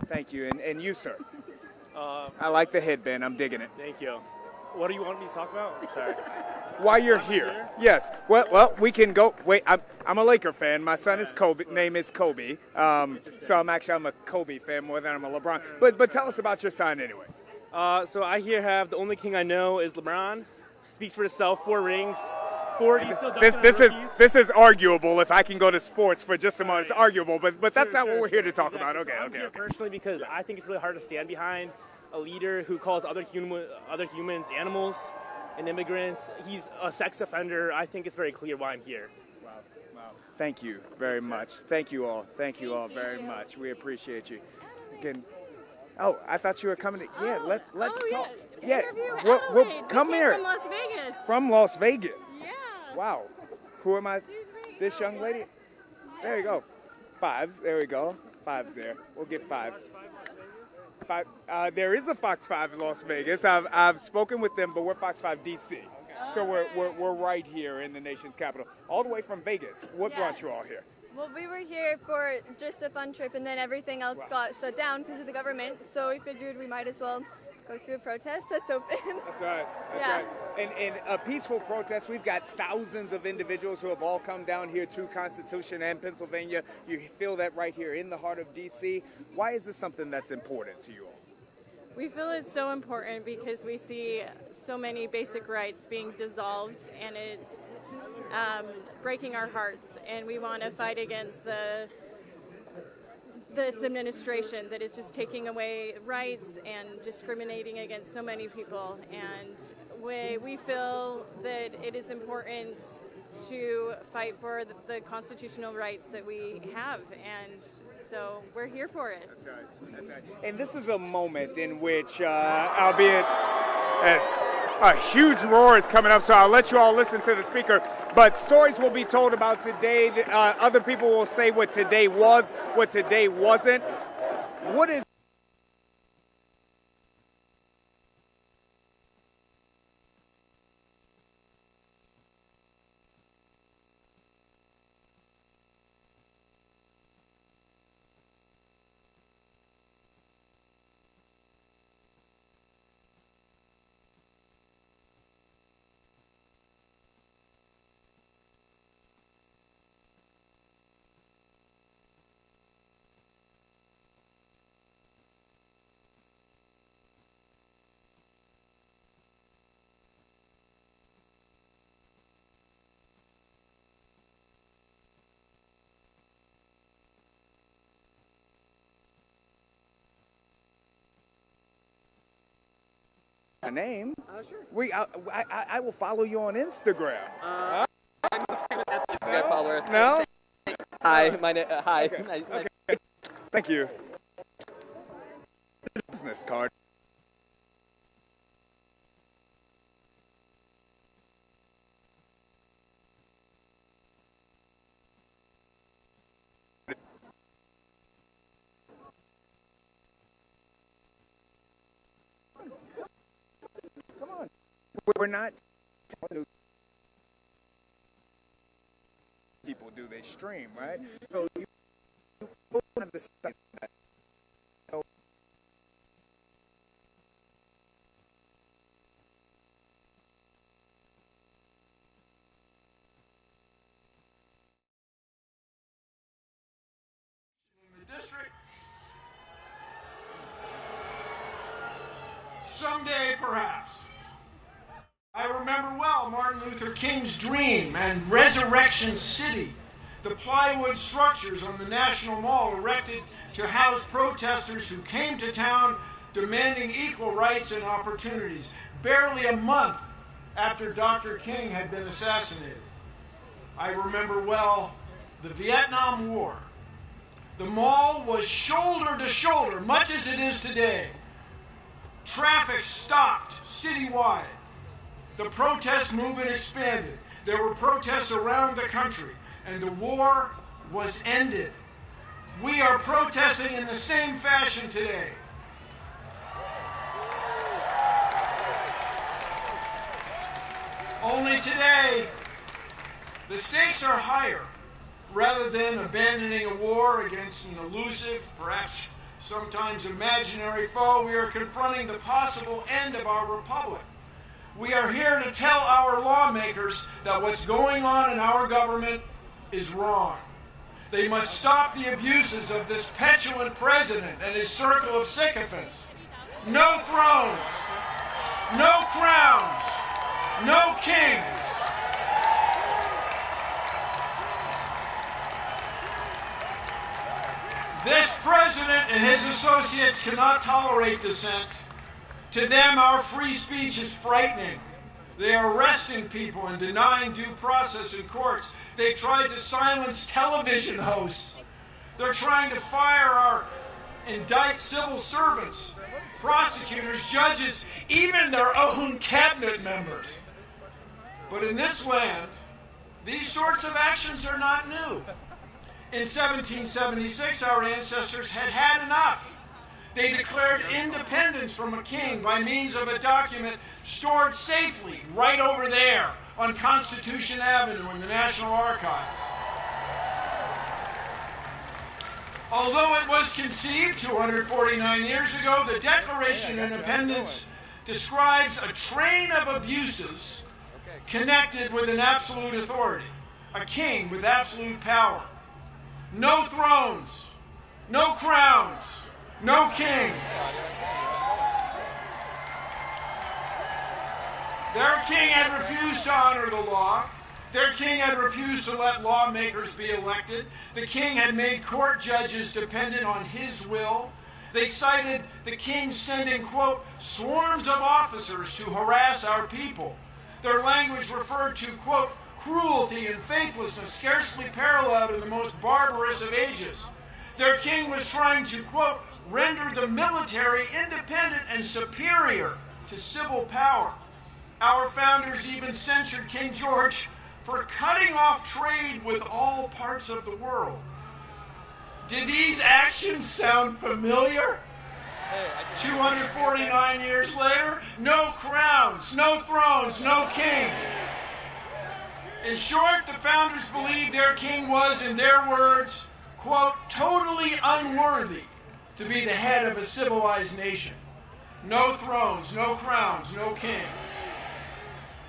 Thank you, and you, sir. I like the headband. I'm digging it. Thank you. What do you want me to talk about? Sorry. Why you're here? Yes. Well, we can go. Wait, I'm a Laker fan. My son is Kobe. Name is Kobe. So I'm a Kobe fan more than I'm a LeBron. But tell us about your sign anyway. So I here have the only king I know is LeBron. Speaks for himself. 4 rings. 40. This is arguable. If I can go to sports for just a moment, it's arguable. But that's not what we're here to talk about. Okay. Personally, because I think it's really hard to stand behind a leader who calls other humans animals and immigrants. He's a sex offender. I think it's very clear why I'm here. Wow. Thank you very much. Thank you all. Thank you all very much. We appreciate you. Again. Oh, I thought you were coming to. Yeah, let's talk. Yeah, we'll come here. From Las Vegas. From Las Vegas. Yeah. Wow. Who am I? This young lady? There you go. 5s. There we go. 5s there. We'll get 5s. There is a Fox 5 in Las Vegas. I've spoken with them, but we're Fox 5 DC. So we're right here in the nation's capital, all the way from Vegas. What brought you all here? Well, we were here for just a fun trip, and then everything else got shut down because of the government. So we figured we might as well go to a protest that's open. That's right. That's right. And a peaceful protest. We've got thousands of individuals who have all come down here to Constitution and Pennsylvania. You feel that right here in the heart of D.C. Why is this something that's important to you all? We feel it's so important because we see so many basic rights being dissolved, and it's breaking our hearts, and we want to fight against this administration that is just taking away rights and discriminating against so many people. And we feel that it is important to fight for the constitutional rights that we have, and so we're here for it. That's right. That's right. And this is a moment in which, albeit as a huge roar is coming up, so I'll let you all listen to the speaker, but stories will be told about today. Other people will say what today was, what today wasn't. What is my name? Sure. I will follow you on Instagram. I'm an Instagram follower. No? Hi, my name. Hi. Okay. Okay. Thank you. Business card. Come on. We're not people do, they stream, right? So you have to that. So Someday, perhaps. I remember well Martin Luther King's dream and Resurrection City, the plywood structures on the National Mall erected to house protesters who came to town demanding equal rights and opportunities, barely a month after Dr. King had been assassinated. I remember well the Vietnam War. The mall was shoulder to shoulder, much as it is today. Traffic stopped citywide. The protest movement expanded. There were protests around the country, and the war was ended. We are protesting in the same fashion today. Only today, the stakes are higher. Rather than abandoning a war against an elusive, perhaps sometimes imaginary foe, we are confronting the possible end of our republic. We are here to tell our lawmakers that what's going on in our government is wrong. They must stop the abuses of this petulant president and his circle of sycophants. No thrones, no crowns, no kings. This president and his associates cannot tolerate dissent. To them, our free speech is frightening. They are arresting people and denying due process in courts. They tried to silence television hosts. They're trying to fire or indict civil servants, prosecutors, judges, even their own cabinet members. But in this land, these sorts of actions are not new. In 1776, our ancestors had had enough. They declared independence from a king by means of a document stored safely right over there on Constitution Avenue in the National Archives. Although it was conceived 249 years ago, the Declaration of Independence describes a train of abuses connected with an absolute authority, a king with absolute power. No thrones, no crowns, no kings. Their king had refused to honor the law. Their king had refused to let lawmakers be elected. The king had made court judges dependent on his will. They cited the king sending, quote, swarms of officers to harass our people. Their language referred to, quote, cruelty and faithlessness scarcely paralleled in the most barbarous of ages. Their king was trying to, quote, render the military independent and superior to civil power. Our founders even censured King George for cutting off trade with all parts of the world. Did these actions sound familiar? 249 years later, no crowns, no thrones, no king. In short, the founders believed their king was, in their words, quote, totally unworthy to be the head of a civilized nation. No thrones, no crowns, no kings.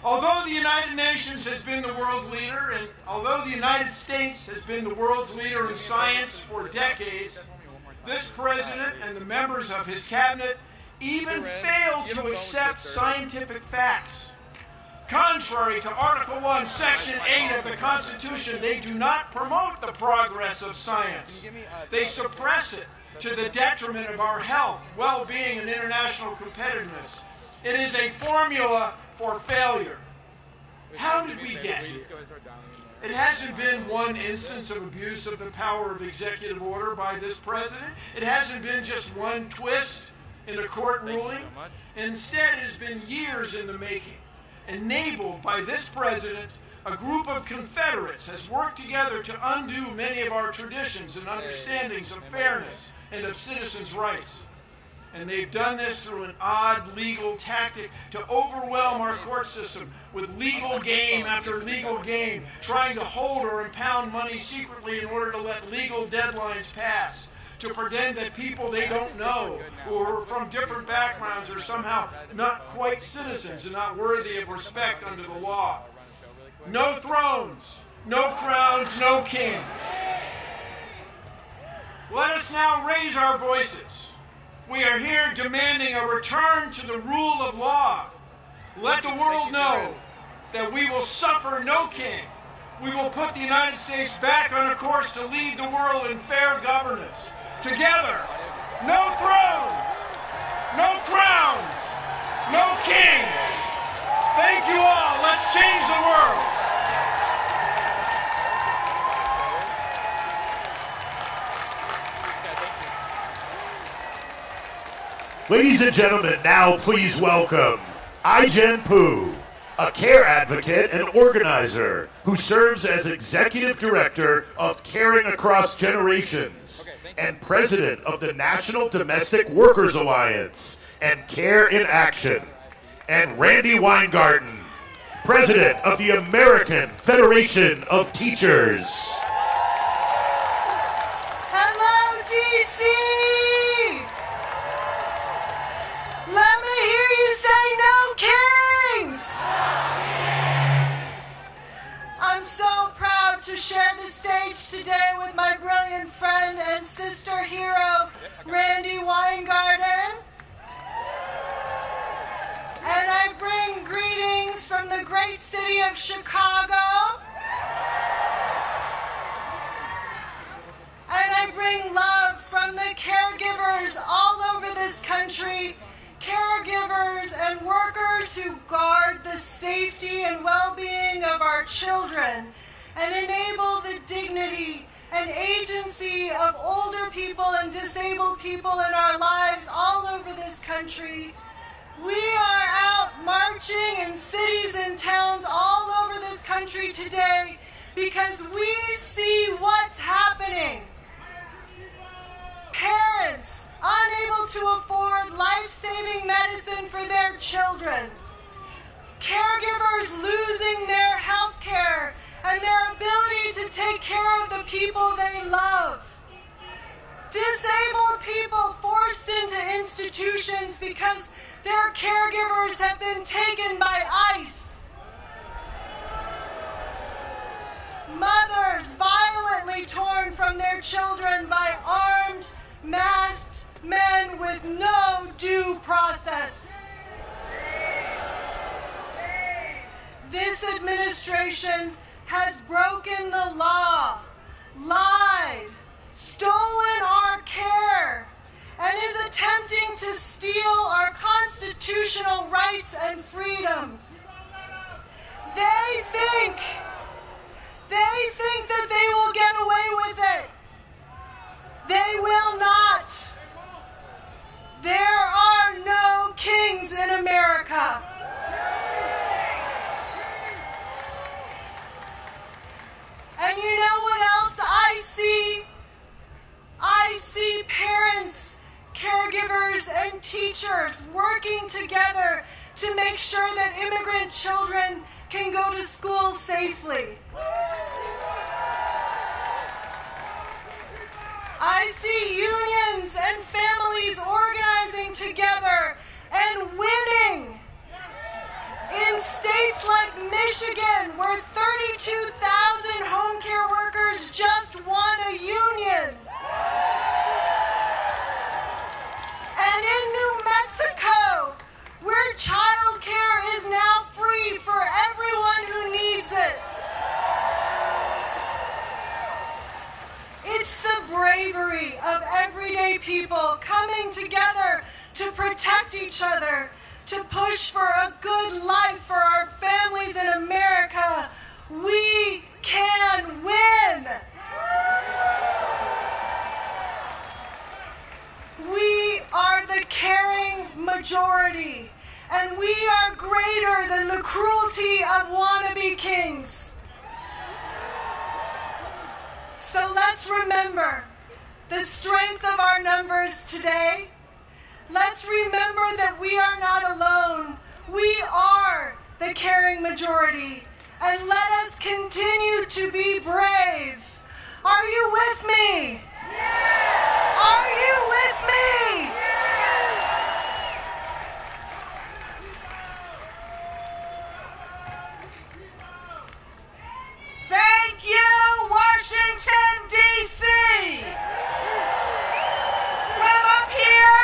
Although the United Nations has been the world's leader, and although the United States has been the world's leader in science for decades, this president and the members of his cabinet even failed to accept scientific facts. Contrary to Article 1, Section 8 of the Constitution, they do not promote the progress of science. They suppress it to the detriment of our health, well-being, and international competitiveness. It is a formula for failure. How did we get here? It hasn't been one instance of abuse of the power of executive order by this president. It hasn't been just one twist in a court ruling. Instead, it has been years in the making. Enabled by this president, a group of Confederates has worked together to undo many of our traditions and understandings of fairness and of citizens' rights. And they've done this through an odd legal tactic to overwhelm our court system with legal game after legal game, trying to hold or impound money secretly in order to let legal deadlines pass, to pretend that people they don't know, who are from different backgrounds, are somehow not quite citizens and not worthy of respect under the law. No thrones, no crowns, no kings. Let us now raise our voices We are here demanding a return to the rule of law. Let the world know that we will suffer no king. We will put the United States back on a course to lead the world in fair governance. Together, no thrones, no crowns, no kings. Thank you all. Let's change the world. Ladies and gentlemen, now please welcome I-Jen Poo, a care advocate and organizer who serves as Executive Director of Caring Across Generations and President of the National Domestic Workers Alliance and Care in Action, and Randy Weingarten, President of the American Federation of Teachers. Hello, DC! Let me hear you say no kings! I'm so proud to share the stage today with my brilliant friend and sister hero, Randy Weingarten. And I bring greetings from the great city of Chicago. And I bring love from the caregivers all over this country, caregivers and workers who guard the safety and well-being of our children and enable the dignity and agency of older people and disabled people in our lives all over this country. We are out marching in cities and towns all over this country today because we see what's happening. Parents unable to afford life-saving medicine for their children. Caregivers losing their health care and their ability to take care of the people they love. Disabled people forced into institutions because their caregivers have been taken by ICE. Mothers violently torn from their children by armed, masked men with no due process. This administration has broken the law, lied, stolen our care, and is attempting to steal our constitutional rights and freedoms. They think that they will get away with it. They will not. There are no kings in America. And you know what else I see? I see parents, caregivers, and teachers working together to make sure that immigrant children can go to school safely. I see unions and families organizing together and winning. In states like Michigan, where 32,000 home care workers just won a union. And in New Mexico, where child care is now free for everyone who needs it. It's the bravery of everyday people coming together to protect each other, to push for a good life for our families in America. We can win. We are the caring majority, and we are greater than the cruelty of wannabe kings. So let's remember the strength of our numbers today. Let's remember that we are not alone. We are the caring majority. And let us continue to be brave. Are you with me? Yes! Are you with me? Yes! Thank you, Washington, D.C. From up here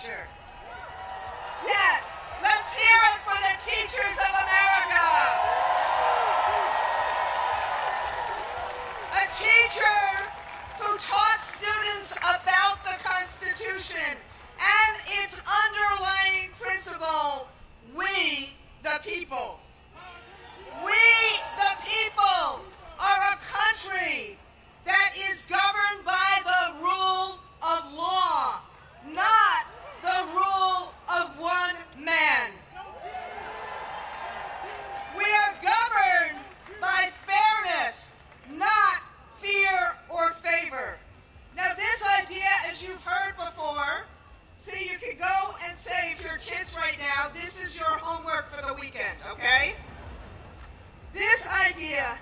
teacher. Yes, let's hear it for the teachers of America. A teacher who taught students about the Constitution and its underlying principle, we the people. We the people are a country that is governed by the rule of law, not the rule of one man. We are governed by fairness, not fear or favor. Now this idea, as you've heard before, see, you can go and save your kids right now. This is your homework for the weekend, okay? This idea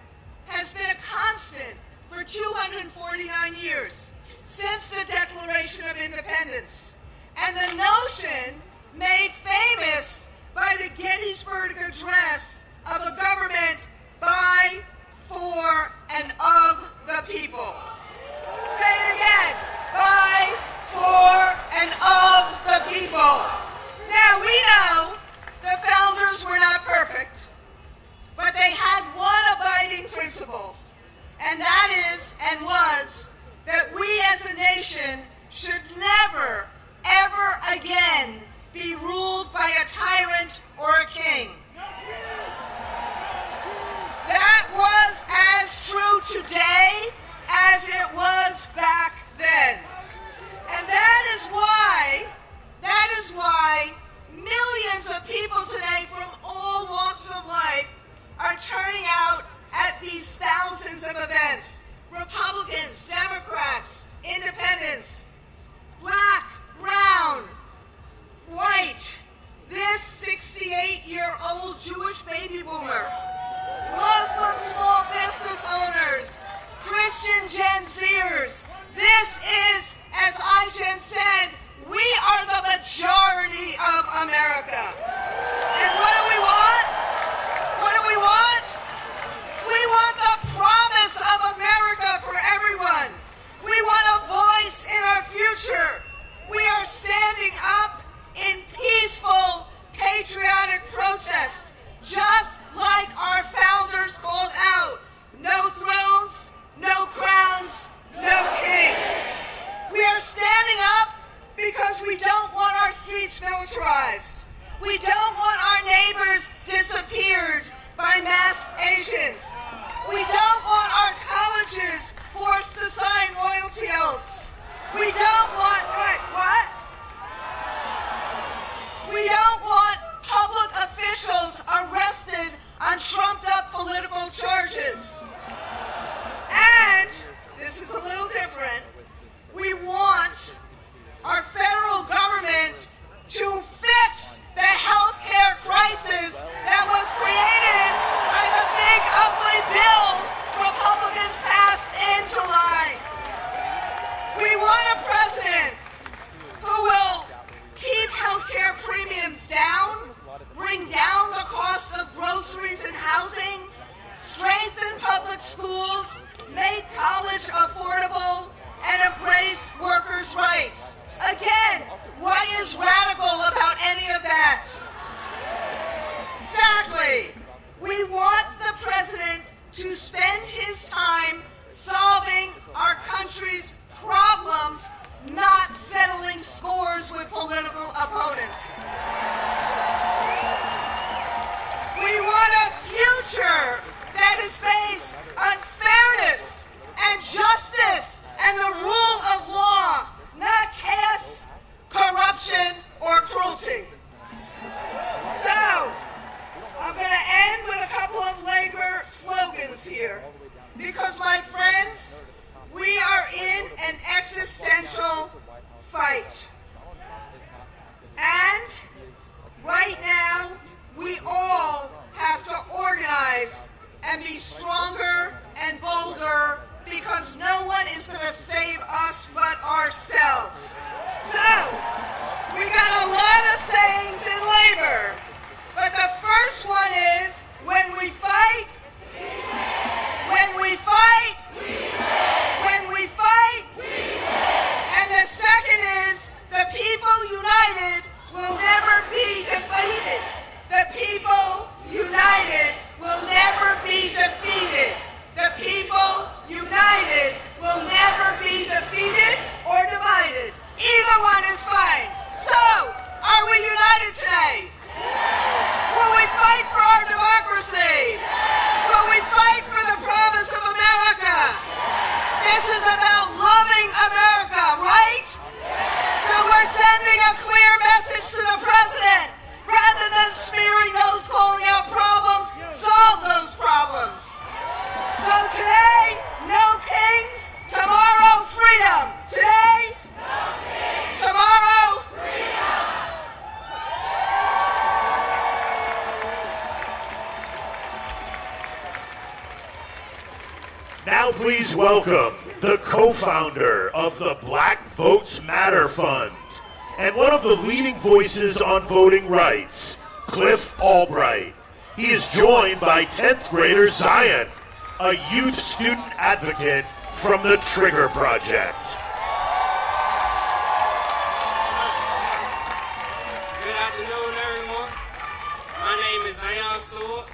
has been a constant for 249 years, since the Declaration of Independence, and the notion made famous by the Gettysburg Address of a government by, for, and of the people. Say it again, by, for, and of the people. Now we know the founders were not perfect, but they had one abiding principle, and that is and was that we as a nation should never, ever again be ruled by a tyrant or a king. That was as true today as it was back then. And that is why millions of people today from all walks of life are turning out at these thousands of events. Republicans, Democrats, independents, black, brown, white, this 68-year-old Jewish baby boomer, Muslim small business owners, Christian Gen Zers. This is, as Ijen said, we are the majority of America. And what do we want? What do we want? We want the promise of America for everyone. We want a voice in our future. We are standing up in peaceful, patriotic protest, just like our founders called out. No thrones, no crowns, no kings. We are standing up because we don't want our streets militarized. We don't want our neighbors disappeared by masked Asians. We don't want our colleges forced to sign loyalty oaths. We don't want, what? We don't want public officials arrested on trumped-up political charges. And, this is a little different, we want our federal government to fix the health care crisis that was created by the big ugly bill Republicans passed in July. We want a president who will keep health care premiums down, bring down the cost of groceries and housing, strengthen public schools, make college affordable, and embrace workers' rights. Again, what is radical about any of that? Exactly. We want the president to spend his time solving our country's problems, not settling scores with political opponents. We want a future that is based on fairness and justice and the rule of law, not chaos, corruption, or cruelty. So, I'm going to end with a couple of labor slogans here. Because, my friends, we are in an existential fight. And right now, we all have to organize and be stronger and bolder, because no one is going to save us but ourselves. So, we got a lot of sayings in labor, but the first one is, when we fight, when we fight, when we fight, and the second is, the people united sending a clear message to the president. Rather than smearing those calling out problems, solve those problems. So today, no kings, tomorrow freedom. Today, no kings, tomorrow freedom. Now please welcome the co-founder of the Black Votes Matter Fund and one of the leading voices on voting rights, Cliff Albright. He is joined by 10th grader Zion, a youth student advocate from the Trigger Project. Good afternoon, everyone. My name is Zion Stewart.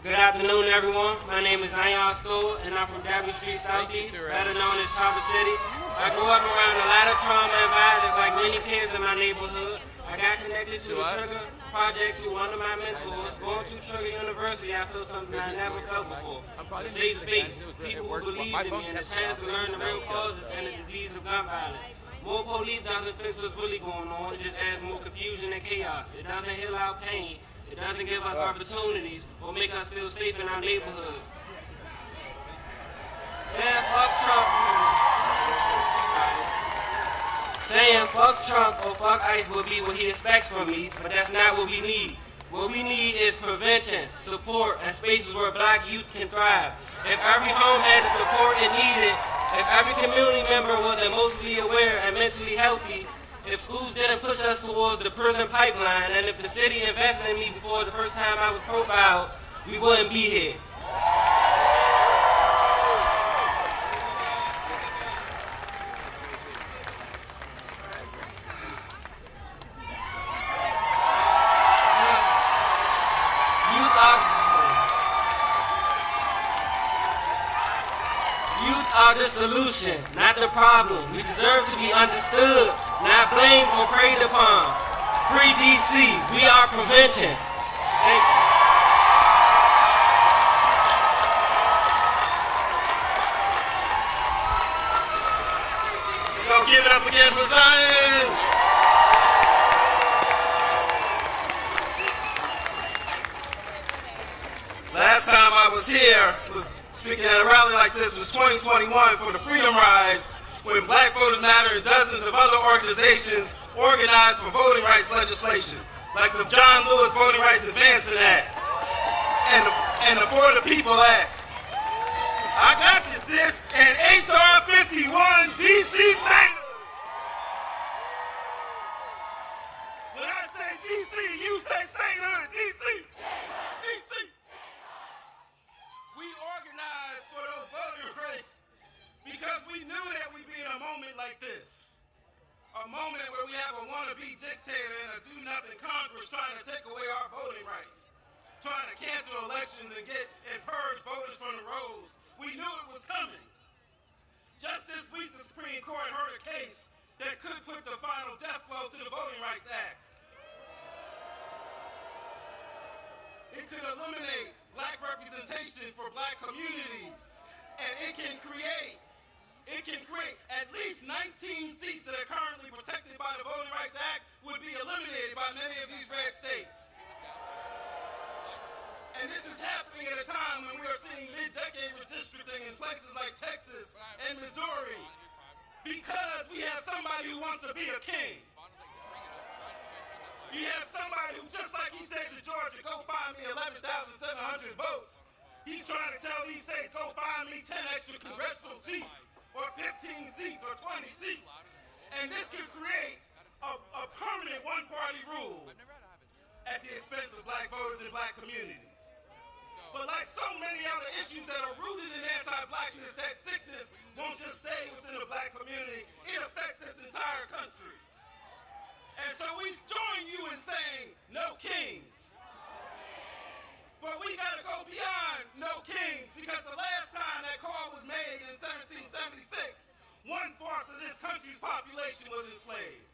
Good afternoon, everyone. My name is Zion Stewart, and I'm from W Street Southeast, better known as Traverse City. I grew up around a lot of trauma and violence like many kids in my neighborhood. I got connected to the Trigger Project through one of my mentors. Going through Trigger University, I felt something I never felt before. A safe space, people who believed in me, and a chance to learn the real causes and the disease of gun violence. More police doesn't fix what's really going on, it just adds more confusion and chaos. It doesn't heal our pain, it doesn't give us opportunities or make us feel safe in our neighborhoods. Saying fuck Trump. Saying fuck Trump or fuck ICE will be what he expects from me, but that's not what we need. What we need is prevention, support, and spaces where black youth can thrive. If every home had the support it needed, if every community member was emotionally aware and mentally healthy, if schools didn't push us towards the prison pipeline, and if the city invested in me before the first time I was profiled, we wouldn't be here. Youth are the solution, not the problem. We deserve to be understood, not blamed or preyed upon. Free DC, we are prevention. Thank you. Go give it up again for Zion. Last time I was here, speaking at a rally like this, was 2021 for the Freedom Rise, when Black Voters Matter and dozens of other organizations organized for voting rights legislation, like the John Lewis Voting Rights Advancement Act and the For the People Act. I got you, sis, and HR 51 DC State. When I say DC, you say statehood, DC. DC. We organized for those voting rights because we knew that we'd be in a moment like this. A moment where we have a wannabe dictator and a do-nothing Congress trying to take away our voting rights, trying to cancel elections and purge voters from the rolls. We knew it was coming. Just this week, the Supreme Court heard a case that could put the final death blow to the Voting Rights Act. It could eliminate black representation for black communities, and it can create at least 19 seats that are currently protected by the Voting Rights Act would be eliminated by many of these red states. And this is happening at a time when we are seeing mid-decade redistricting in places like Texas and Missouri because we have somebody who wants to be a king. You have somebody who, just like he said to Georgia, go find me 11,700 votes. He's trying to tell these states, go find me 10 extra congressional seats, or 15 seats, or 20 seats. And this could create a permanent one-party rule at the expense of black voters and black communities. But like so many other issues that are rooted in anti-blackness, that sickness won't just stay within the black community, it affects this entire country. And so we join you in saying, no kings. But we gotta go beyond no kings, because the last time that call was made in 1776, 1/4 of this country's population was enslaved.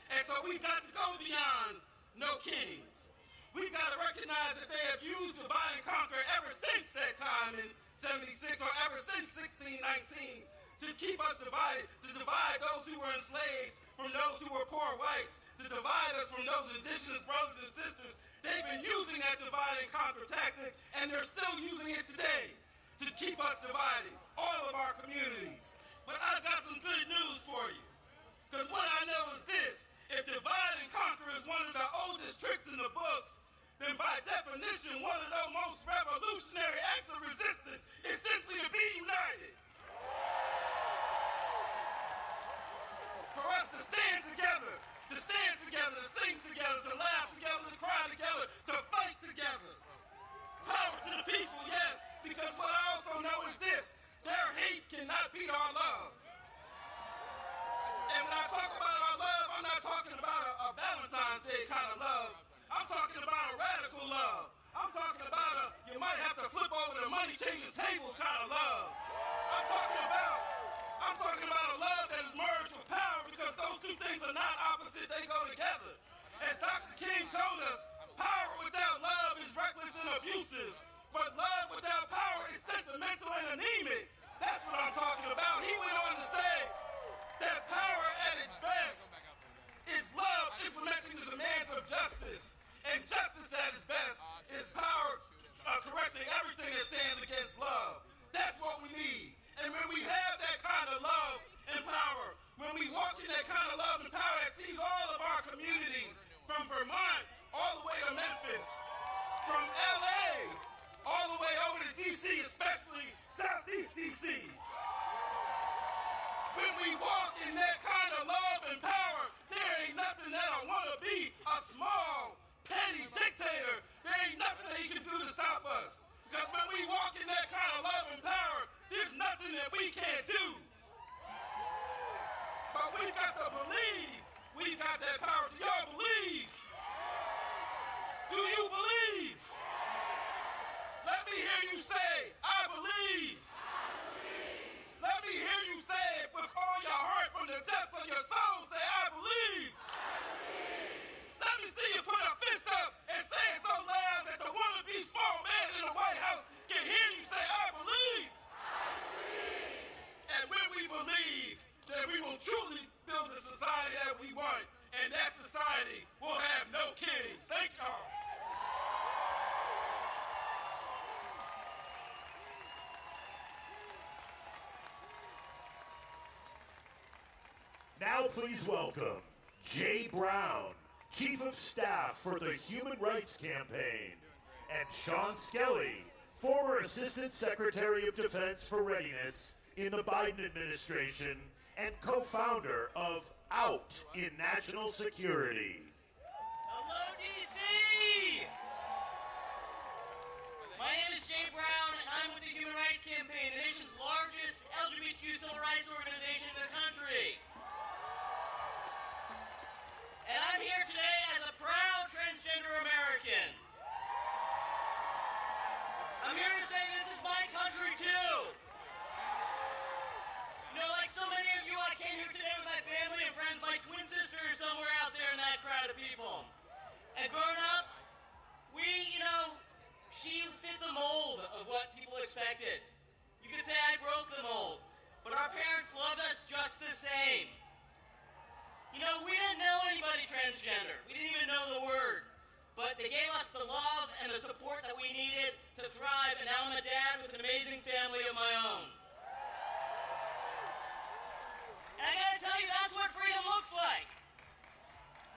And so we've got to go beyond no kings. We've got to recognize that they have used divide and conquer ever since that time in 76, or ever since 1619, to keep us divided, to divide those who were enslaved from those who were poor whites, to divide us from those indigenous brothers and sisters. They've been using that divide and conquer tactic, and they're still using it today to keep us divided, all of our communities. But I've got some good news for you, because what I know is this: if divide and conquer is one of the oldest tricks in the books, then by definition, one of the most revolutionary acts of resistance is simply to be united. For us to stand together, to sing together, to laugh together, to cry together, to fight together. Power to the people, yes, because what I also know is this: their hate cannot beat our love. And when I talk about our love, I'm not talking about a Valentine's Day kind of love. I'm talking about a radical love. I'm talking about you might have to flip over the money changes tables kind of love. I'm talking about a love that is merged with power, because those two things are not opposite, they go together. As Dr. King told us, power without love is reckless and abusive, but love without power is sentimental and anemic. That's what I'm talking about. He went on to say that power at its best is love implementing the demands of justice, and justice at its best is power correcting everything that stands against love. That's what we need. And when we have that kind of love and power, when we walk in that kind of love and power that sees all of our communities, from Vermont all the way to Memphis, from LA all the way over to DC, especially Southeast DC. When we walk in that kind of love and power, there ain't nothing that I want to be a small, petty dictator. There ain't nothing that he can do to stop us. Because when we walk in that kind of love and power, there's nothing that we can't do. But we've got to believe we've got that power. Do y'all believe? Do you believe? Let me hear you say, I believe. Let me hear you say it with all your heart, from the depths of your soul. Say, I believe. Let me see you put a fist up and say it so loud that the wannabe small man in the White House can hear you say, I believe. And when we believe, then we will truly build the society that we want, and that society will have no kings. Thank y'all. Now please welcome Jay Brown, Chief of Staff for the Human Rights Campaign, and Sean Skelly, former Assistant Secretary of Defense for Readiness in the Biden administration and co-founder of Out in National Security. Hello, DC! My name is Jay Brown, and I'm with the Human Rights Campaign, the nation's largest LGBTQ civil rights organization in the country. And I'm here today as a proud transgender American. I'm here to say this is my country, too. You know, like so many of you, I came here today with my family and friends. My twin sister is somewhere out there in that crowd of people. And growing up, she fit the mold of what people expected. You could say I broke the mold, but our parents loved us just the same. You know, we didn't know anybody transgender. We didn't even know the word. But they gave us the love and the support that we needed to thrive, and now I'm a dad with an amazing family of my own. And I gotta tell you, that's what freedom looks like.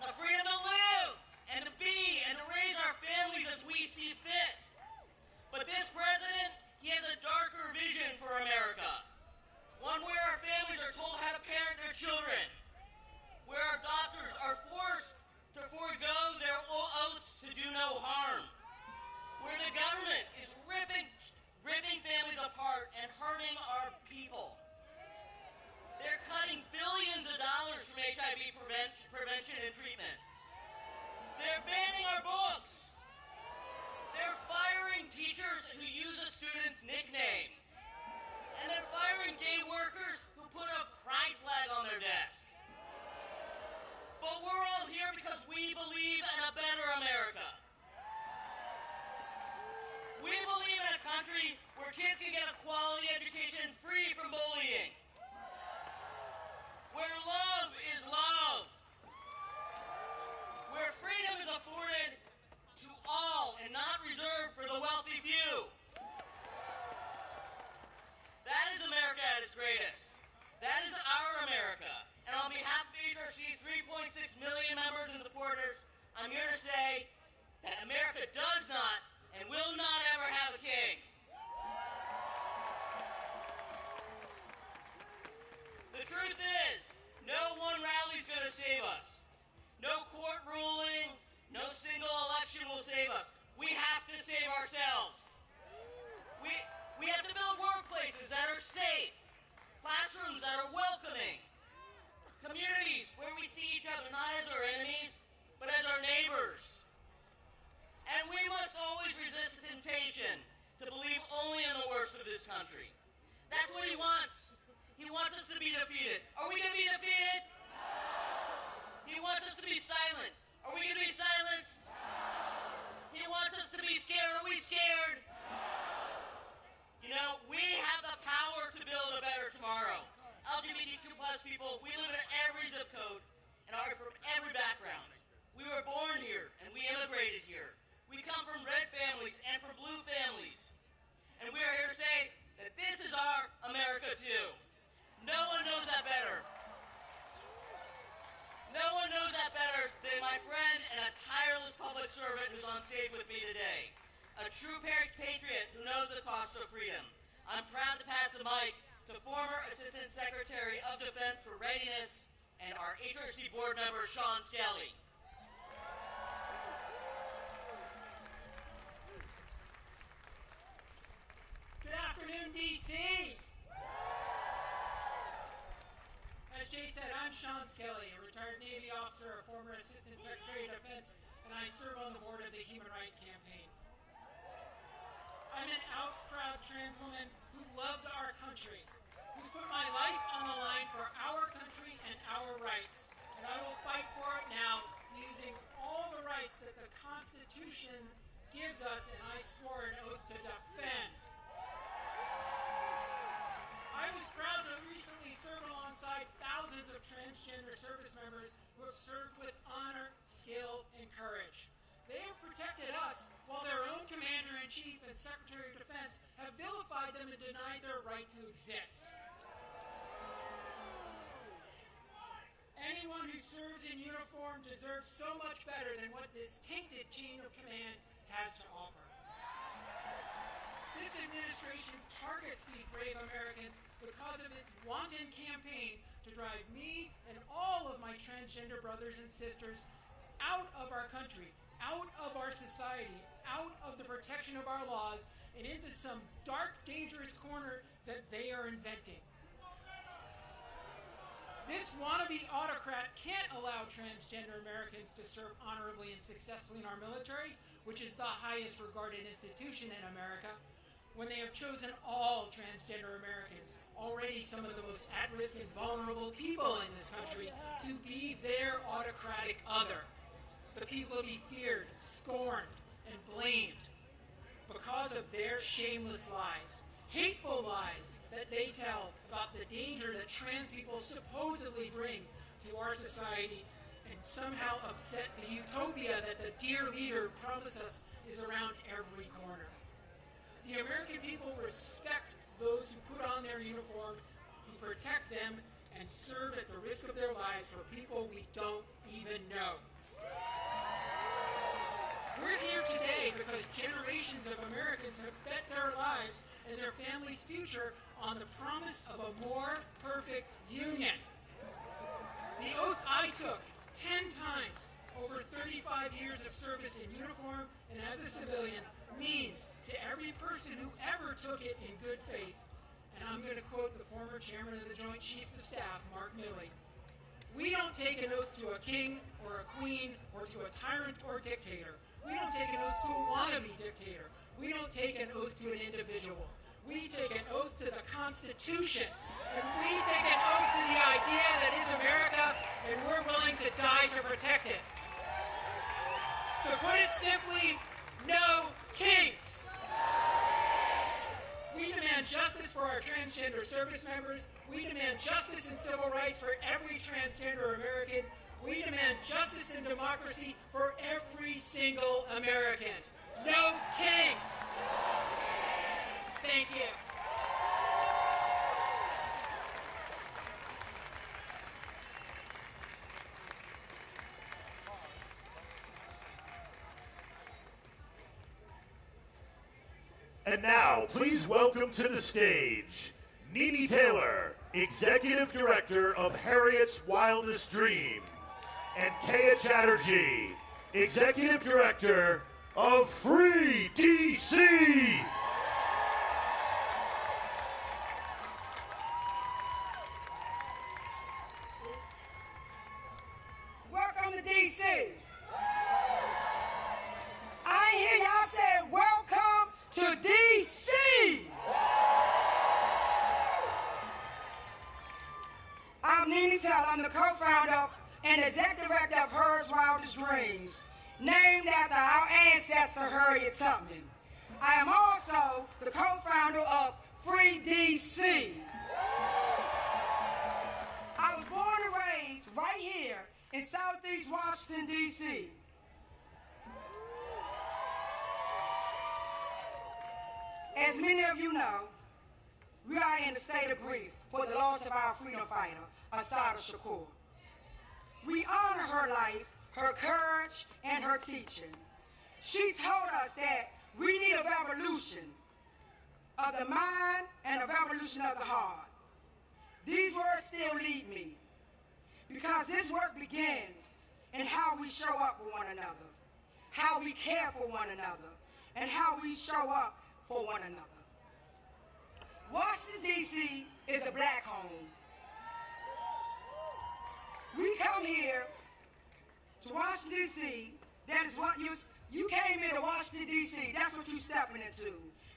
The freedom to live, and to be, and to raise our families as we see fit. But this president, he has a darker vision for America. One where our families are told how to parent their children, where our doctors are forced to forego their oaths to do no harm, where the government is ripping families apart and hurting our people. They're cutting billions of dollars from HIV prevention and treatment. They're banning our books. They're firing teachers who use a student's nickname. And they're firing gay workers who put a pride flag on their desk. But we're all here because we believe in a better America. We believe in a country where kids can get a quality education free from bullying. Where love is love. America does not and will not ever have a king. The truth is, no one rally's going to save us. No court ruling, no single election will save us. We have to save ourselves. We have to build workplaces that are safe, classrooms that are welcoming, communities where we see each other not as our enemies, but as our neighbors. And we must always resist the temptation to believe only in the worst of this country. That's what he wants. He wants us to be defeated. Are we going to be defeated? No. He wants us to be silent. Are we going to be silenced? No. He wants us to be scared. Are we scared? No. You know, we have the power to build a better tomorrow. LGBTQ+ people, we live in every zip code and are from every background. We were born here and we immigrated here. We come from red families and from blue families. And we are here to say that this is our America too. No one knows that better. No one knows that better than my friend and a tireless public servant who's on stage with me today. A true patriot who knows the cost of freedom. I'm proud to pass the mic to former Assistant Secretary of Defense for Readiness and our HRC board member, Sean Skelly. Good afternoon, D.C. As Jay said, I'm Sean Skelly, a retired Navy officer, a former Assistant Secretary of Defense, and I serve on the board of the Human Rights Campaign. I'm an out-proud trans woman who loves our country, who's put my life on the line for our country and our rights, and I will fight for it now using all the rights that the Constitution gives us, and I swore an oath to defend. I was proud to recently serve alongside thousands of transgender service members who have served with honor, skill, and courage. They have protected us while their own Commander-in-Chief and Secretary of Defense have vilified them and denied their right to exist. Anyone who serves in uniform deserves so much better than what this tainted chain of command has to offer. This administration targets these brave Americans because of its wanton campaign to drive me and all of my transgender brothers and sisters out of our country, out of our society, out of the protection of our laws, and into some dark, dangerous corner that they are inventing. This wannabe autocrat can't allow transgender Americans to serve honorably and successfully in our military, which is the highest regarded institution in America, when they have chosen all transgender Americans, already some of the most at-risk and vulnerable people in this country, to be their autocratic other. The people to be feared, scorned, and blamed because of their shameless lies, hateful lies that they tell about the danger that trans people supposedly bring to our society, and somehow upset the utopia that the dear leader promised us is around every corner. The American people respect those who put on their uniform, who protect them, and serve at the risk of their lives for people we don't even know. We're here today because generations of Americans have bet their lives and their families' future on the promise of a more perfect union. The oath I took 10 times over 35 years of service in uniform and as a civilian means to every person who ever took it in good faith, and I'm going to quote the former chairman of the Joint Chiefs of Staff, Mark Milley, "We don't take an oath to a king or a queen or to a tyrant or dictator. We don't take an oath to a wannabe dictator. We don't take an oath to an individual. We take an oath to the Constitution, and we take an oath to the idea that is America, and we're willing to die to protect it." To put it simply, no kings. We demand justice for our transgender service members. We demand justice and civil rights for every transgender American. We demand justice and democracy for every single American. No kings. Thank you. And now, please welcome to the stage, Nene Taylor, Executive Director of Harriet's Wildest Dream, and Kaya Chatterjee, Executive Director of Free DC. Welcome to DC. I hear y'all say welcome to DC. I'm Nene Taylor. I'm the co-founder and executive director of Harriet's Wildest Dreams, named after our ancestor Harriet Tubman. I am also the co-founder of Free DC. I was born and raised right here in Southeast Washington, D.C. As many of you know, we are in a state of grief for the loss of our freedom fighter, Assata Shakur. We honor her life, her courage, and her teaching. She told us that we need a revolution of the mind and a revolution of the heart. These words still lead me, because this work begins in how we show up for one another, how we care for one another, and how we show up for one another. Washington, D.C. is a black home. We come here to Washington, D.C., that is what you came here to Washington, D.C., that's what you're stepping into.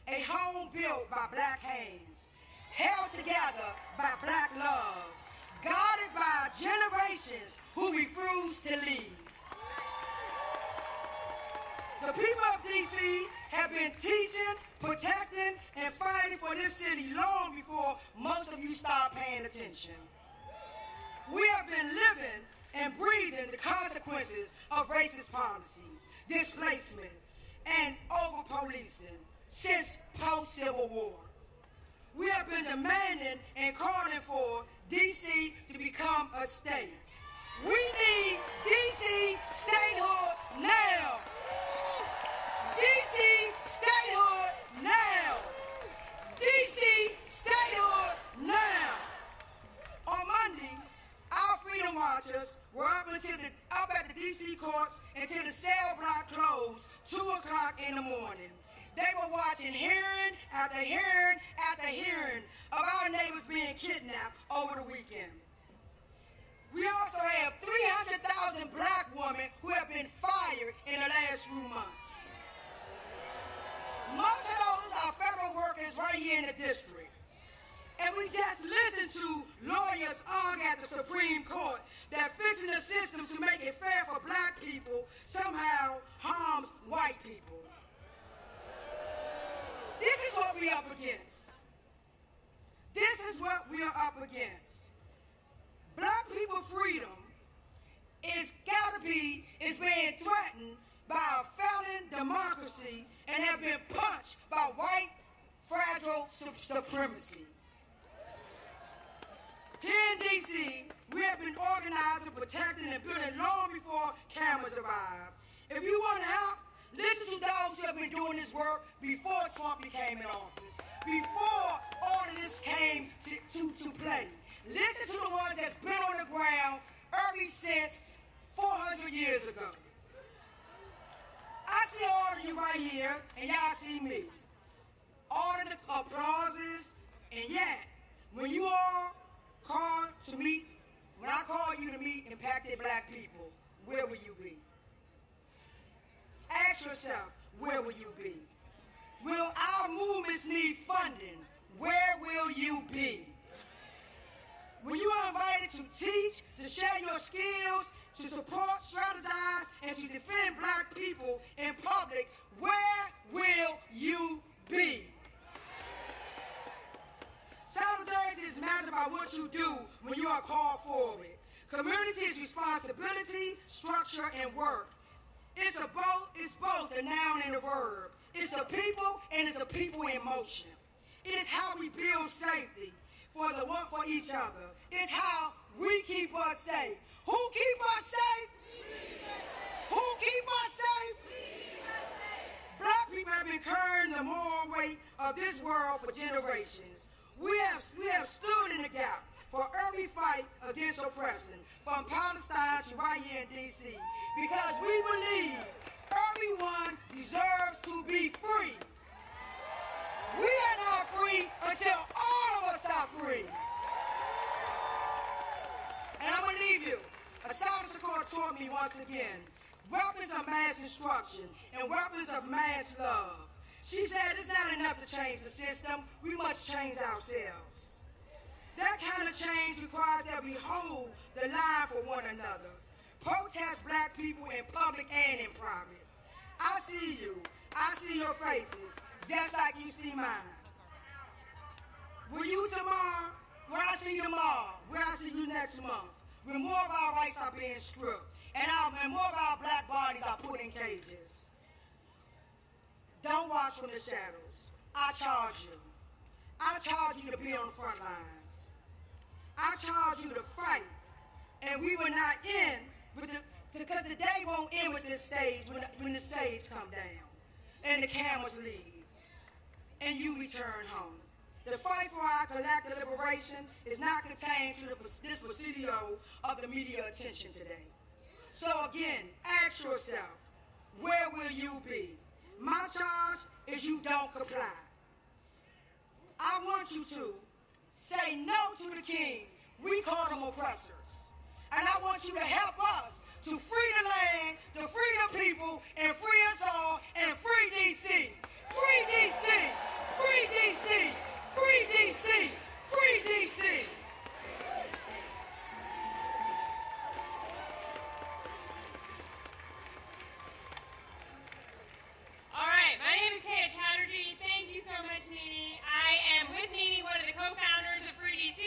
A home built by black hands, held together by black love, guarded by generations who refuse to leave. The people of D.C. have been teaching, protecting, and fighting for this city long before most of you start paying attention. We have been living and breathing the consequences of racist policies, displacement, and over-policing since post-Civil War. We have been demanding and calling for D.C. to become a state. We need D.C. statehood now. D.C. statehood now. D.C. statehood now. On Monday, our freedom watchers were up at the D.C. courts until the cell block closed 2 o'clock in the morning. They were watching hearing after hearing after hearing of our neighbors being kidnapped over the weekend. We also have 300,000 black women who have been fired in the last few months. Most of those are federal workers right here in the district. And we just listened to lawyers argue at the Supreme Court that fixing the system to make it fair for black people somehow harms white people. This is what we are up against. This is what we are up against. Black people's freedom is being threatened by a failing democracy and have been punched by white fragile supremacy. Here in D.C., we have been organizing, protecting, and building long before cameras arrived. If you want to help, listen to those who have been doing this work before Trump became in office, before all of this came to play. Listen to the ones that's been on the ground ever since 400 years ago. I see all of you right here, and y'all see me. All of the applauses, and yet, when you all called to meet, when I call you to meet impacted black people, where will you be? Ask yourself, where will you be? Will our movements need funding? Where will you be? When you are invited to teach, to share your skills, to support, strategize, and to defend black people in public, where will you be? Solidarity is measured by what you do when you are called forward. Community is responsibility, structure, and work. It's both a noun and a verb. It's the people and it's the people in motion. It is how we build safety for each other. It's how we keep us safe. Who keep us safe? Who keep us safe? Black people have been carrying the moral weight of this world for generations. We have stood in the gap for every fight against oppression, from Palestine to right here in D.C., because we believe everyone deserves to be free. We are not free until all of us are free. And I'm going to leave you. Assata Shakur taught me once again, weapons of mass destruction and weapons of mass love. She said it's not enough to change the system, we must change ourselves. That kind of change requires that we hold the line for one another. Protest black people in public and in private. I see you, I see your faces, just like you see mine. Will you tomorrow? When I see you tomorrow, when I see you next month, when more of our rights are being stripped, and more of our black bodies are put in cages. Don't watch from the shadows. I charge you. I charge you to be on the front lines. I charge you to fight. And we will not end with because the day won't end with this stage when the stage come down and the cameras leave and you return home. The fight for our collective liberation is not contained to this presidio of the media attention today. So again, ask yourself, where will you be? My charge is you don't comply. I want you to say no to the kings. We call them oppressors. And I want you to help us to free the land, to free the people, and free us all, and free D.C. Free D.C. Free D.C. Free D.C. Free D.C. All right, my name is Kaya Chatterjee. Thank you so much, Nene. I am with Nene, one of the co-founders of Free DC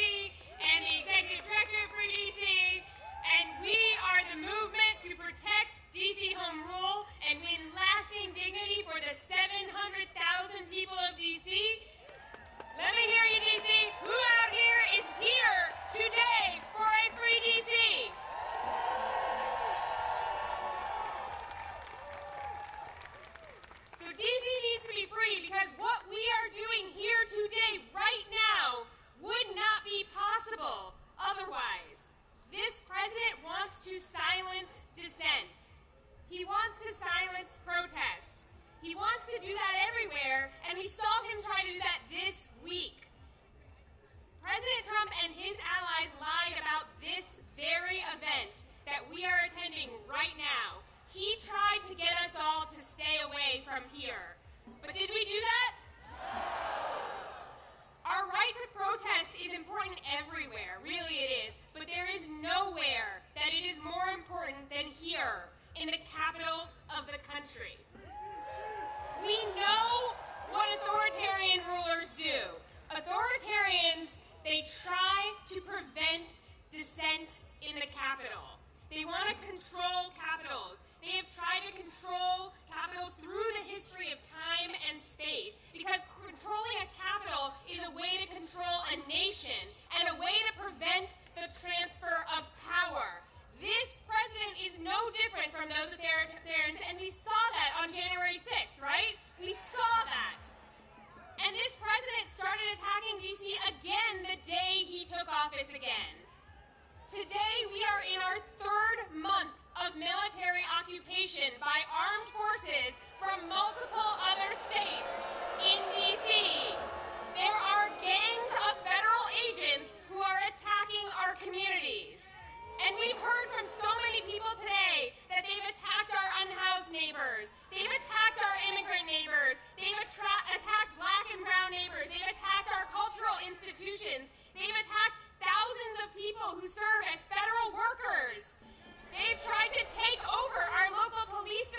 and the executive director of Free DC, and we are the movement to protect DC home rule and win lasting dignity for the 700,000 people of DC. Let me hear you, DC. Who out here is here today for a Free DC? So DC needs to be free because what we are doing here today, right now, would not be possible otherwise. This president wants to silence dissent. He wants to silence protest. He wants to do that everywhere, and we saw him try to do that this week. President Trump and his allies lied about this very event that we are attending right now. He tried to get us all to stay away from here. But did we do that? Our right to protest is important everywhere, really it is, but there is nowhere that it is more important than here, in the capital of the country. We know what authoritarian rulers do. Authoritarians, they try to prevent dissent in the capital. They want to control capitals. They have tried to control capitals through the history of time and space, because controlling a capital is a way to control a nation and a way to prevent the transfer of power. This president is no different from those authoritarians, and we saw that on January 6th, right? We saw that. And this president started attacking D.C. again the day he took office again. Today, we are in our third month of military occupation by armed forces from multiple other states in D.C. There are gangs of federal agents who are attacking our communities. And we've heard from so many people today that they've attacked our unhoused neighbors. They've attacked our immigrant neighbors. They've attacked black and brown neighbors. They've attacked our cultural institutions. They've attacked thousands of people who serve as federal workers. They've tried to take over our local police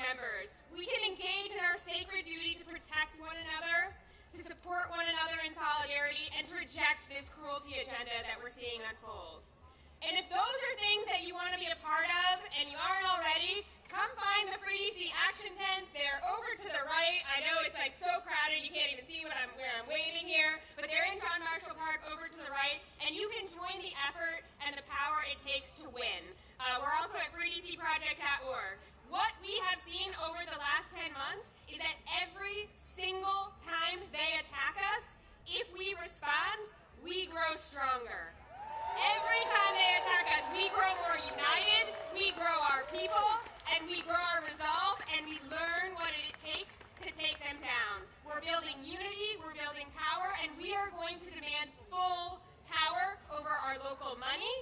members. We can engage in our sacred duty to protect one another, to support one another in solidarity, and to reject this cruelty agenda that we're seeing unfold. And if those are things that you want to be a part of and you aren't already, come find the Free DC action tents. They're over to the right. I know it's like so crowded you can't even see where I'm waving here, but they're in John Marshall Park over to the right, and you can join the effort and the power it takes to win. We're also at freedcproject.org. What we have seen over the last 10 months is that every single time they attack us, if we respond, we grow stronger. Every time they attack us, we grow more united, we grow our people, and we grow our resolve, and we learn what it takes to take them down. We're building unity, we're building power, and we are going to demand full power over our local money,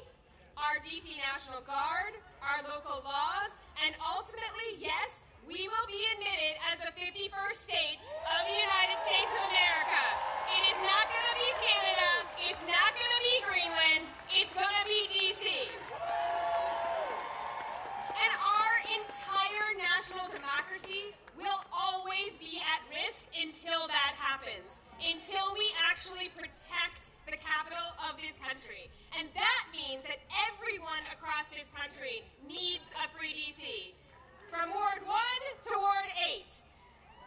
our DC National Guard, our local laws, and ultimately, yes, we will be admitted as the 51st state of the United States of America. It is not going to be Canada, it's not going to be Greenland, it's going to be DC. And our entire national democracy will always be at risk until that happens, until we actually protect the capital of this country. And that means that everyone across this country needs a free DC. From Ward 1 to Ward 8,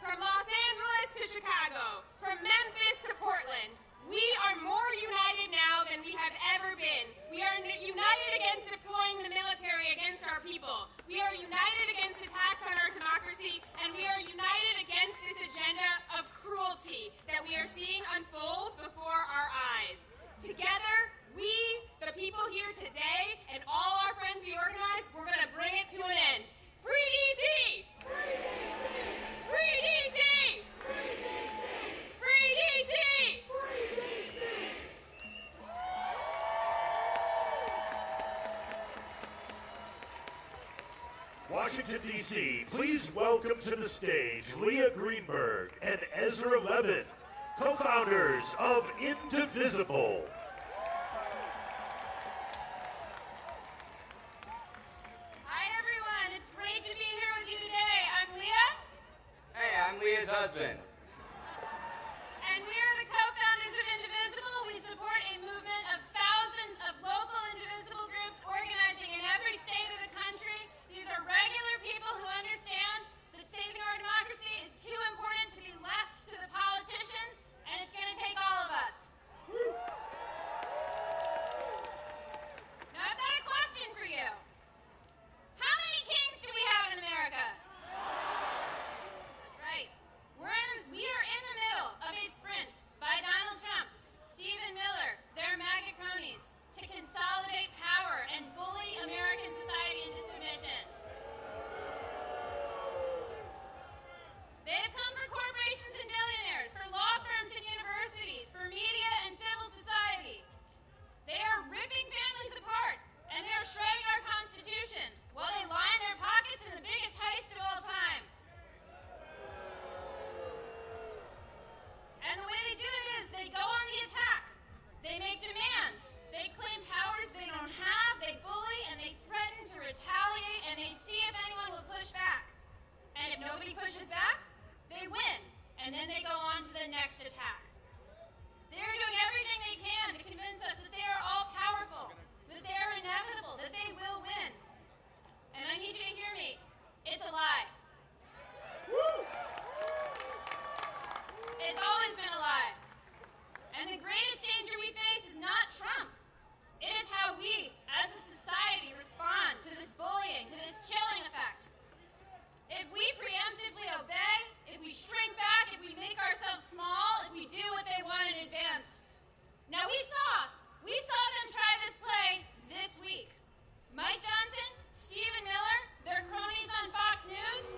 from Los Angeles to Chicago, from Memphis to Portland, we are more united now than we have ever been. We are united against deploying the military against our people. We are united against attacks on our democracy, and we are united against this agenda of cruelty that we are seeing unfold before our eyes. Together, we, the people here today, and all our friends we organize, we're going to bring it to an end. Free DC! Free DC! Free DC! Free DC! Free DC! Free DC! Washington, D.C., please welcome to the stage Leah Greenberg and Ezra Levin, co-founders of Indivisible. I'm Leah's husband. And we are the co-founders of Indivisible. We support a movement of thousands of local indivisible groups organizing in every state of the country. These are regular people who understand that saving our democracy is too important to be left to the politicians, and it's going to take all of us. Now, I've got a question for you. How many kings do we have in America? We are in the middle of a sprint by Donald Trump, Stephen Miller, their MAGA cronies, to consolidate power and bully American society into submission. They have come for corporations and billionaires, for law firms and universities, for media and civil society. They are ripping families apart, and they are shredding our Constitution while they line their pockets in the biggest heist of all time. And the way they do it is they go on the attack. They make demands. They claim powers they don't have. They bully and they threaten to retaliate, and they see if anyone will push back. And if nobody pushes back, they win. And then they go on to the next attack. They're doing everything they can to convince us that they are all powerful, that they are inevitable, that they will win. And I need you to hear me. It's a lie. Woo! It's always been a lie. And the greatest danger we face is not Trump. It is how we, as a society, respond to this bullying, to this chilling effect. If we preemptively obey, if we shrink back, if we make ourselves small, if we do what they want in advance. Now we saw them try this play this week. Mike Johnson, Stephen Miller, their cronies on Fox News,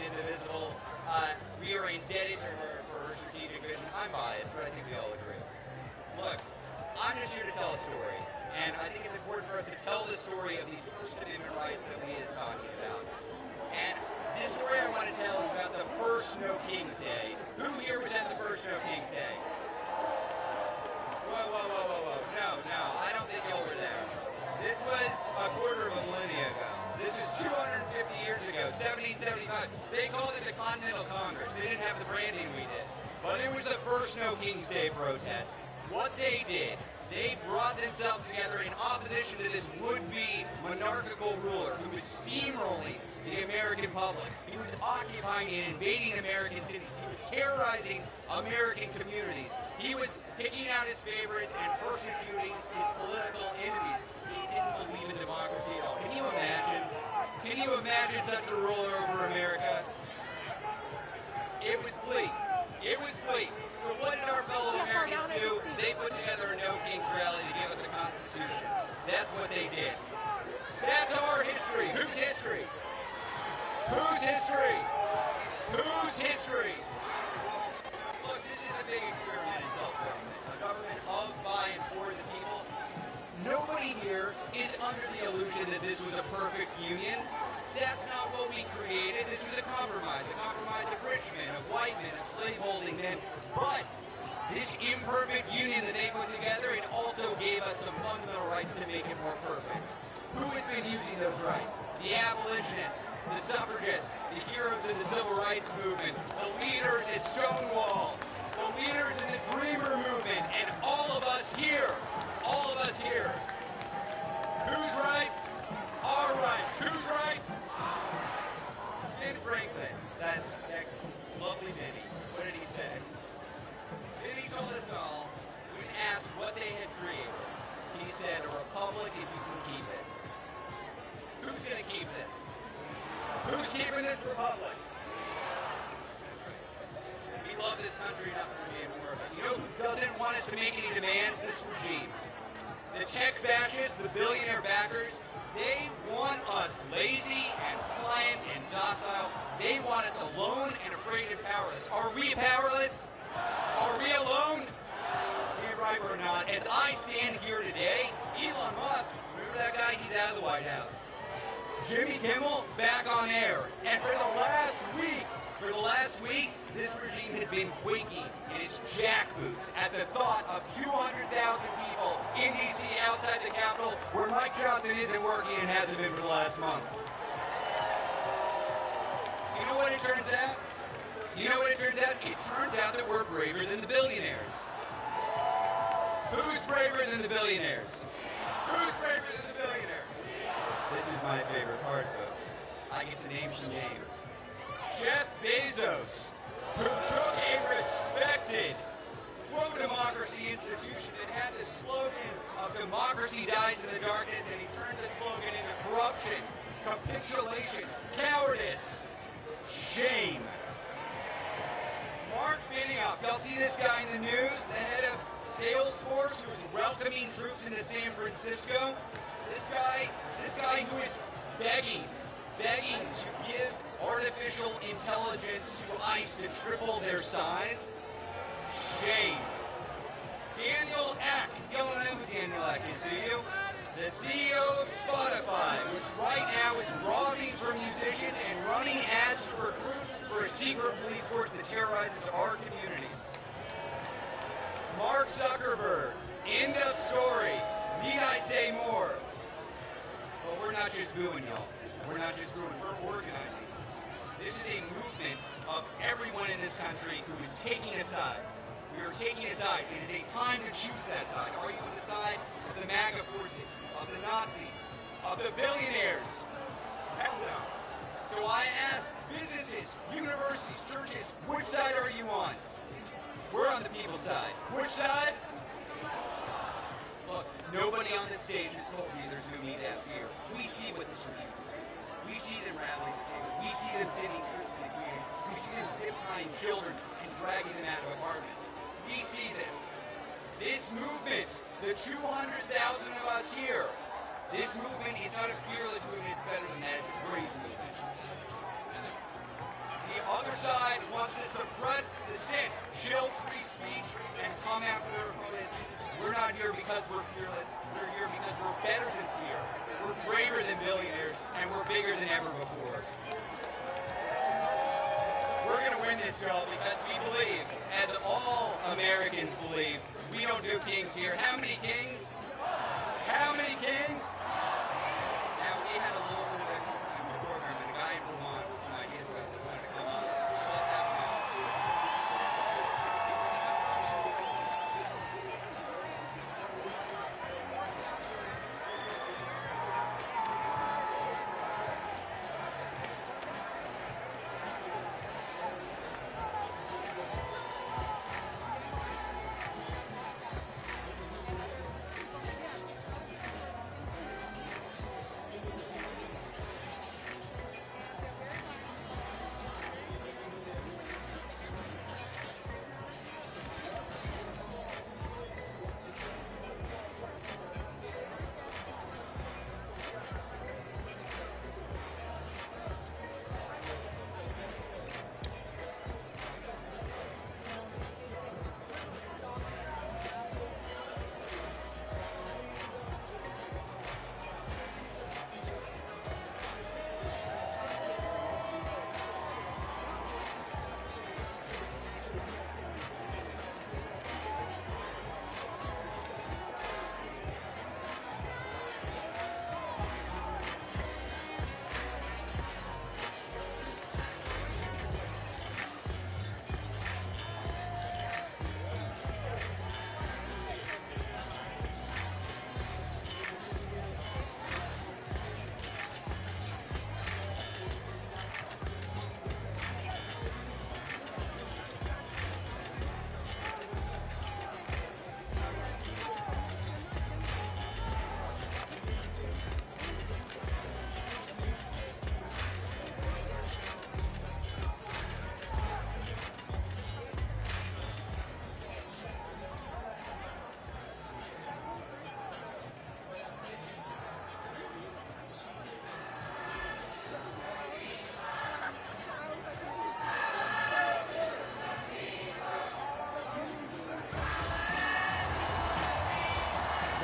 indivisible. We are indebted to her for her strategic vision. I'm biased, but I think we all agree. Look, I'm just here to tell a story, and I think it's important for us to tell the story of these First Amendment rights that Lee is talking about. And this story I want to tell is about the first Snow King's Day. Who here was at the first Snow King's Day? Whoa. No, I don't think y'all were there. This was a quarter of a millennia ago. This was 250 years ago, 1775. They called it the Continental Congress. They didn't have the branding we did. But it was the first Snow King's Day protest. What they did, they brought themselves together in opposition to this would-be monarchical ruler who was steamrolling the American public. He was occupying and invading American cities. He was terrorizing American communities. He was picking out his favorites and persecuting his political enemies. He didn't believe in democracy at all. Can you imagine? Can you imagine such a ruler over America? It was bleak. It was bleak. So what did our fellow Americans do? They put together a No Kings rally to give us a constitution. That's what they did. That's our history. Whose history? Whose history? Whose history? Look, this is a big experiment in self-government. A government of, by, and for the people. Nobody here is under the illusion that this was a perfect union. That's not what we created. This was a compromise of rich men, of white men, of slave-holding men. But this imperfect union that they put together, it also gave us some fundamental rights to make it more perfect. Who has been using those rights? The abolitionists, the suffragists, the heroes of the civil rights movement, the leaders at Stonewall, the leaders in the Dreamer movement, and all of us here. All of us here. Whose rights? Our rights. Whose rights? Ben Franklin, that lovely Benny, what did he say? Benny told us all, when asked what they had created, he said, a republic if you can keep it. Who's going to keep this? Who's keeping this republic? We love this country enough to be more of it. You know who doesn't want us to make any demands? This regime. The tech fascists, the billionaire backers, they want us lazy and pliant and docile. They want us alone and afraid and powerless. Are we powerless? Are we alone? Damn right we're not. As I stand here today, Elon Musk, remember that guy? He's out of the White House. Jimmy Kimmel, back on air. And for the last week, this regime has been quaking in its jackboots at the thought of 200,000 people in D.C. outside the Capitol where Mike Johnson isn't working and hasn't been for the last month. You know what it turns out? It turns out that we're braver than the billionaires. Who's braver than the billionaires? Who's braver than the billionaires? This is my favorite part, folks. I get to name some names. Jeff Bezos, who took a respected pro-democracy institution that had the slogan of democracy dies in the darkness, and he turned the slogan into corruption, capitulation, cowardice, shame. Mark Benioff, y'all see this guy in the news, the head of Salesforce, who's welcoming troops into San Francisco? This guy who is begging to give artificial intelligence to ICE to triple their size? Shame. Daniel Ek. Y'all don't know who Daniel Ek is, do you? The CEO of Spotify, which right now is robbing from musicians and running ads to recruit for a secret police force that terrorizes our communities. Mark Zuckerberg. End of story. Need I say more? But we're not just booing, y'all. We're not just booing. We're organizing. This is a movement of everyone in this country who is taking a side. We are taking a side. It is a time to choose that side. Are you on the side of the MAGA forces, of the Nazis, of the billionaires? Hell no. So I ask businesses, universities, churches, which side are you on? We're on the people's side. Which side? Look, nobody on this stage has told me there's no need to have fear. We see what this regime is doing. We see them rallying the tables. We see them sending troops in the communities. We see them zip-tying children and dragging them out of apartments. We see this. This movement, the 200,000 of us here, this movement is not a fearless movement. It's better than that. It's a brave movement. other side wants to suppress dissent, chill free speech, and come after their opponents. We're not here because we're fearless. We're here because we're better than fear. We're braver than billionaires, and we're bigger than ever before. We're going to win this, y'all, because we believe, as all Americans believe, we don't do kings here. How many kings? How many kings? Now, we had a little bit of extra time in the program, and the guy in Vermont with some ideas about this wanted to come up. So let's have him out.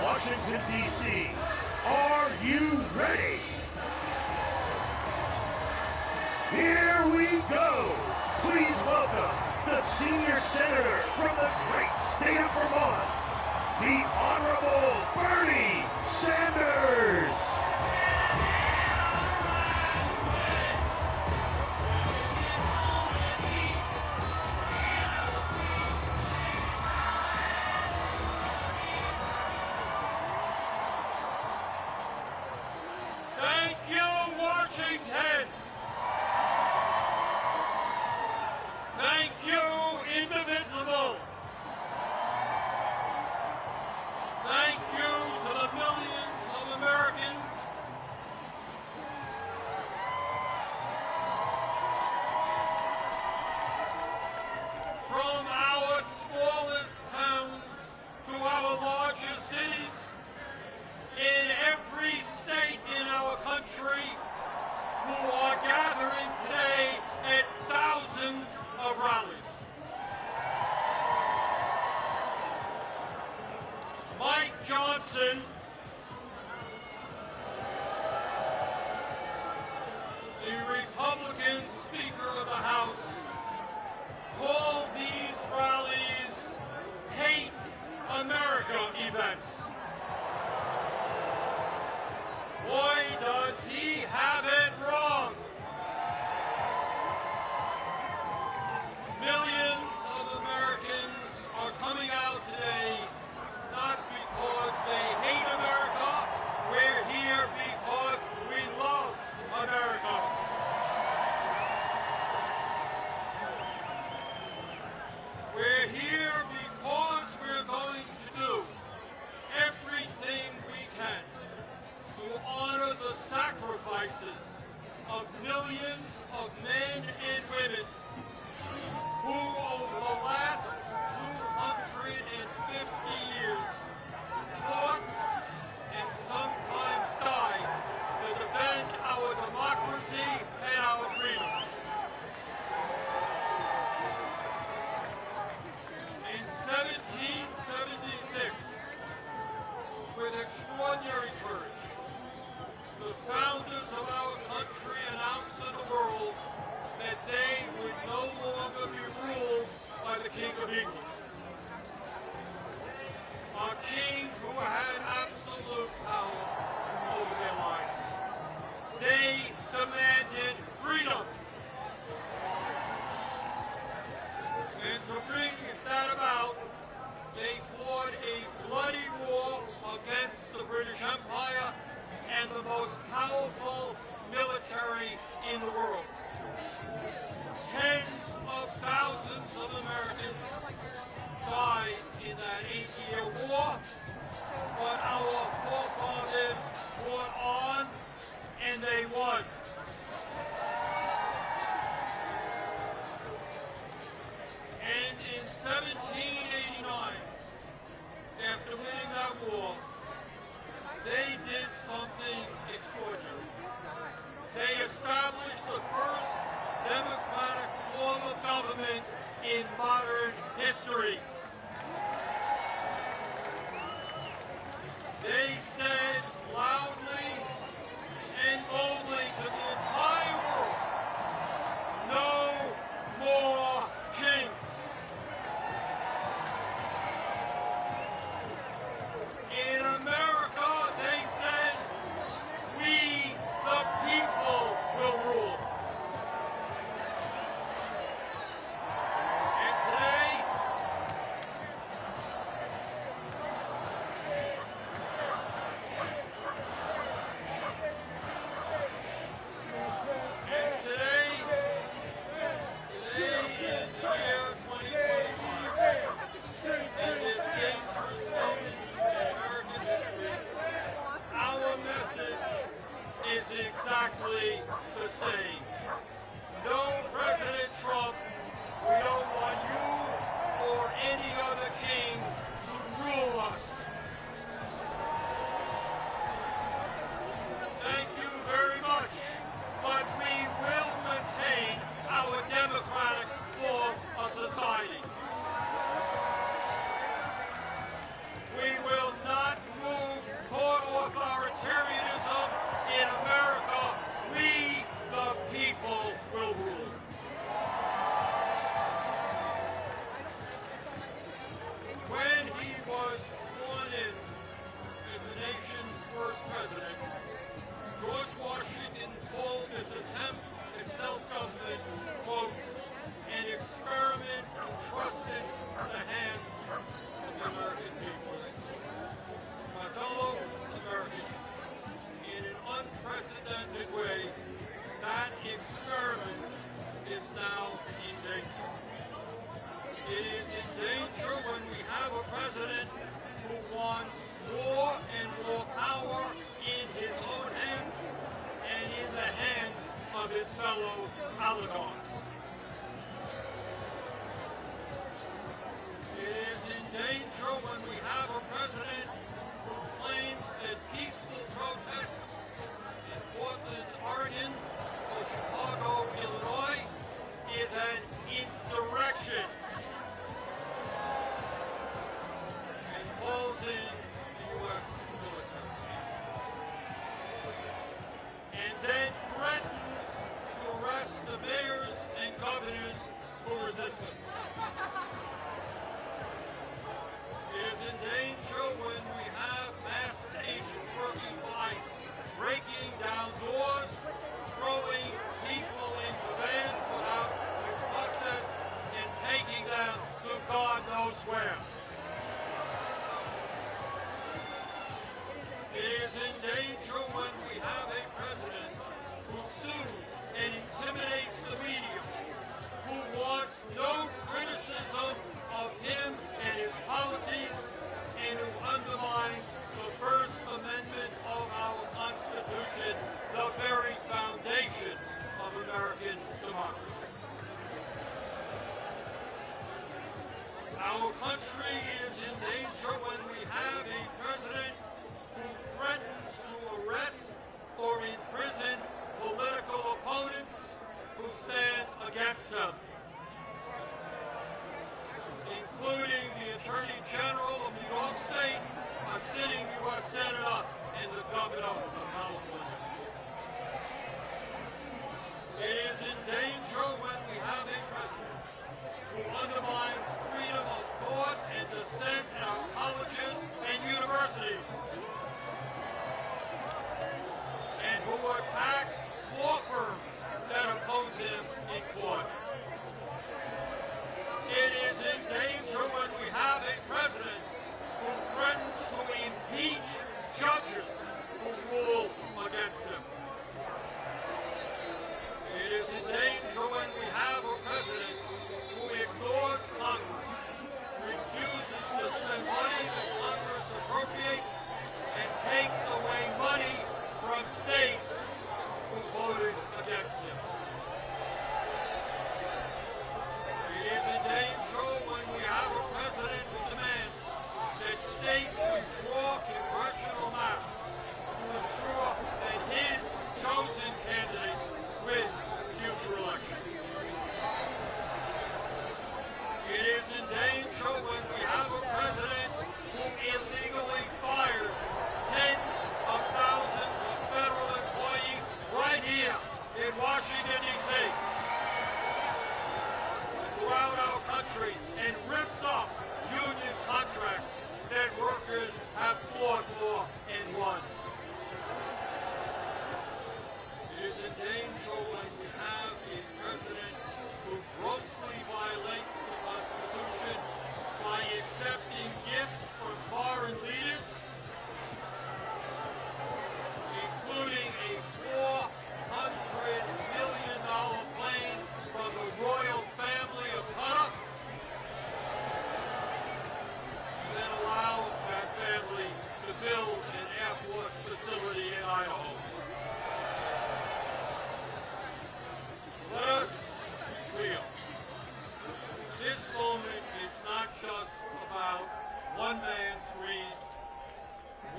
Washington, D.C. Are you ready? Here we go. Please welcome the senior senator from the great state of Vermont, the Honorable Bernie Sanders. Thank you, Washington. Thank you, indivisible. Thank you to the millions of Americans from our smallest towns to our largest cities in every state in our country who are gathering today at thousands of rallies. Mike Johnson, the Republican Speaker of the House, called these rallies Hate America events. Boy, does he have it wrong. Millions of Americans are coming out today not because they hate America, we're here because we love America. We're here because we're going to do everything we can to honor the sacrifices of millions of men and women who over the last 250 years fought and sometimes died to defend our democracy and our freedoms. extraordinary courage. The founders of our country announced to the world that they would no longer be ruled by the King of England. A king who had absolute power over their lives. They demanded freedom. And to bring that about, they fought a bloody war against the British Empire and the most powerful military in the world. Tens of thousands of Americans died in that 8-year war, but our forefathers fought on and they won. And in 1789, after winning that war, they did something extraordinary. They established the first democratic form of government in modern history. They said loudly and boldly to the entire world, no more kings. In America, they said, we the people will rule. And today, is exactly the same. No, President Trump, we don't want you or any other king to rule us. Thank you very much, but we will maintain our democratic form of society. We will not move toward authoritarianism in America. We, the people, will rule. When he was sworn in as the nation's first president, George Washington called this attempt at self-government, quote, an experiment entrusted to the hands of the American people. My fellow Americans, in an unprecedented way, that experiment is now in danger. It is in danger when we have a president who wants more and more power in his own hands and in the hands of his fellow oligarchs. It is in danger when we have a president who claims that peaceful protests in Portland, Oregon, or Chicago, Illinois, is an insurrection and calls in the U.S. military. And then threatens to arrest the mayors and governors who resist him. It is in danger when we have masked agents working for ICE, breaking down doors, throwing people into vans without due process, and taking them to God knows where. It is in danger when we have a president who sues and intimidates the media, who wants no criticism of him and his policies, and who undermines the First Amendment of our Constitution, the very foundation of American democracy. Our country is in danger when we have a president who threatens to arrest or imprison political opponents who stand against them, including the Attorney General of New York State, a sitting U.S. Senator,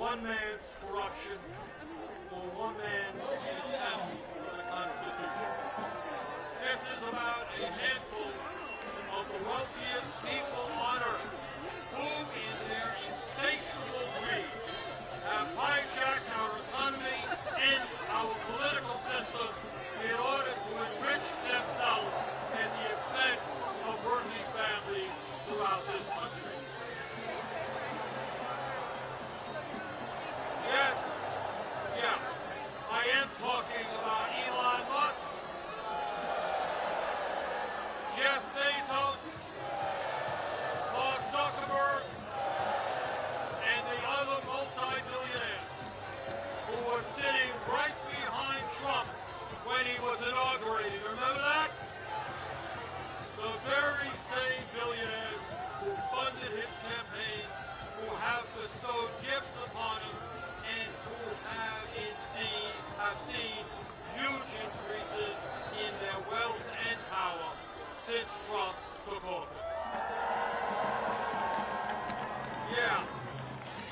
one man's corruption or one man's contempt for the Constitution. This is about a handful of the wealthiest people on earth who, in their insatiable greed, have hijacked our economy and our political system in order to enrich themselves at the expense of working families throughout this country. Yes, I am talking about Elon Musk, Jeff Bezos, Mark Zuckerberg, and the other multi-billionaires who were sitting right behind Trump when he was inaugurated. Remember that? The very same billionaires who funded his campaign, who have bestowed gifts upon him, and who have seen huge increases in their wealth and power since Trump took office.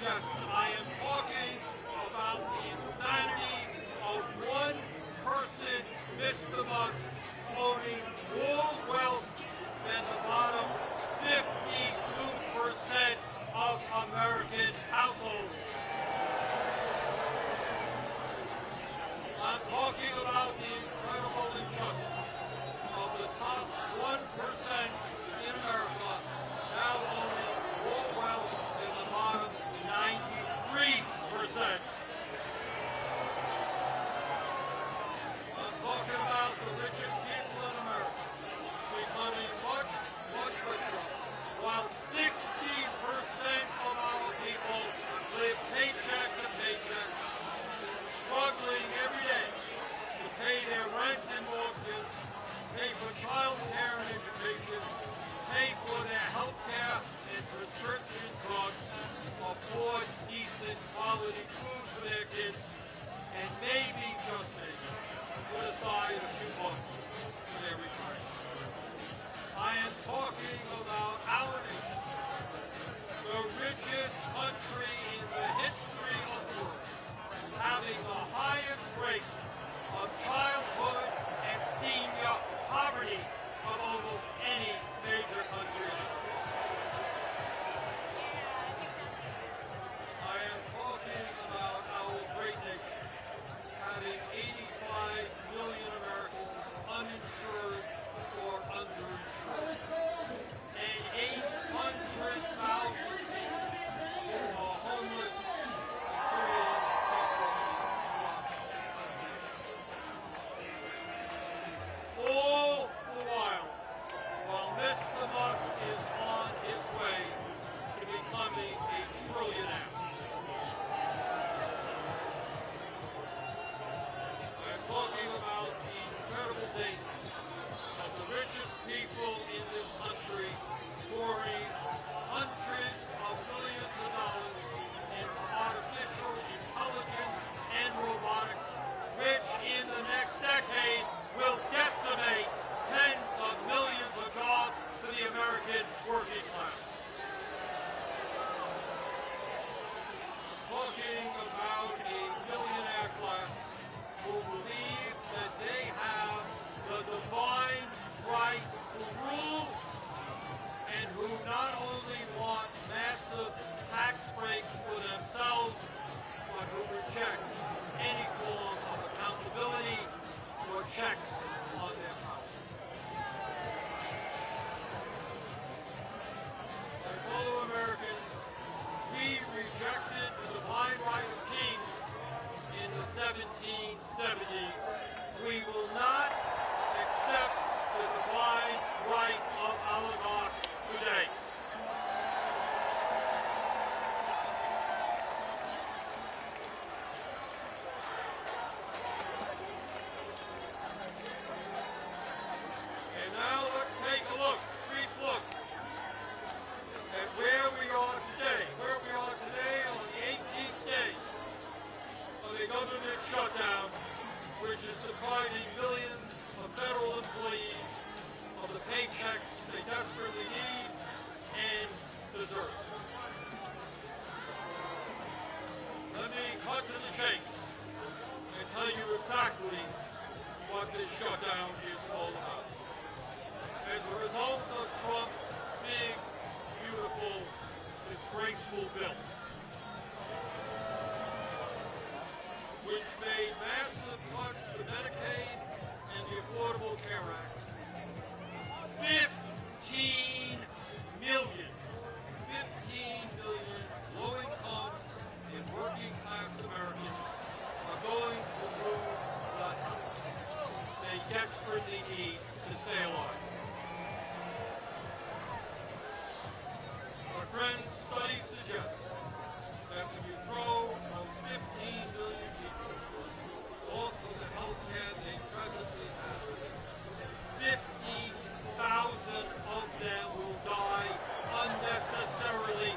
Yes, I am talking about the insanity of one person, Mr. Musk, owning more wealth than the bottom 52% of American households. I'm talking about the incredible injustice of the top 1% in America now owning more wealth than the bottom 93%. I'm talking about the richest people in America becoming much, much richer, while 60% of our people live paycheck to paycheck, struggling every day to pay their rent and mortgages, pay for child care and education, pay for their health care and prescription drugs, afford decent quality food for their kids, and maybe, just maybe, put aside a few bucks for their retirement. I am talking about our nation, the richest country in the history of the world, having the highest rate of childhood and senior poverty of almost any major country in the world. I am talking about our great nation having 85 million Americans uninsured or underinsured, and 800,000 people who are homeless, including all the while Mr. Musk is on his way to becoming a trillionaire. I'm talking about the incredible danger of the richest people in this country pouring hundreds of millions of dollars into artificial intelligence and robotics, which in the next decade will decimate tens of millions of jobs for the American working class. Talking about a millionaire class who believe that they have the divine right to rule, and who not only want massive tax breaks for themselves, but who reject any form of accountability or checks on their power. My fellow Americans, we rejected the divine right of kings in the 1770s. We will not accept the divine right of oligarchs today. And now let's take a brief look at where we are today. Where we are today on the 18th day of a government shutdown, which is depriving millions of federal employees of the paychecks they desperately need and deserve. this shutdown is all about. As a result of Trump's big, beautiful, disgraceful bill, which made massive cuts to Medicaid and the Affordable Care Act, 15 million low-income and working-class Americans are going to lose the health they desperately need to stay alive. My friends, studies suggest that when you throw those 15 million people off of the health care they presently have, 50,000 of them will die unnecessarily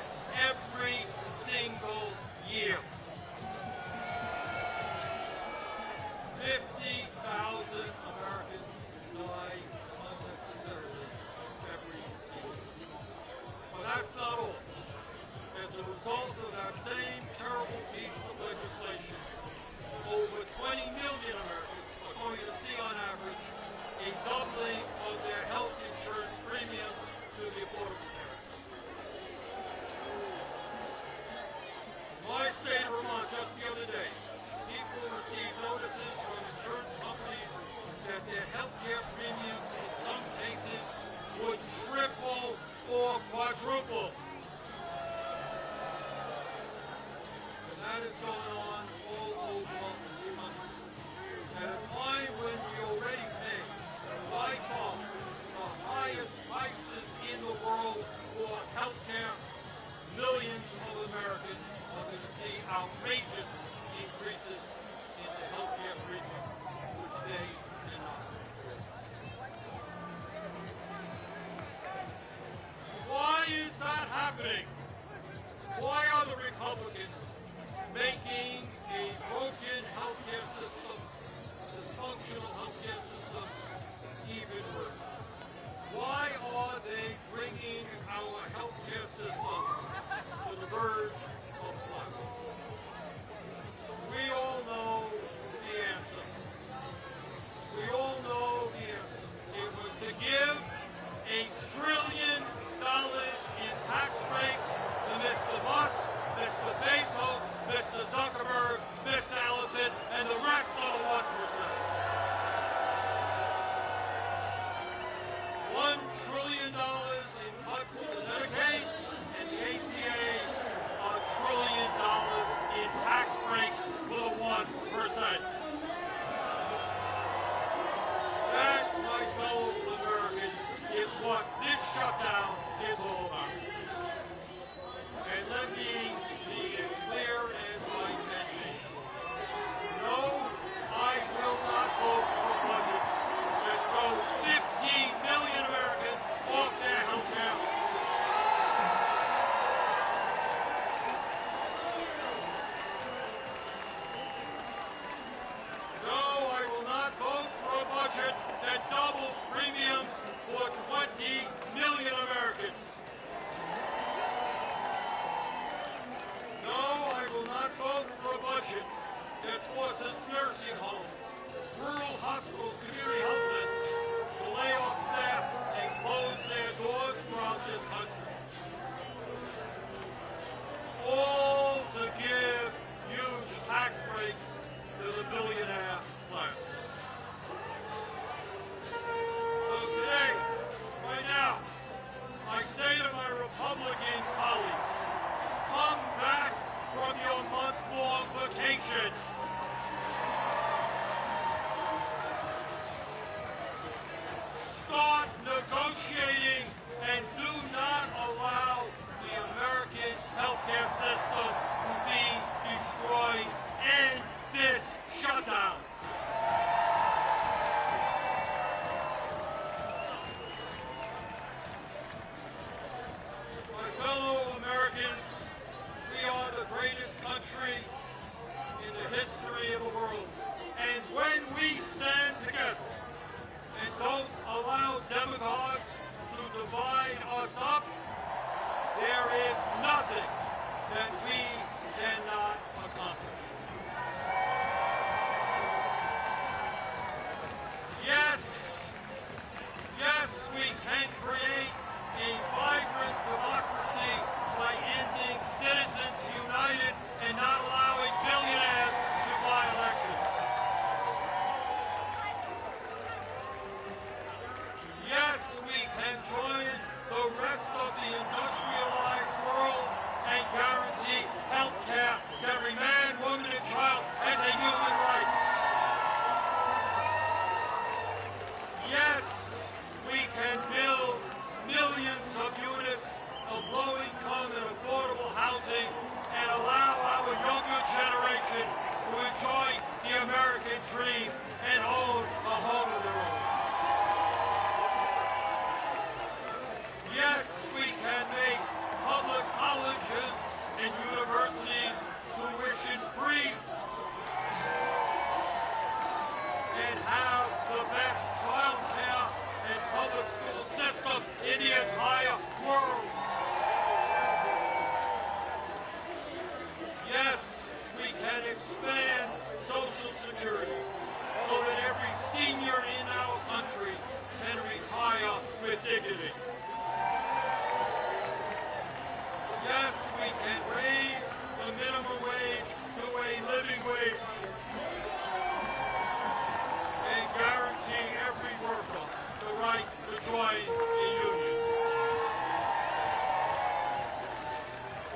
every single year. 50,000 Americans die unnecessarily every single year. But that's not all. As a result of that same terrible piece of legislation, over 20 million Americans are going to see on average a doubling of their health insurance premiums through the Affordable Care Act. In my state of Vermont, just the other day, people received notices from insurance companies that their health care premiums in some cases would triple or quadruple. And that is going on all over the country. At a time when we already pay by far the highest prices in the world for health care, millions of Americans are going to see outrageous increases in the health care premiums, which they cannot afford. Why is that happening? Why are the Republicans making a broken healthcare system, dysfunctional healthcare system, even worse? Why are they bringing our healthcare system to the verge of collapse? We all know the answer. We all know the answer. It was to give $1 trillion in tax breaks to Mr. Musk, Mr. Bezos, Mr. Zuckerberg, Mr. Ellison, and the rest of the 1%. $1 trillion in cuts to Medicaid, and the ACA, $1 trillion in tax breaks for the 1%. That, my fellow Americans, is what this shutdown is all about. And let me be as clear as I can be. No, I will not vote for a budget that throws 15 million Americans off their health care. No, I will not vote for a budget that doubles premiums for 20 million Americans. No, I will not vote for a budget that forces nursing homes, rural hospitals, community health centers to lay off staff and close their doors throughout this country. All to give huge tax breaks to the billionaire class. So today, right now, I say to my Republican colleagues, come back from your month-long vacation. Start negotiating and do not allow the American healthcare system to be destroyed. End this shutdown. My fellow Americans, we are the greatest country in the history of the world. And when we stand together and don't allow demagogues to divide us up, there is nothing that we cannot accomplish. dream and own a home of their own. Yes, we can make public colleges and universities tuition-free and have the best child care and public school system in the entire world. Yes, we can expand Social Security so that every senior in our country can retire with dignity. Yes, we can raise the minimum wage to a living wage and guarantee every worker the right to join a union.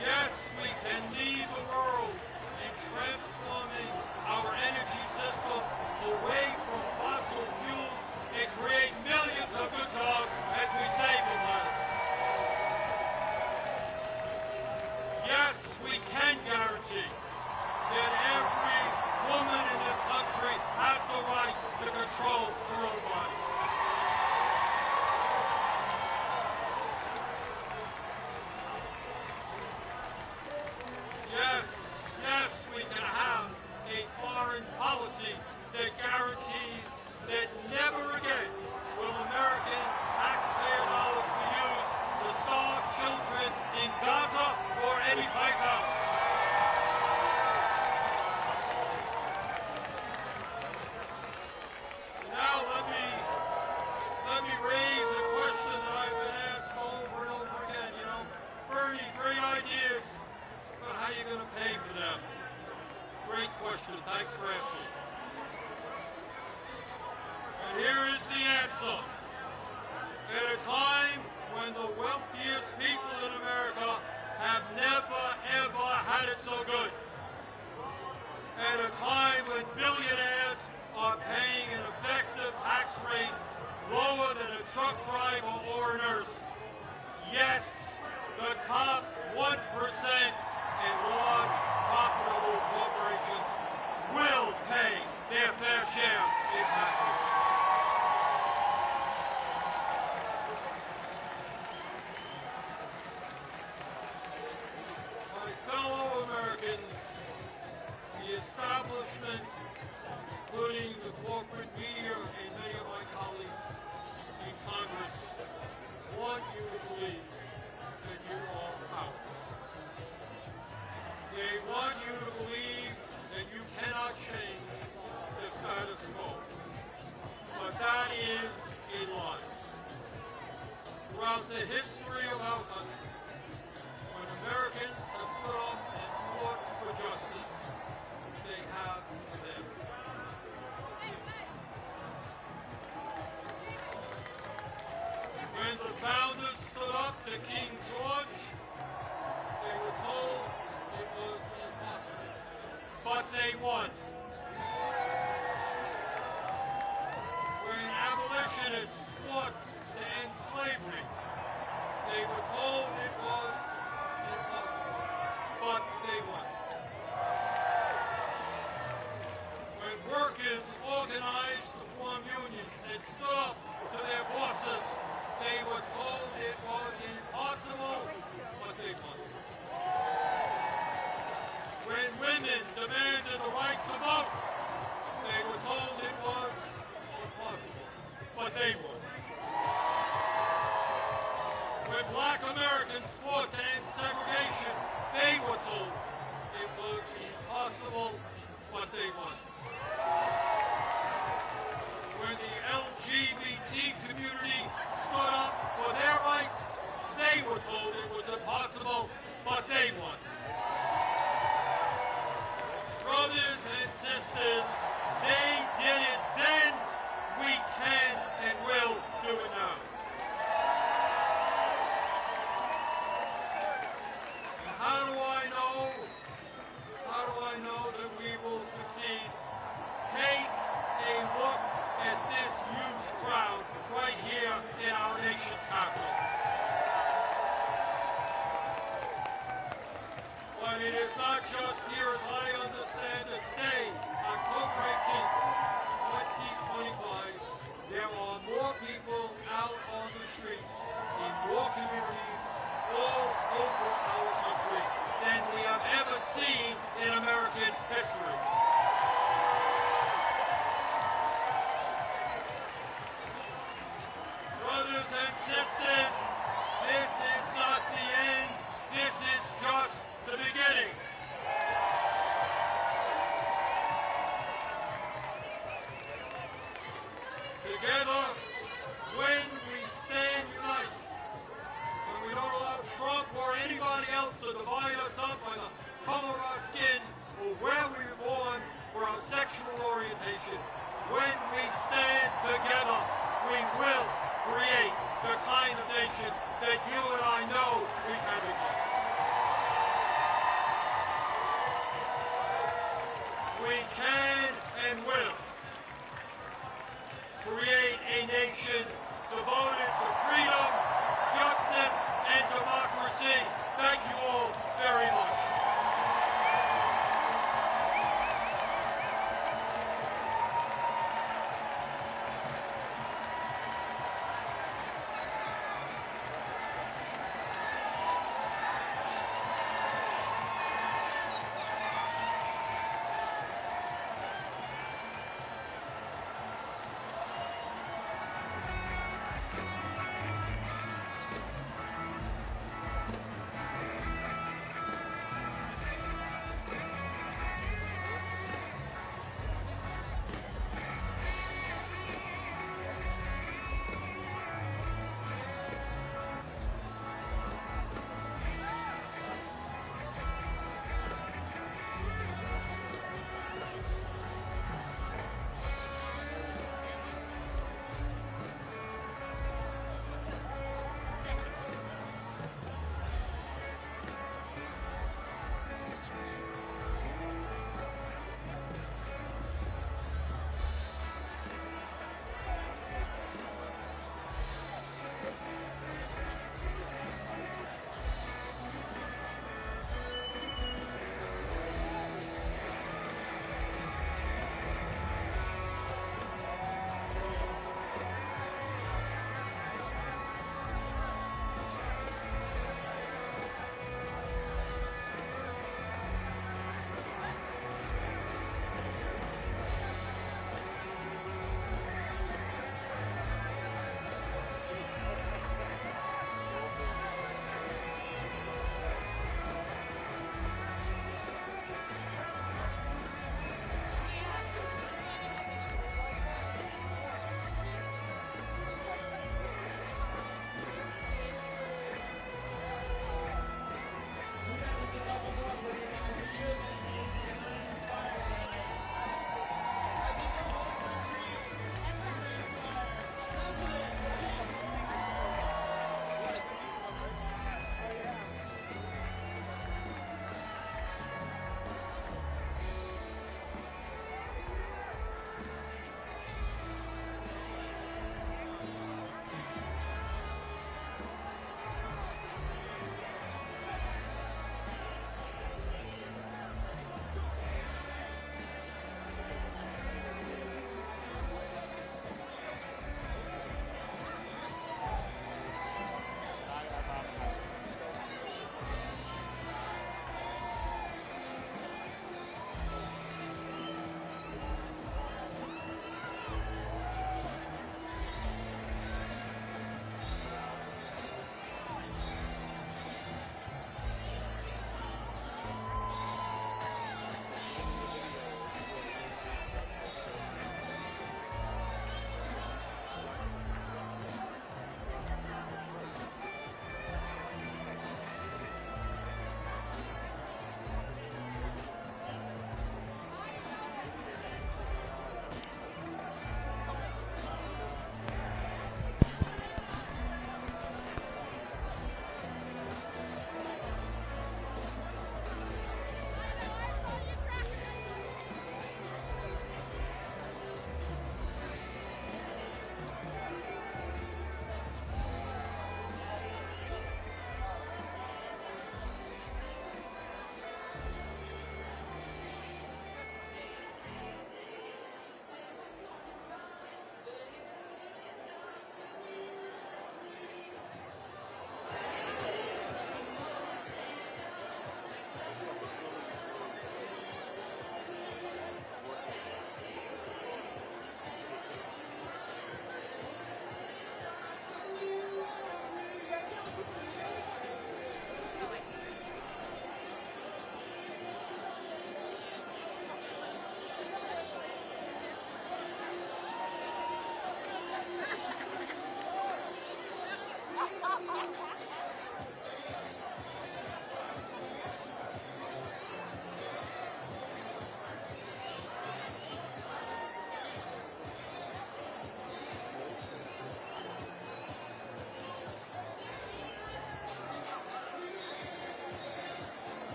Yes, we can lead the world in transforming our energy system away from fossil fuels and create millions of good jobs as we save the planet. Yes, we can guarantee that every woman in this country has the right to control her own body. Yes, we can have a foreign policy that guarantees that never again will American taxpayer dollars be used to starve children in Gaza or any place else. Now let me raise a question that I've been asked over and over again. You know, Bernie, great ideas, but how are you going to pay for them? Great question. Thanks for asking. And here is the answer. At a time when the wealthiest people in America have never, ever had it so good. At a time when billionaires are paying an effective tax rate lower than a truck driver or a nurse. Yes, the top 1% and large profitable corporations will pay their fair share in taxes. My fellow Americans, the establishment, including the corporate media and many of my colleagues in Congress, want you to believe that you are powerless. They want you to believe that you cannot change the status quo. But that is a lie. Throughout the history of our country, when Americans have stood up and fought for justice, they have lived. When the founders stood up to King George, they were told it was impossible, but they won. When abolitionists fought to end slavery, they were told it was impossible, but they won. When workers organized to form unions and stood up to their bosses, they were told it was impossible, but they won. When women demanded the right to vote, they were told it was impossible, but they won. When black Americans fought to end segregation, they were told it was impossible, but they won. When the LGBT community stood up for their rights, they were told it was impossible, but they won. Brothers and sisters, they did it then, we can and will do it now. And how do I know that we will succeed? Take a look at this huge crowd right here in our nation's capital. But it is not just here, as I understand it today, October history. Brothers and sisters, this is not the end. This is just the beginning. Together, when we stand united, when we don't allow Trump or anybody else to divide us up by the color of our skin or where we were born,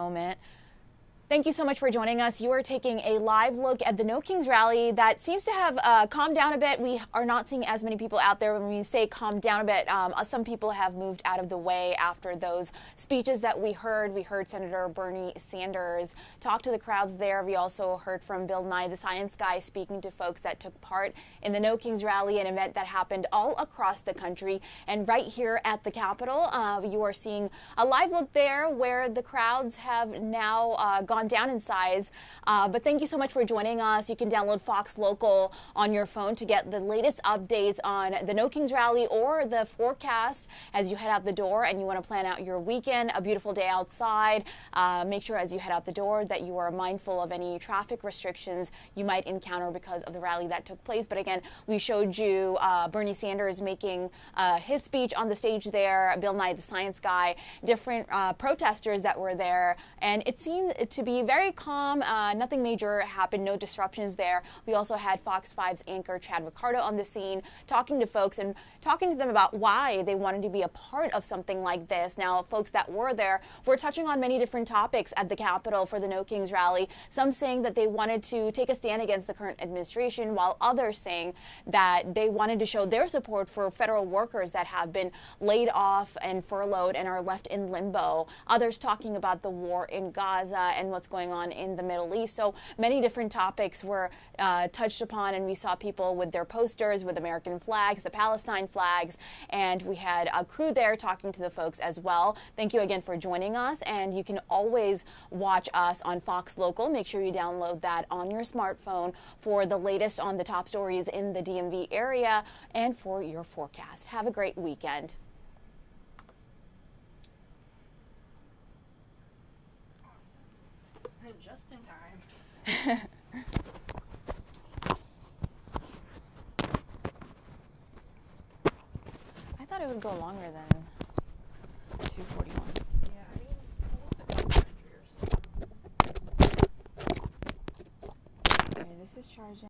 moment. Thank you so much for joining us. You are taking a live look at the No Kings rally that seems to have calmed down a bit. We are not seeing as many people out there. When we say calmed down a bit, some people have moved out of the way after those speeches that we heard. We heard Senator Bernie Sanders talk to the crowds there. We also heard from Bill Nye, the science guy, speaking to folks that took part in the No Kings rally, an event that happened all across the country. And right here at the Capitol, you are seeing a live look there where the crowds have now gone down in size, but thank you so much for joining us. You can download Fox Local on your phone to get the latest updates on the No Kings rally or the forecast as you head out the door and you want to plan out your weekend, a beautiful day outside. Make sure as you head out the door that you are mindful of any traffic restrictions you might encounter because of the rally that took place. But again, we showed you Bernie Sanders making his speech on the stage there, Bill Nye, the science guy, different protesters that were there, and it seemed to be very calm. Nothing major happened, no disruptions there. We also had Fox 5's anchor Chad Ricardo on the scene talking to folks and talking to them about why they wanted to be a part of something like this. Now, folks that were there were touching on many different topics at the Capitol for the No Kings rally, some saying that they wanted to take a stand against the current administration, while others saying that they wanted to show their support for federal workers that have been laid off and furloughed and are left in limbo. Others talking about the war in Gaza and what's going on in the Middle East. So many different topics were touched upon, and we saw people with their posters with American flags, the Palestine flags, and we had a crew there talking to the folks as well. Thank you again for joining us, and you can always watch us on Fox Local. Make sure you download that on your smartphone for the latest on the top stories in the DMV area and for your forecast. Have a great weekend. Just in time. I thought it would go longer than